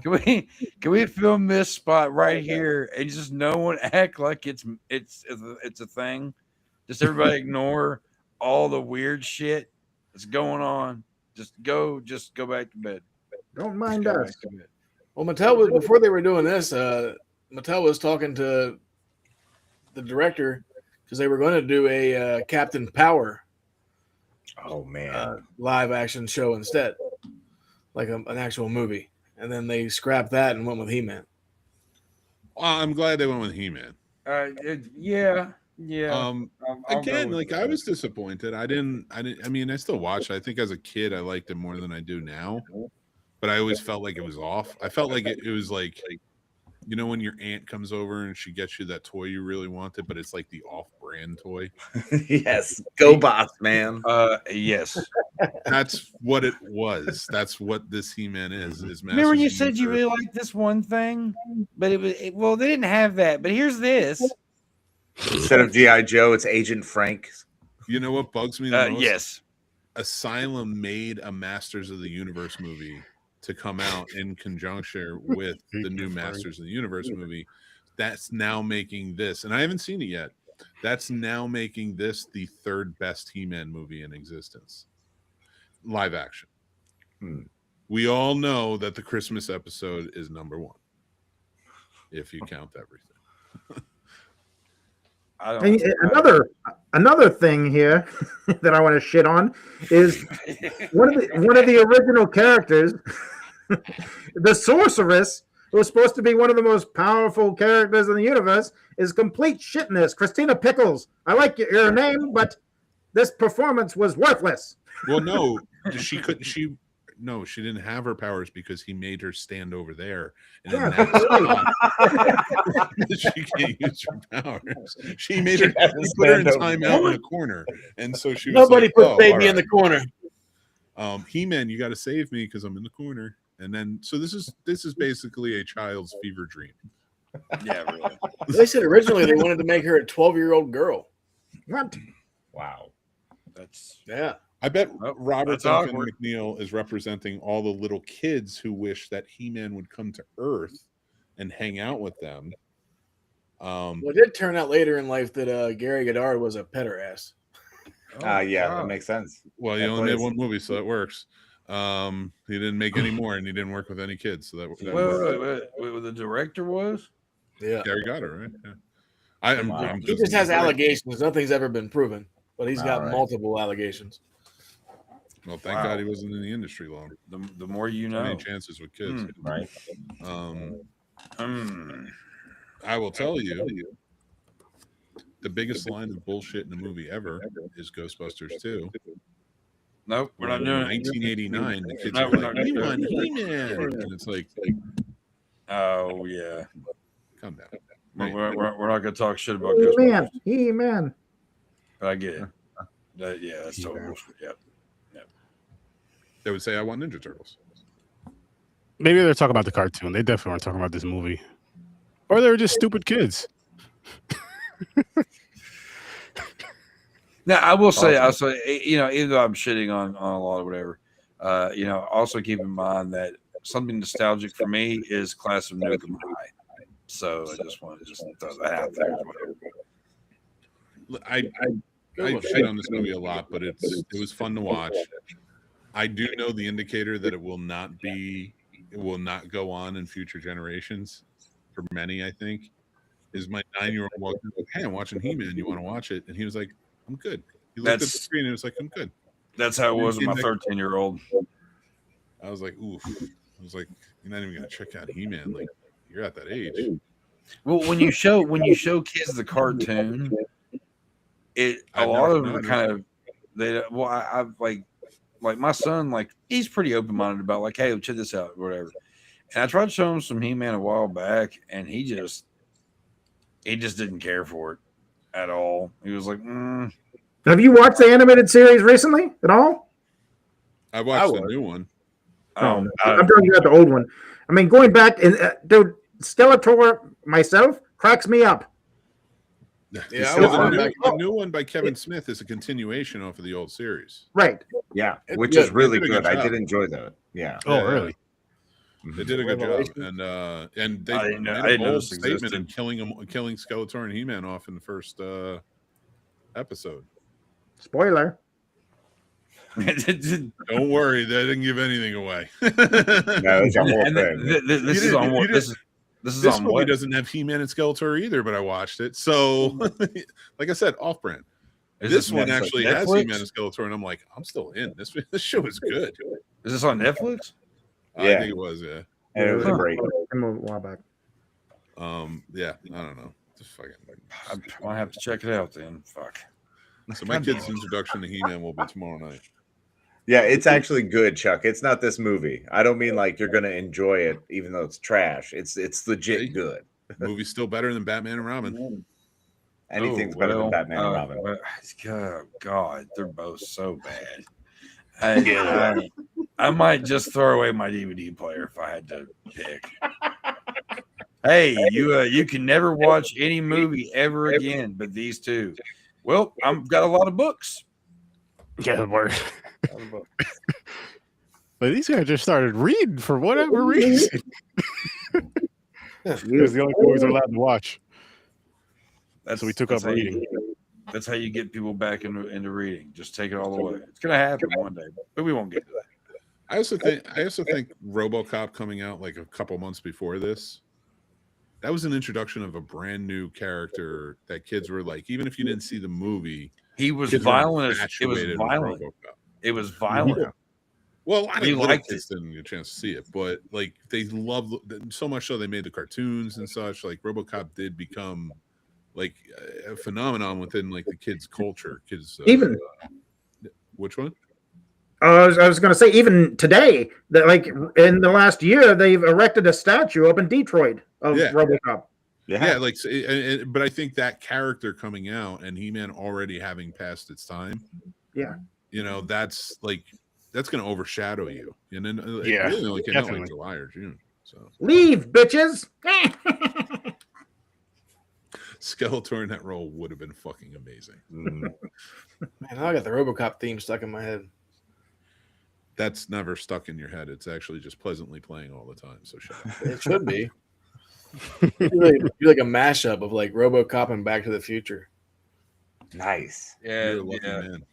quick? Can we film this spot right here and just no one act like it's a thing? Just everybody ignore all the weird shit that's going on. Just go back to bed. Don't mind us. Well, Mattel was, before they were doing this, Mattel was talking to the director, because they were going to do a Captain Power. Oh man, live action show instead, like an actual movie, and then they scrapped that and went with He-Man. Well, I'm glad they went with He-Man. Yeah. Again, like I was disappointed. I mean, I still watch. I think as a kid, I liked it more than I do now, but I always felt like it was off. I felt like it was like, when your aunt comes over and she gets you that toy you really wanted, but it's like the off-brand toy. Yes, go boss, man. Yes, that's what it was. That's what this He-Man is. Remember when you said you really liked this one thing, but they didn't have that. But here's this. Instead of G.I. Joe, it's Agent Frank. You know what bugs me the most? Yes. Asylum made a Masters of the Universe movie to come out in conjunction with the new Masters of the Universe movie. That's now making this, and I haven't seen it yet, that's now making this the third best He-Man movie in existence. Live action. We all know that the Christmas episode is number one, if you count everything. Another thing here that I want to shit on is one of the original characters, the sorceress, who's supposed to be one of the most powerful characters in the universe, is complete shit in this. Christina Pickles, I like your name, but this performance was worthless. Well, no, she couldn't. She didn't have her powers because he made her stand over there, and in that spot, she can't use her powers. She made her put her in timeout in a corner, and so she was nobody like, put baby in the corner. He-Man, you got to save me because I'm in the corner. And then, so this is basically a child's fever dream. Yeah, really. They said originally they wanted to make her a 12-year-old girl. What? Wow. Yeah. I bet Robert that's Duncan awkward. McNeil is representing all the little kids who wish that He-Man would come to Earth and hang out with them. Well, it did turn out later in life that Gary Goddard was a petter ass. That makes sense. Well, he only made one movie, so that works. He didn't make any more, and he didn't work with any kids, so that worked. Wait, the director was? Yeah, Gary Goddard, right? Yeah. He just has allegations. Nothing's ever been proven, but he's got multiple allegations. Well, thank God he wasn't in the industry long. The more you know. Any chances with kids, right? I will tell you, the biggest line of bullshit in a movie ever is Ghostbusters 2. Nope, we're not doing it. 1989. The kids No, are we're like, not "We doing want it. He-Man," and it's like, oh yeah, calm down. We're not going to talk shit about He-Man, Ghostbusters. He-Man. But I get it. That's total bullshit. Yep. They would say, "I want Ninja Turtles." Maybe they're talking about the cartoon. They definitely weren't talking about this movie. Or they were just stupid kids. Now, I will say, also, even though I'm shitting on a lot of whatever, also keep in mind that something nostalgic for me is Class of Nukem High. So I just wanted to throw that out there. I shit on this movie a lot, but it was fun to watch. I do know the indicator that it will not go on in future generations. For many, I think, is my 9-year-old walking like, "Hey, I'm watching He-Man. You want to watch it?" And he was like, "I'm good." He looked at the screen and he was like, "I'm good." That's how it was with my 13-year-old. I was like, "Oof." I was like, "You're not even gonna check out He-Man. Like, you're at that age." Well, when you show kids the cartoon, a lot of them are kind of I've like my son, like he's pretty open minded about like, hey, check this out, or whatever. And I tried to show him some He-Man a while back, and he just didn't care for it at all. He was like, Have you watched the animated series recently at all? I watched the new one. I'm talking about the old one. I mean, going back and dude, Skeletor myself cracks me up. Yeah, the new one by Kevin Smith is a continuation off of the old series. Right. Yeah, which is really good. I did enjoy that. Yeah. Oh, really? They did a good job, and they made a bold statement in killing Skeletor and He-Man off in the first episode. Spoiler. Don't worry, they didn't give anything away. No, it's a whole thing. This is on what? This movie what? doesn't have He-Man and Skeletor either, but I watched it. So, like I said, off-brand. This one actually has He-Man and Skeletor, and I'm like, I'm still in. This show is good. Is this on Netflix? I think it was, yeah. And it was great. A while back. Yeah, I don't know. Just fucking. I might have to check it out then. Fuck. So my kid's introduction to He-Man will be tomorrow night. Yeah, it's actually good, Chuck. It's not this movie. I don't mean like you're gonna enjoy it, even though it's trash. It's legit good. The movie's still better than Batman and Robin. Anything's better than Batman and Robin. Oh, God, they're both so bad. I might just throw away my DVD player if I had to pick. Hey, you can never watch any movie ever again but these two. Well, I've got a lot of books. Yeah, word. But these guys just started reading for whatever reason. It was the only movies they're allowed to watch. So we took up reading. That's how you get people back into reading. Just take it all away. It's gonna happen one day, but we won't get to that. I also think RoboCop coming out like a couple months before this, that was an introduction of a brand new character that kids were like, even if you didn't see the movie, he was violent. It was violent. RoboCop. It was violent. Well, a lot of You little liked kids didn't get a chance to see it, but like they loved so much so they made the cartoons and such. Like RoboCop did become like a phenomenon within like the kids' culture. Kids, Even which one? I was going to say, even today, that like in the last year, they've erected a statue up in Detroit of RoboCop. Yeah, like, but I think that character coming out and He-Man already having passed its time. Yeah, you know, that's going to overshadow you. And then Yeah, really only came out like definitely. July or June. So leave, bitches. Skeletor in that role would have been fucking amazing. Man, I got the RoboCop theme stuck in my head. That's never stuck in your head. It's actually just pleasantly playing all the time. So shut up. It should be. Do like a mashup of like RoboCop and Back to the Future. Nice. You're a lucky man.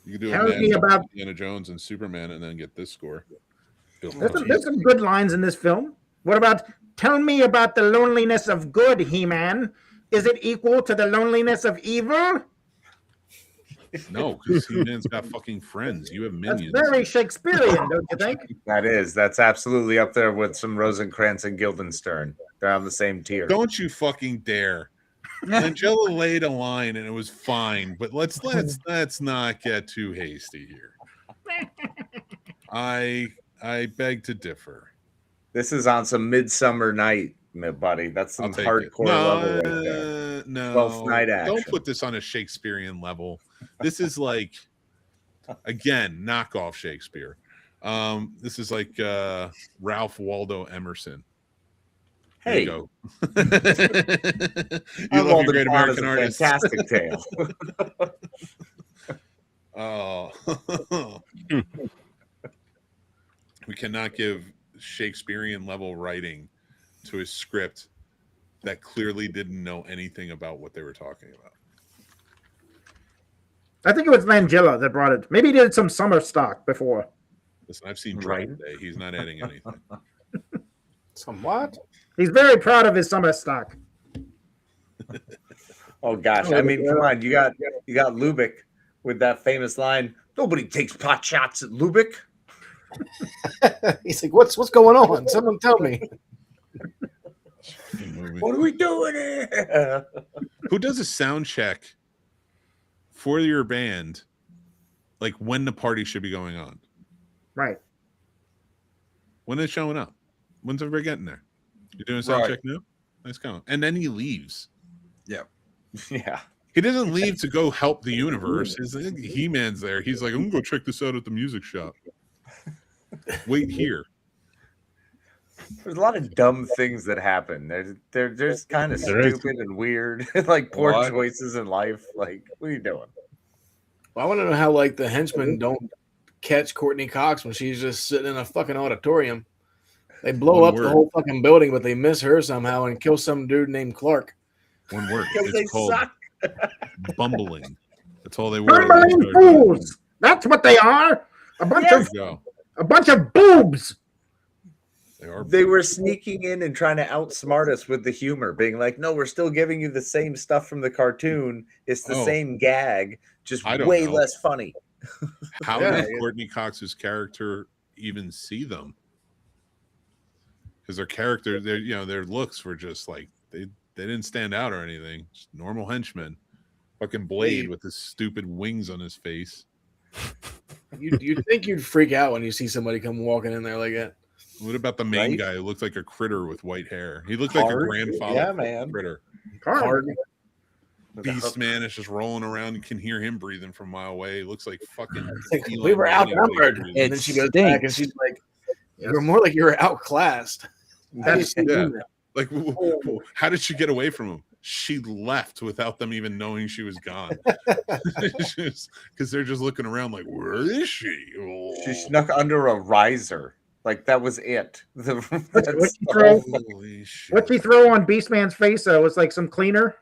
You can do Tell a me about Indiana Jones and Superman and then get this score. there's some good lines in this film. What about tell me about the loneliness of good, He-Man? Is it equal to the loneliness of evil? No, because He-Man's got fucking friends. You have That's minions. very Shakespearean, don't you think? That's absolutely up there with some Rosencrantz and Guildenstern. They're on the same tier. Don't you fucking dare. Angela laid a line and it was fine, but let's not get too hasty here. I beg to differ. This is on some Midsummer Night, my buddy. That's some hardcore level right there. No, 12th Night action. Don't put this on a Shakespearean level. This is like, again, knockoff Shakespeare. This is like Ralph Waldo Emerson. There Hey, you go. You love your great American artist. Fantastic tale. Oh, we cannot give Shakespearean level writing to a script that clearly didn't know anything about what they were talking about. I think it was Langella that brought it. Maybe he did some summer stock before. Listen, I've seen Dry today. He's not adding anything. Somewhat. He's very proud of his summer stock. Oh gosh, I mean, come on, you got Lubick with that famous line. Nobody takes pot shots at Lubick. He's like, what's going on? Someone tell me. What are we doing here? Who does a sound check for your band, like when the party should be going on? Right. When they're showing up. When's everybody getting there? You're doing a sound check now? Nice comment. And then he leaves. Yeah. Yeah. He doesn't leave to go help the universe. He-Man's there. He's like, I'm going to go check this out at the music shop. Wait here. There's a lot of dumb things that happen. They're just kind of stupid and weird, like poor choices in life. Like, what are you doing? Well, I want to know how like the henchmen don't catch Courtney Cox when she's just sitting in a fucking auditorium. They blow up the whole fucking building, but they miss her somehow and kill some dude named Clark. One word. It's called bumbling. That's all they were. Bumbling fools. That's what they are. A bunch of boobs. They were sneaking in and trying to outsmart us with the humor, being like, "No, we're still giving you the same stuff from the cartoon. It's the same gag, just way less funny." How did Courtney Cox's character even see them? Because their character, their looks were just like they didn't stand out or anything. Just normal henchmen. Fucking Blade with his stupid wings on his face. You'd think you'd freak out when you see somebody come walking in there like that. What about the main guy who looked like a critter with white hair? He looked like a grandfather critter. Card. Beast Man is just rolling around. You can hear him breathing from a mile away. He looks like fucking. We were outnumbered. And then she goes back and she's like, "You're more like you were outclassed." Like, how did she get away from him? She left without them even knowing she was gone. Because they're just looking around like, where is she? Oh. She snuck under a riser. Like, that was it. What'd she throw on Beastman's face? It was like some cleaner.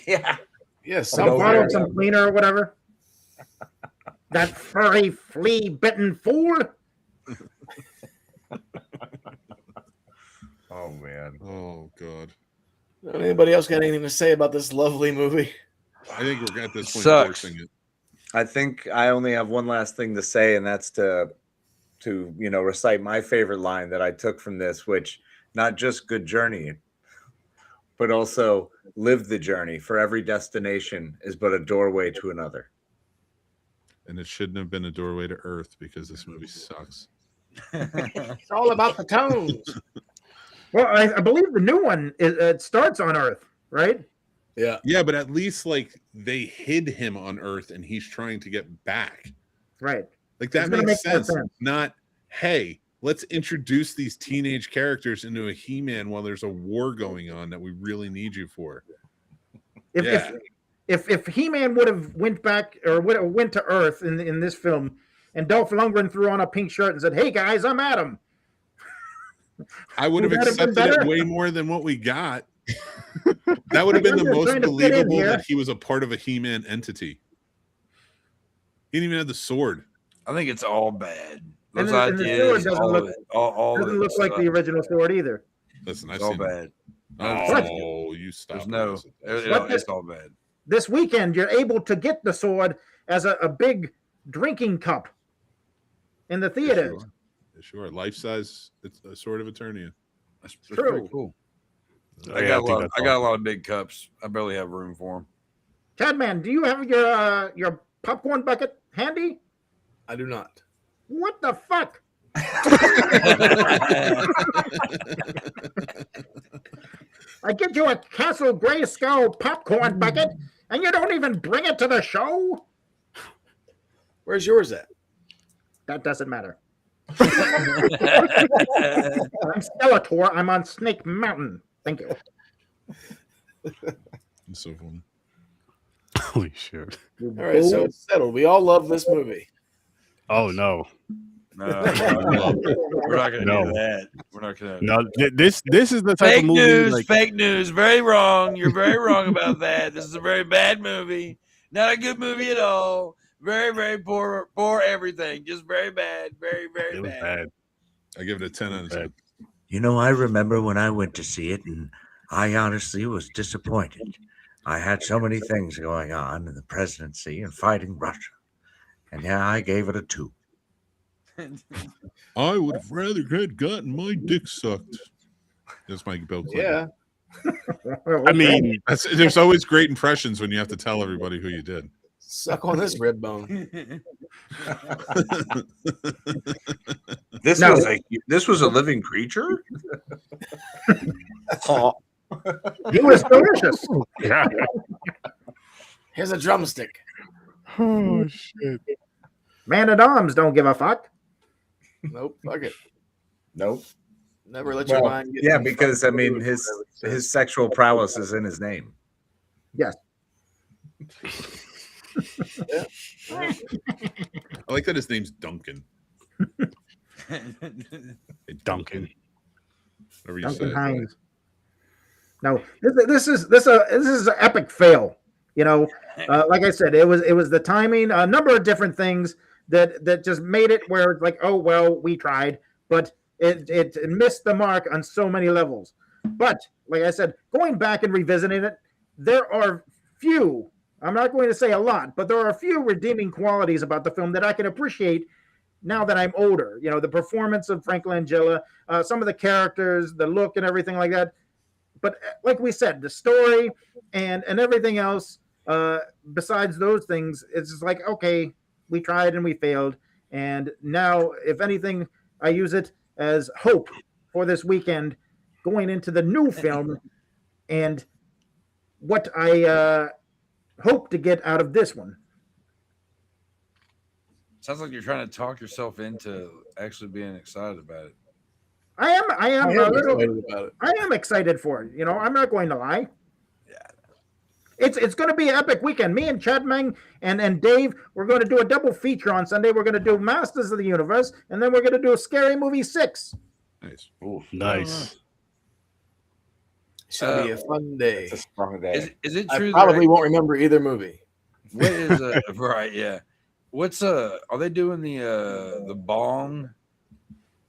Yeah. Yes. Some cleaner or whatever. That furry, flea-bitten fool. Oh, man. Oh, God. Anybody else got anything to say about this lovely movie? I think we're at this point Sucks. forcing it. I think I only have one last thing to say, and that's to recite my favorite line that I took from this, which not just good journey, but also live the journey. For every destination is but a doorway to another. And it shouldn't have been a doorway to Earth because this movie sucks. It's all about the tones. Well, I believe the new one it starts on Earth, right? Yeah, but at least like they hid him on Earth and he's trying to get back. Right. Like that It's makes gonna make sense. sense. Not, hey, let's introduce these teenage characters into a He-Man while there's a war going on that we really need you for. If He-Man would have went back or would have went to Earth in this film, and Dolph Lundgren threw on a pink shirt and said, "Hey guys, I'm Adam," I would have Would that have been accepted it better? way more than what we got. That would have been the You're most trying to fit in believable here. that he was a part of a He-Man entity. He didn't even have the sword. I think it's all bad. And Those the sword ideas, doesn't all look, of it, all doesn't of look it like the sucks. original sword either. Listen, I've It's all seen bad. Oh, you stop. There's it's all bad. This weekend, you're able to get the sword as a big drinking cup in the theaters. Sure. Life size. It's a sword of Eternia. That's True. pretty cool. I Yeah, got I think that's I got a lot of big cups. I barely have room for them. Chadman, do you have your popcorn bucket handy? I do not. What the fuck? I get you a Castle Grayskull popcorn bucket, and you don't even bring it to the show? Where's yours at? That doesn't matter. I'm Skeletor. I'm on Snake Mountain. Thank you. It's so funny. Holy shit. All right, so it's settled. We all love this movie. Oh no. No, we're not gonna No. do that. We're not gonna. No, this is the type Fake of movie news, like fake news. Very wrong. You're very wrong about that. This is a very bad movie. Not a good movie at all. Very, very poor everything. Just very bad. Very, very it was bad. bad. I give it a 10 out of 10. You know, I remember when I went to see it, and I honestly was disappointed. I had so many things going on in the presidency and fighting Russia. And yeah, I gave it a 2. I would have rather had gotten my dick sucked. That's my Bill Clinton. Yeah. I mean, There's always great impressions when you have to tell everybody who you did. Suck on this rib bone. This was a living creature. Oh, He was delicious. yeah. here's a drumstick. Oh shit. Man at Arms don't give a fuck. Nope. Fuck it. Nope. Never let your Well, mind get. yeah, because I mean, his sexual prowess is in his name. Yes. I like that his name's Duncan. Duncan. Whatever you Duncan say. Hines. No, this is an epic fail. You know, like I said, it was the timing, a number of different things that just made it where it's like, oh well, we tried, but it missed the mark on so many levels. But like I said, going back and revisiting it, there are few. I'm not going to say a lot, but there are a few redeeming qualities about the film that I can appreciate now that I'm older. You know, the performance of Frank Langella, some of the characters, the look and everything like that. But like we said, the story and everything else, besides those things, it's just like, okay, we tried and we failed. And now, if anything, I use it as hope for this weekend going into the new film and what I hope to get out of this one. Sounds like you're trying to talk yourself into actually being excited about it. I am excited about it. I am excited for it. You know, I'm not going to lie. Yeah. It's going to be an epic weekend. Me and Chad Meng and Dave, we're going to do a double feature on Sunday. We're going to do Masters of the Universe, and then we're going to do Scary Movie 6. Nice. Ooh, Nice. Should be a fun day. It's a strong day. Is it I true? probably won't remember either movie. What is right? Yeah. What's are they doing the bong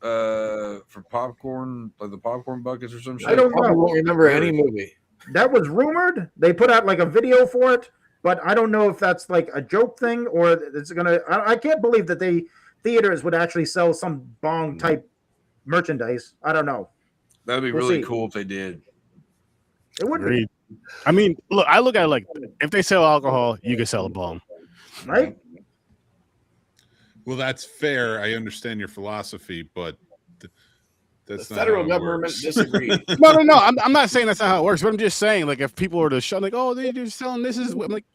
for popcorn, like the popcorn buckets or some shit? I don't Probably know. won't remember any movie. That was rumored. They put out like a video for it, but I don't know if that's like a joke thing or it's gonna. I can't believe that theaters would actually sell some bong type merchandise. I don't know. That'd be We'll really see. cool if they did. It would Agreed. I mean, look, I look at it like if they sell alcohol, you can sell a bong. be right. Well, that's fair. I understand your philosophy, but that's The not federal how it government works. disagrees. No. I'm not saying that's not how it works, but I'm just saying, like, if people were to show, like, oh, they're just selling this, is I'm like,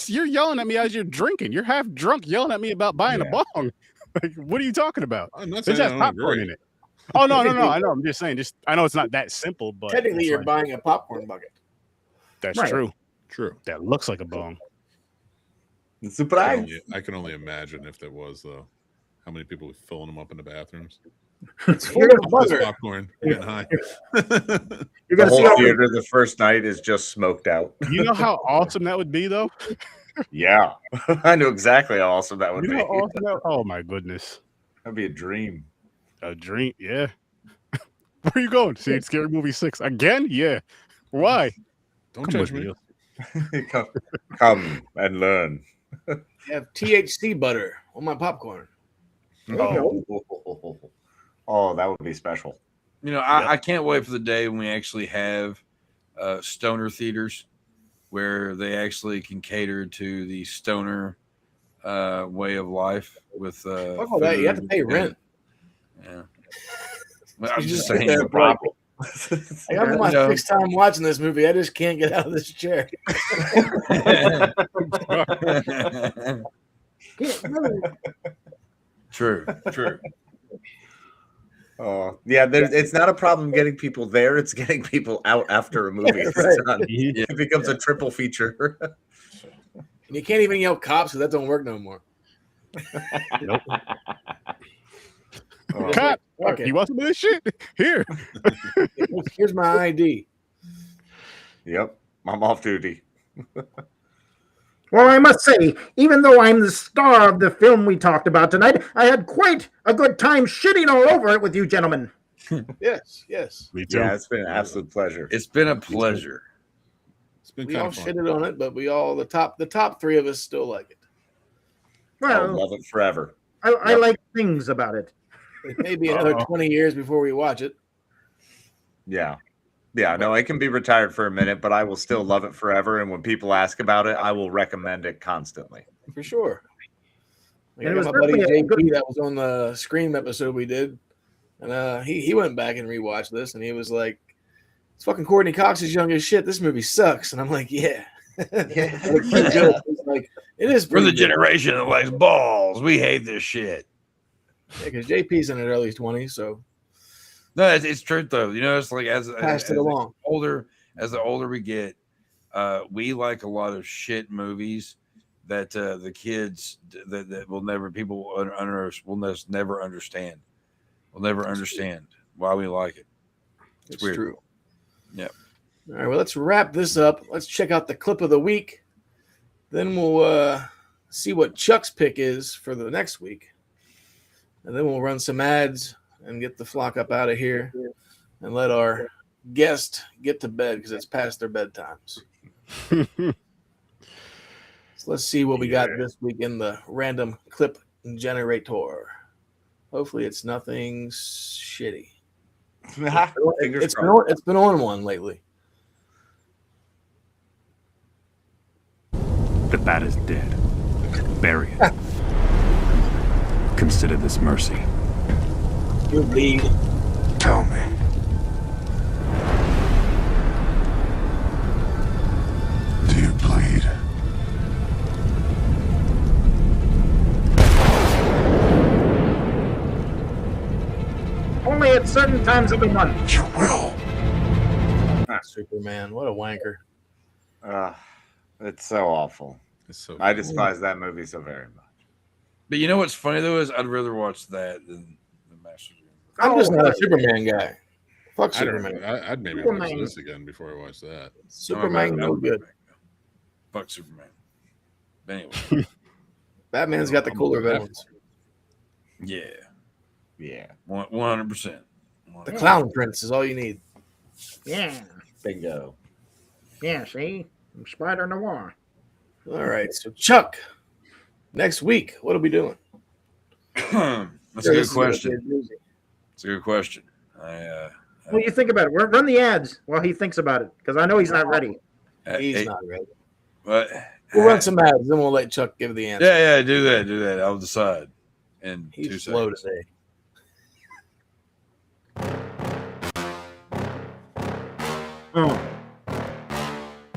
you're yelling at me as you're drinking. You're half drunk, yelling at me about buying a bong. Like, what are you talking about? I'm not It saying just I don't popcorn agree. in it. Oh no, I know. I'm just saying. I know it's not that simple, but Technically, it's you're like- buying a popcorn bucket. That's Right. true. True. That looks like a bong. Surprise. I can only imagine if there was, though. How many people were filling them up in the bathrooms? It's full You're of gonna butter. Popcorn. You're getting high. You're The gonna see whole all theater the first night is just smoked out. You know how awesome that would be, though. Yeah. I know exactly how awesome that would You know be. how awesome that. Oh my goodness, That'd be a dream. a dream. Yeah. Where are you going? See Scary Movie 6 again? Yeah. Why? Don't Come judge with me. me. Come and learn. I have THC butter on my popcorn. Oh, that would be special. You know, I can't wait for the day when we actually have stoner theaters where they actually can cater to the stoner way of life with Fuck all that. You have to food pay and- rent. Yeah. Well, I'm You just sit saying there the and be like, problem. I'm my You know. sixth time watching this movie. I just can't get out of this chair. True. Oh, yeah. It's not a problem getting people there. It's getting people out after a movie is Right. done. It becomes a triple feature. And you can't even yell cops because that don't work no more. Nope. Oh. Cop, Okay. you want some of this shit? Here. Here's my ID. Yep. I'm off duty. Well, I must say, even though I'm the star of the film we talked about tonight, I had quite a good time shitting all over it with you gentlemen. Yes. Me too. Yeah, it's been an absolute pleasure. It's been a pleasure. It's been We kind all of fun. shitted on it, but we all the top three of us still like it. I'll Well, love it forever. I like things about it. It may be another 20 years before we watch it. Yeah. Yeah, no, it can be retired for a minute, but I will still love it forever. And when people ask about it, I will recommend it constantly. For sure. Like, And I it got was my buddy definitely a JP good- that was on the Scream episode we did. And he went back and rewatched this and he was like, it's fucking Courtney Cox is young as shit. This movie sucks. And I'm like, yeah. It's pretty good. It's like, it is We're the pretty good. generation that likes balls. We hate this shit. Yeah, because JP's in his early 20s, so No, it's truth though. You know, it's like as passed it along. the older we get, we like a lot of shit movies that the kids that will never people will never understand. Will never understand why we like it. It's weird. true. Yep. All right, well, let's wrap this up. Let's check out the clip of the week. Then we'll see what Chuck's pick is for the next week. And then we'll run some ads and get the flock up out of here and let our guest get to bed because it's past their bedtimes. So let's see what we got this week in the random clip generator. Hopefully it's nothing shitty. Fingers It's crossed. been on one lately. The bat is dead. Bury it. Consider this mercy. You bleed. Tell me. Do you bleed? Only at certain times of the month. You will. Superman, what a wanker. It's so awful. It's so I despise that movie so very much. But you know what's funny though is I'd rather watch that than the Master. I'm just not a Superman guy. Fuck I don't Superman. know. I'd maybe watch Superman. this again before I watch that. Superman, no good. Fuck Superman. But anyway, Batman's got the cooler villains. yeah, Yeah. 100%. The Clown Prince is all you need. Yeah. Bingo. Yeah, see? I'm Spider Noir. All right. So, Chuck, next week, what are we doing? That's a good question. It's a good question. What do you think about it? Run the ads while he thinks about it, because I know he's not ready. He's not ready. But we'll run some ads, then we'll let Chuck give the answer. Yeah, do that. I'll decide. And he's slow today.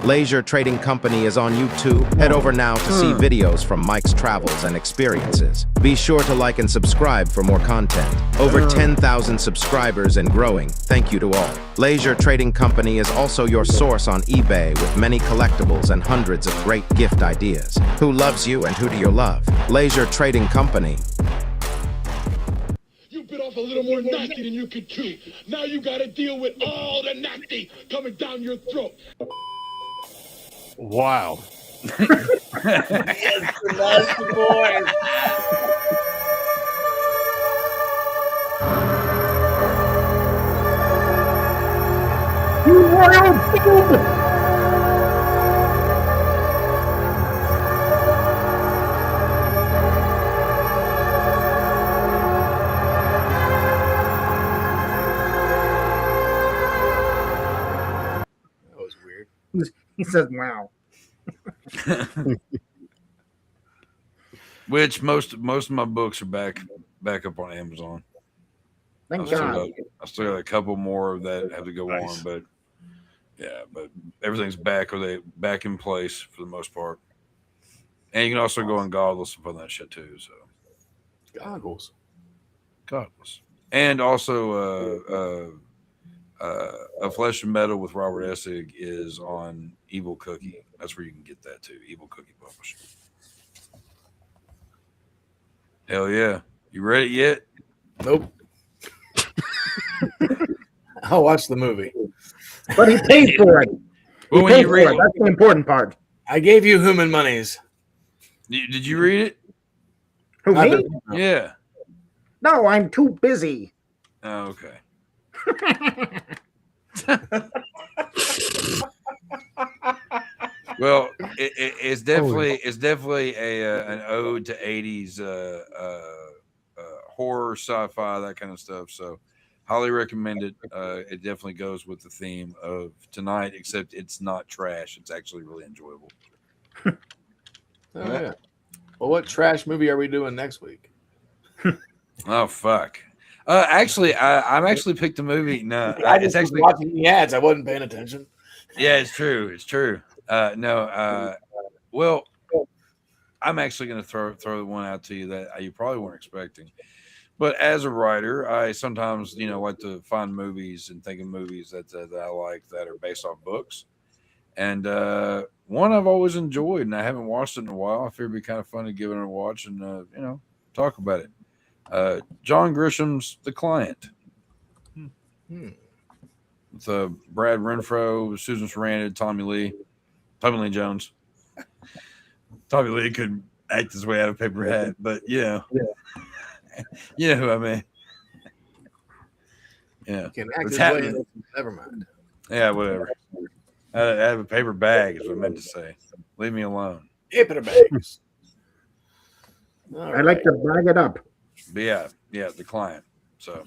Laser Trading Company is on YouTube. Head over now to see videos from Mike's travels and experiences. Be sure to like and subscribe for more content. Over 10,000 subscribers and growing. Thank you to all. Laser Trading Company is also your source on eBay with many collectibles and hundreds of great gift ideas. Who loves you and who do you love? Laser Trading Company. You bit off a little more nasty than you could chew. Now you gotta deal with all the nasty coming down your throat. Wow. Yes, the nasty boy. You royal boob! That was weird. He says, wow. Which most of my books are back up on Amazon. Thank God. I still got a couple more that have to go on, but yeah, but everything's back in place for the most part. And you can also go on Goggles and find that shit too. So Goggles. And also A Flesh and Metal with Robert Essig is on Evil Cookie. That's where you can get that too. Evil Cookie Publishing. Hell yeah. You read it yet? Nope. I'll watch the movie. But he paid for it. Well, when you read it, that's the important part. I gave you human monies. Did you read it? Who, me? Yeah. No, I'm too busy. Oh, okay. Well, it's definitely an ode to 80s horror, sci-fi, that kind of stuff. So, highly recommend it. It definitely goes with the theme of tonight, except it's not trash. It's actually really enjoyable. Oh, yeah. Well, what trash movie are we doing next week? Oh fuck! Actually, I'm actually picked a movie. No, I it's just actually watching the ads. I wasn't paying attention. Yeah, it's true. It's true. Well, I'm actually going to throw one out to you that you probably weren't expecting. But as a writer, I sometimes, like to find movies and think of movies that I like that are based off books. And one I've always enjoyed, and I haven't watched it in a while. I figured it'd be kind of fun to give it a watch and talk about it. John Grisham's The Client. With Brad Renfro, Susan Sarandon, Tommy Lee Jones. Tommy Lee could act his way out of Paper Hat, but you know who I mean. Yeah, Can act his way in, never mind. Yeah, whatever. I have a paper bag, is what I meant to say. Leave me alone. Paper bags. I like to bag it up. But yeah, The Client. So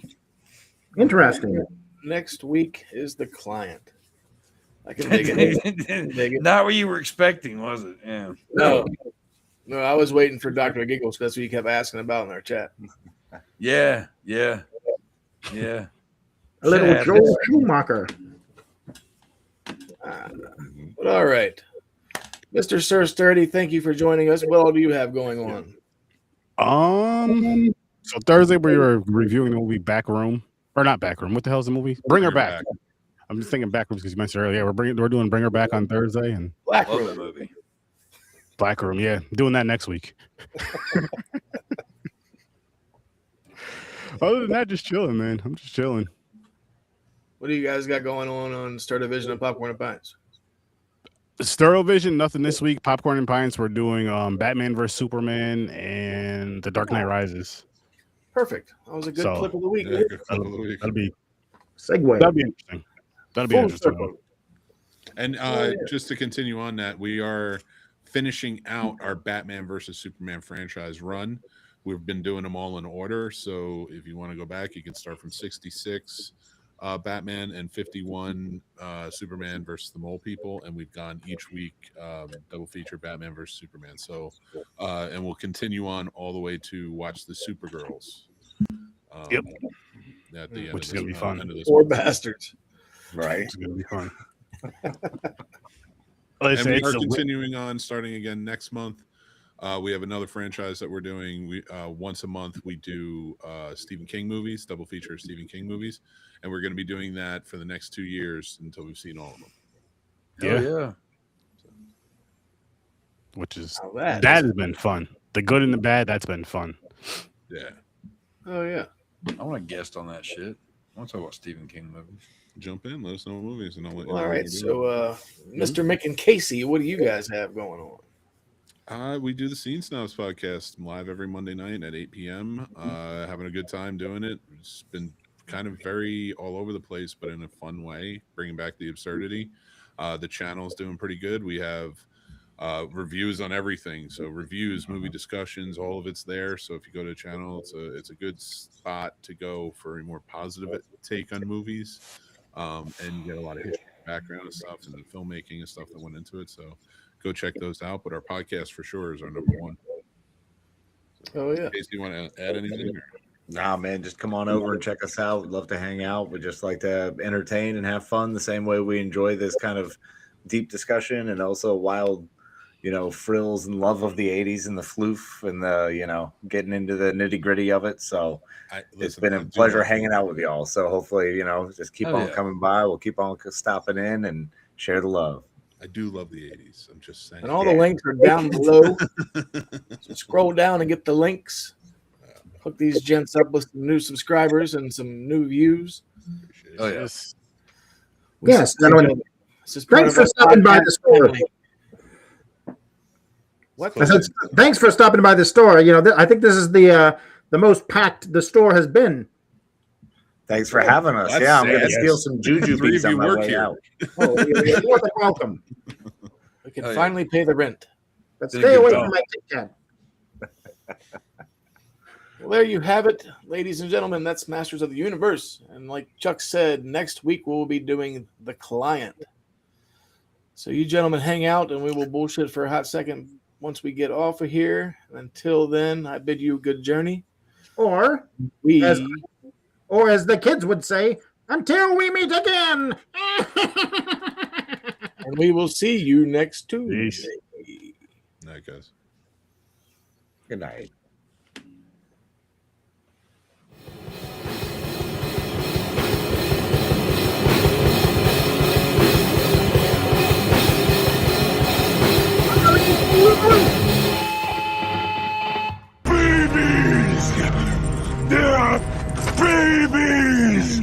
interesting. Next week is The Client. I can dig it. Not what you were expecting, was it? Yeah. No, I was waiting for Dr. Giggles. That's what you kept asking about in our chat. Yeah. A little Joel Schumacher. But all right. Mr. Sir Sturdy, thank you for joining us. What all do you have going on? So Thursday we were reviewing the movie Backroom. Or not Backroom. What the hell is the movie? Bring Her Back. I'm just thinking Backroom because you mentioned earlier. We're doing Bring Her Back on Thursday and Black Room movie. Black Room, yeah. Doing that next week. Other than that, just chilling, man. I'm just chilling. What do you guys got going on Star Division and Popcorn and Pints? Stereo Vision, nothing this week. Popcorn and Pints, we're doing Batman vs. Superman and The Dark Knight Rises. Perfect. That was a good clip of the week. Yeah, good clip of the week. That'll be segue. That'll be interesting. That'll be interesting. And just to continue on that, we are finishing out our Batman versus Superman franchise run. We've been doing them all in order. So if you want to go back, you can start from 66 Batman and 51 Superman versus the Mole People. And we've gone each week double feature Batman versus Superman. So, and we'll continue on all the way to watch the Supergirls. Yep. At the end Which is going to be fun. Poor bastards. Right. It's going to be fun. And we are continuing on starting again next month. We have another franchise that we're doing. We once a month we do Stephen King movies, double feature Stephen King movies, and we're going to be doing that for the next 2 years until we've seen all of them. Yeah. Which is that has been fun. The good and the bad, that's been fun. Yeah. Oh yeah. I want to guest on that shit. I want to talk about Stephen King movies. Jump in, let us know what movies, and I'll let you All know. right. So, Mr. Mick and Casey, what do you guys have going on? We do the Scene Snobs podcast live every Monday night at 8 p.m. Having a good time doing it. It's been kind of very all over the place, but in a fun way, bringing back the absurdity. The channel's doing pretty good. We have reviews on everything. So reviews, movie discussions, all of it's there. So if you go to the channel, it's a good spot to go for a more positive take on movies. And you get a lot of history, background and stuff, and the filmmaking and stuff that went into it. So go check those out. But our podcast for sure is our number one. Oh yeah. Casey, you want to add anything? Nah, man, just come on over and check us out. We'd love to hang out. We just like to entertain and have fun the same way we enjoy this kind of deep discussion and also wild, frills and love of the 80s and the floof and the, getting into the nitty gritty of it. So it's been a pleasure hanging out with y'all. So hopefully, just keep on coming by. We'll keep on stopping in and share the love. I do love the 80s. I'm just saying. And all the links are down below. So scroll down and get the links. Hook these gents up with some new subscribers and some new views. Oh, yes. Yes, gentlemen. Thanks for stopping by the store. What? I said, thanks for stopping by the store. I think this is the most packed the store has been. Thanks for having us. I'm going to steal some juju beats on my way out. Oh, you're more than welcome. We can finally pay the rent. But stay away from my Kit Kat. Well, there you have it, ladies and gentlemen. That's Masters of the Universe. And like Chuck said, next week we'll be doing The Client. So you gentlemen hang out and we will bullshit for a hot second once we get off of here. And until then, I bid you a good journey. Or as the kids would say, until we meet again. And we will see you next Tuesday. Night, guys. Good night. Babies! They're babies!